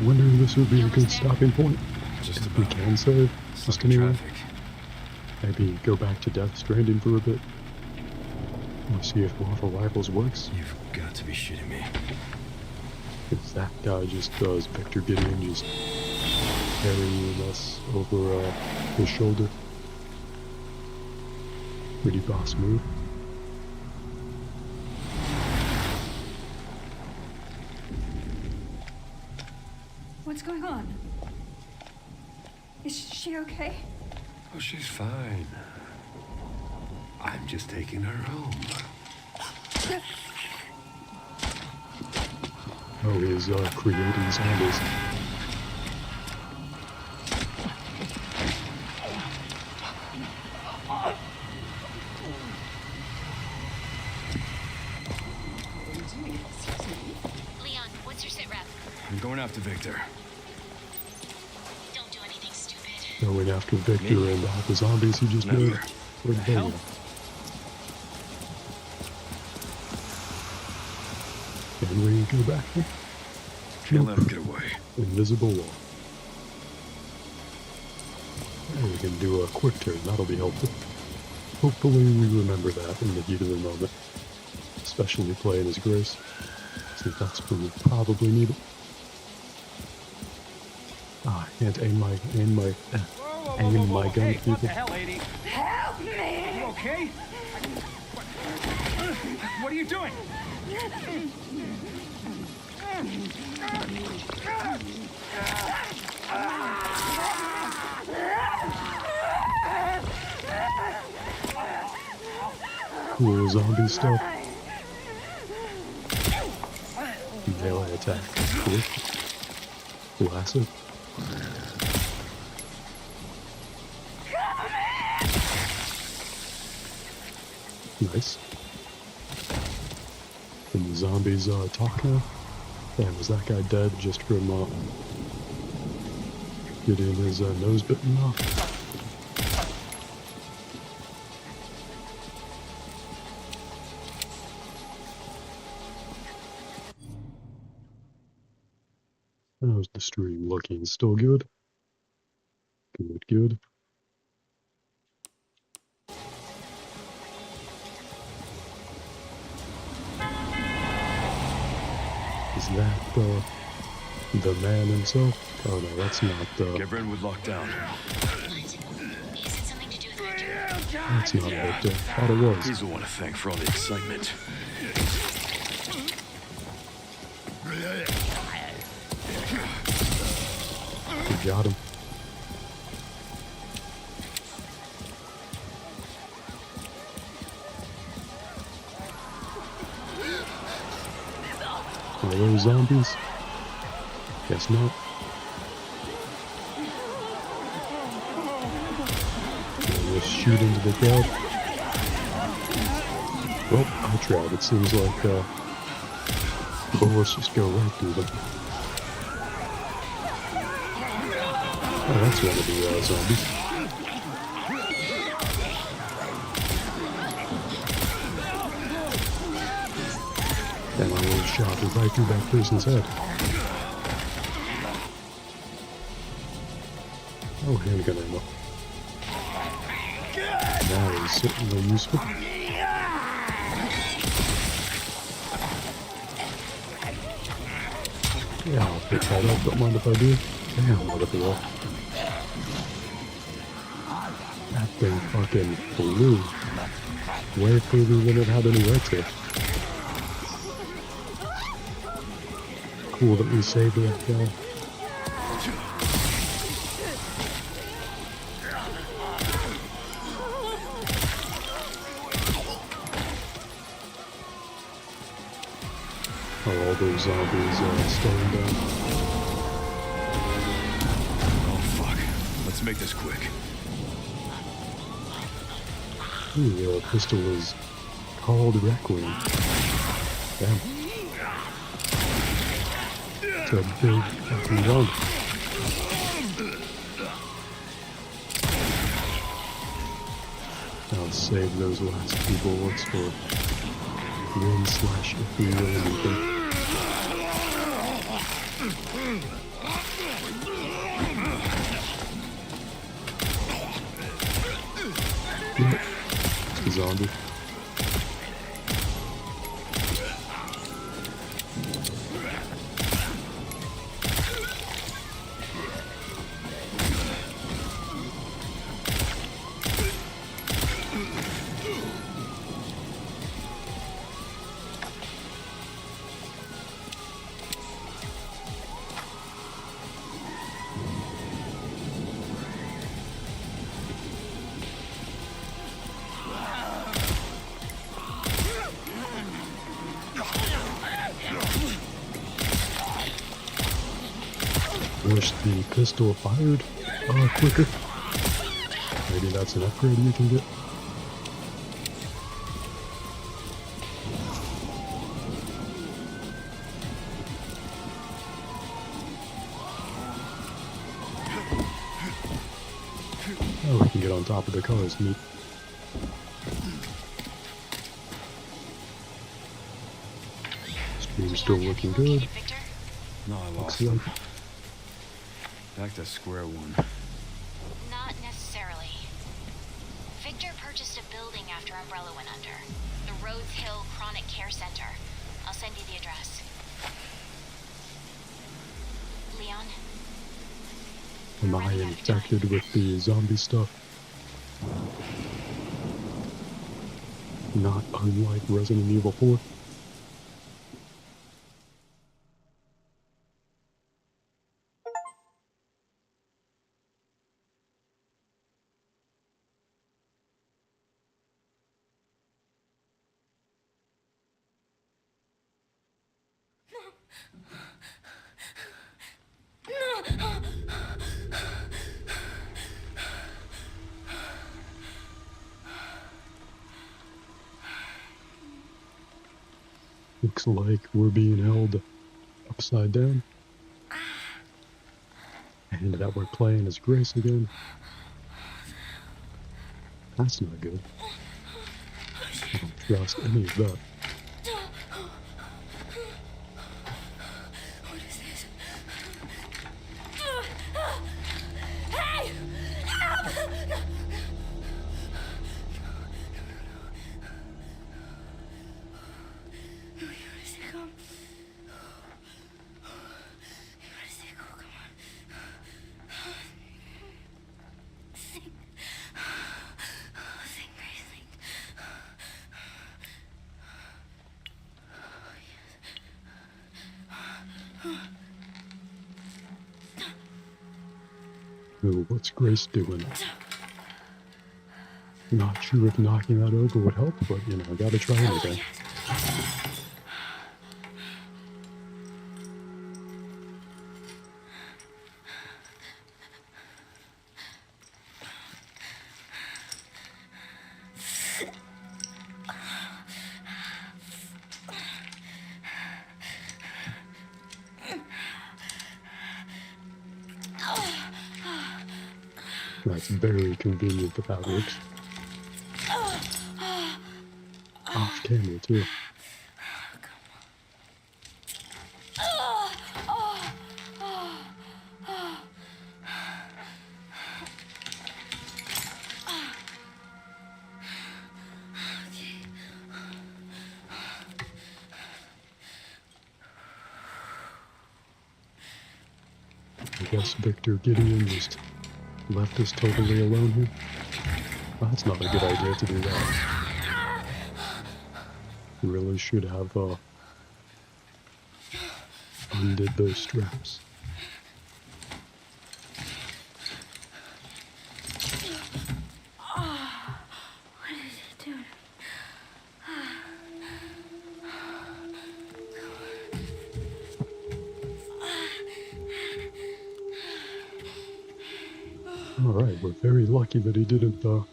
A: Wondering if this would be a good stopping point.
C: Just
A: if we can save, just anyway. Maybe go back to Death Stranding for a bit. We'll see if Waffle Rifles works.
C: You've got to be shitting me.
A: Because that guy just does. Victor Gideon just carrying us over his shoulder. Pretty boss move.
L: What's going on? Is she okay?
O: Oh, she's fine. I'm just taking her home.
A: Oh, he's creating zombies.
P: Leon, what's your sit rep?
C: I'm going after Victor.
P: Don't do anything stupid.
A: Going after Victor and all the zombies he just made. Where'd they go? Can we go back there?
C: Can't let him get away.
A: Invisible wall. And we can do a quick turn, that'll be helpful. Hopefully we remember that in the heat of the moment. Especially playing as Grace. Since that's when we probably need it. Ah, I can't aim my gun at people.
G: What the hell, lady?
L: Help me!
G: You okay? What are you doing?
A: Cool zombie stuff. Melee attack. Cool. Classic. Nice. Can the zombies talk now? Damn, was that guy dead just from getting his nose bitten off? How's the stream looking? Still good? Good, good. Is that the man himself? Oh no, that's not
C: Get Brentwood locked down.
A: that's not what I thought it was.
C: He's the one to thank for all the excitement.
A: We got him. Are those zombies? Guess not. We'll just shoot into the crowd. Well, I tried. It seems like bullets just go right through them. Oh, that's one of the zombies. And I will shot it right through that person's head. Oh, handgun ammo. That is certainly useful. Yeah, I'll pick that up. Don't mind if I do. Damn, what a blow. That thing fucking flew. Way further than it had any right to. Cool that we saved that guy. Oh, all those zombies slowing down.
C: Oh fuck. Let's make this quick.
A: Ooh, the pistol is called Requiem. Damn. It's a big fucking gun. I'll save those last few bullets for win slash if we really need them. Yep. It's a zombie. wish the pistol fired quicker. Maybe that's an upgrade you can get. Oh, we can get on top of the cars, neat. Stream's still looking good.
C: No, I lost
A: Excellent.
C: him. Back to square one.
P: Not necessarily. Victor purchased a building after Umbrella went under. The Rhodes Hill Chronic Care Center. I'll send you the address. Leon?
A: Am I infected with the zombie stuff? Not unlike Resident Evil 4. Looks like we're being held upside down. And that we're playing as Grace again. That's not good. I don't trust any of that.
L: What is this? Hey! Help! Where does it come? Where does it go? Come on. Sing. Sing, Grace, sing.
A: Ooh, what's Grace doing? Not sure if knocking that over would help, but you know, I gotta try anything. That's very convenient that that works. Off camera too. I guess Victor Gideon just left us totally alone here. Well, that's not a good idea to do that. Really should have undid those straps.
L: What is it doing?
A: Alright, we're very lucky that he didn't, what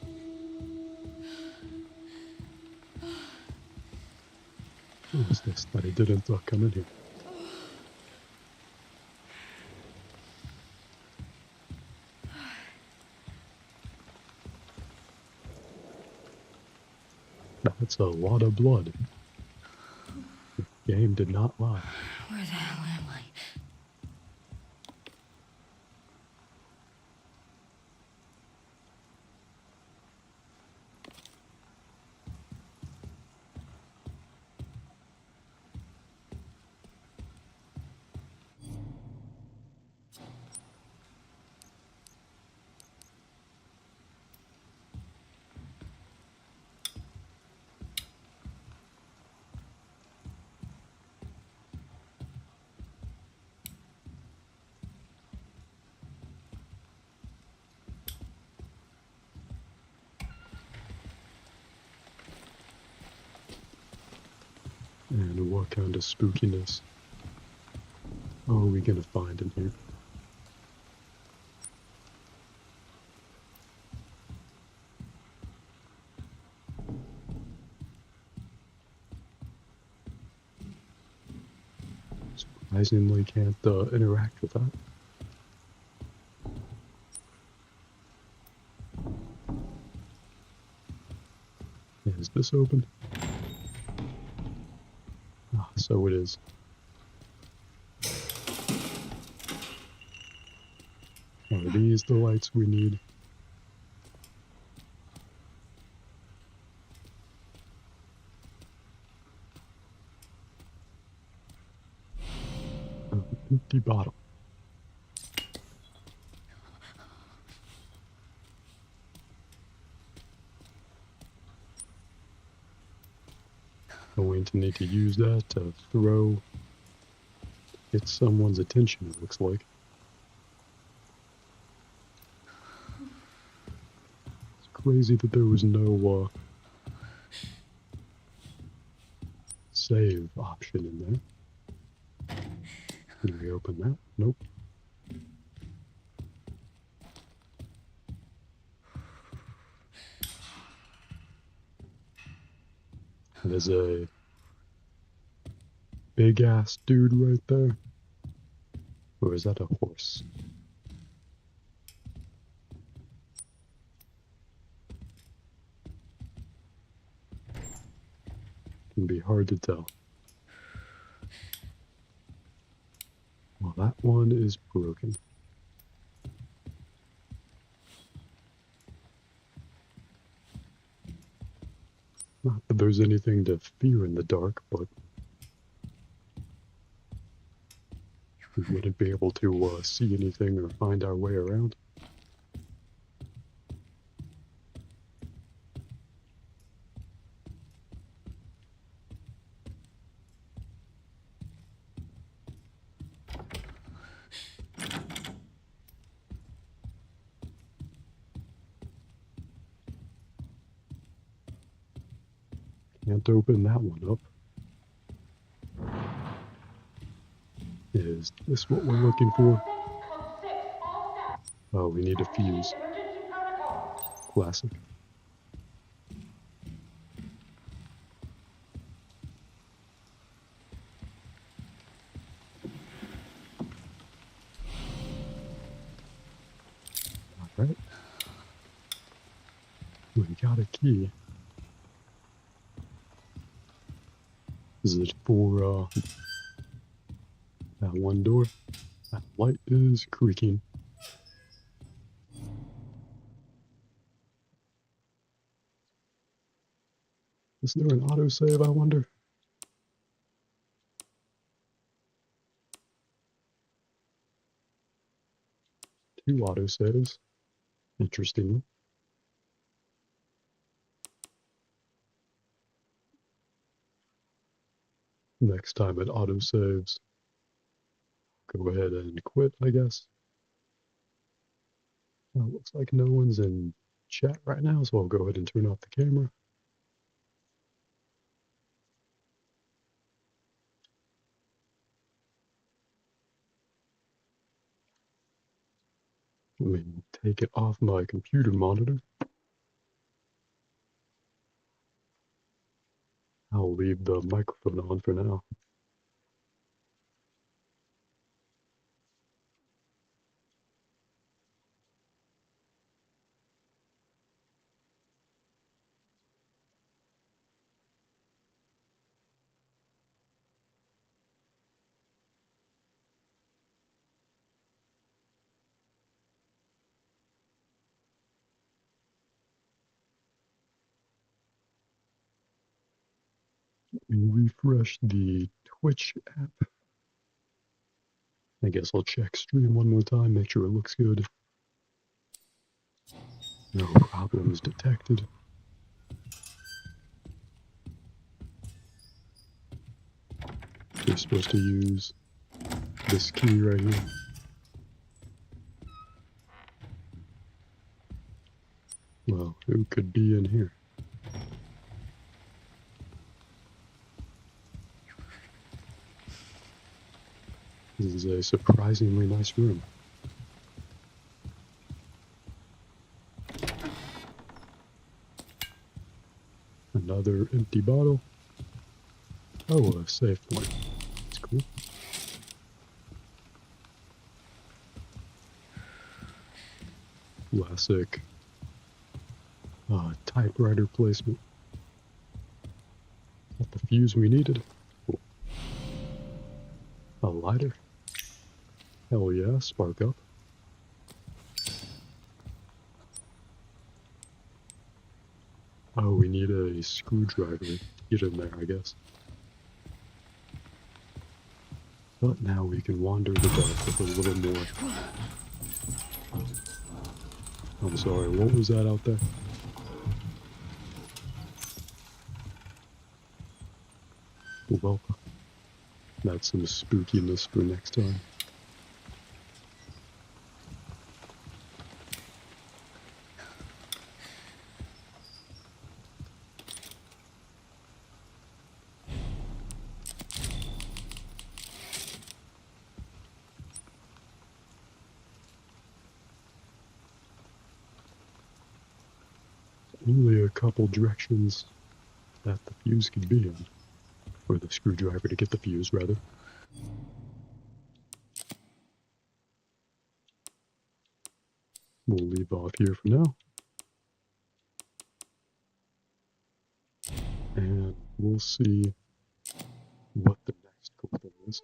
A: was this? That he didn't, come in here. That's a lot of blood. The game did not lie.
L: Where the hell am I?
A: And what kind of spookiness are we gonna find in here? surprisingly can't interact with that. Is this open? Ah, so it is. Are these the lights we need? An empty bottle. Going to need to use that to get someone's attention, it looks like. It's crazy that there was no save option in there. Can we open that? Nope. There's a big ass dude right there. Or is that a horse? Can be hard to tell. Well, that one is broken. Not that there's anything to fear in the dark, but we wouldn't be able to see anything or find our way around. Can't open that one up. Is this what we're looking for? Oh, we need a fuse. Classic. Alright. We got a key. Is it for that one door? That light is creaking. Is there an autosave, I wonder? Two autosaves. Interesting. Next time it autosaves, go ahead and quit, I guess. Well, it looks like no one's in chat right now, so I'll go ahead and turn off the camera. Let me take it off my computer monitor. I'll leave the microphone on for now. Let me refresh the Twitch app. I guess I'll check stream one more time, make sure it looks good. No problems detected. We're supposed to use this key right here. Well, who could be in here? This is a surprisingly nice room. Another empty bottle. Oh, a safe point. That's cool. Classic typewriter placement. Got the fuse we needed. Cool. A lighter. Hell yeah, spark up. Oh, we need a screwdriver to get in there, I guess. But now we can wander the dark with a little more. I'm sorry, what was that out there? Well, that's some spookiness for next time. Only a couple directions that the fuse could be in. Or the screwdriver to get the fuse, rather. We'll leave off here for now. And we'll see what the next cool thing is.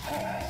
E: Huh.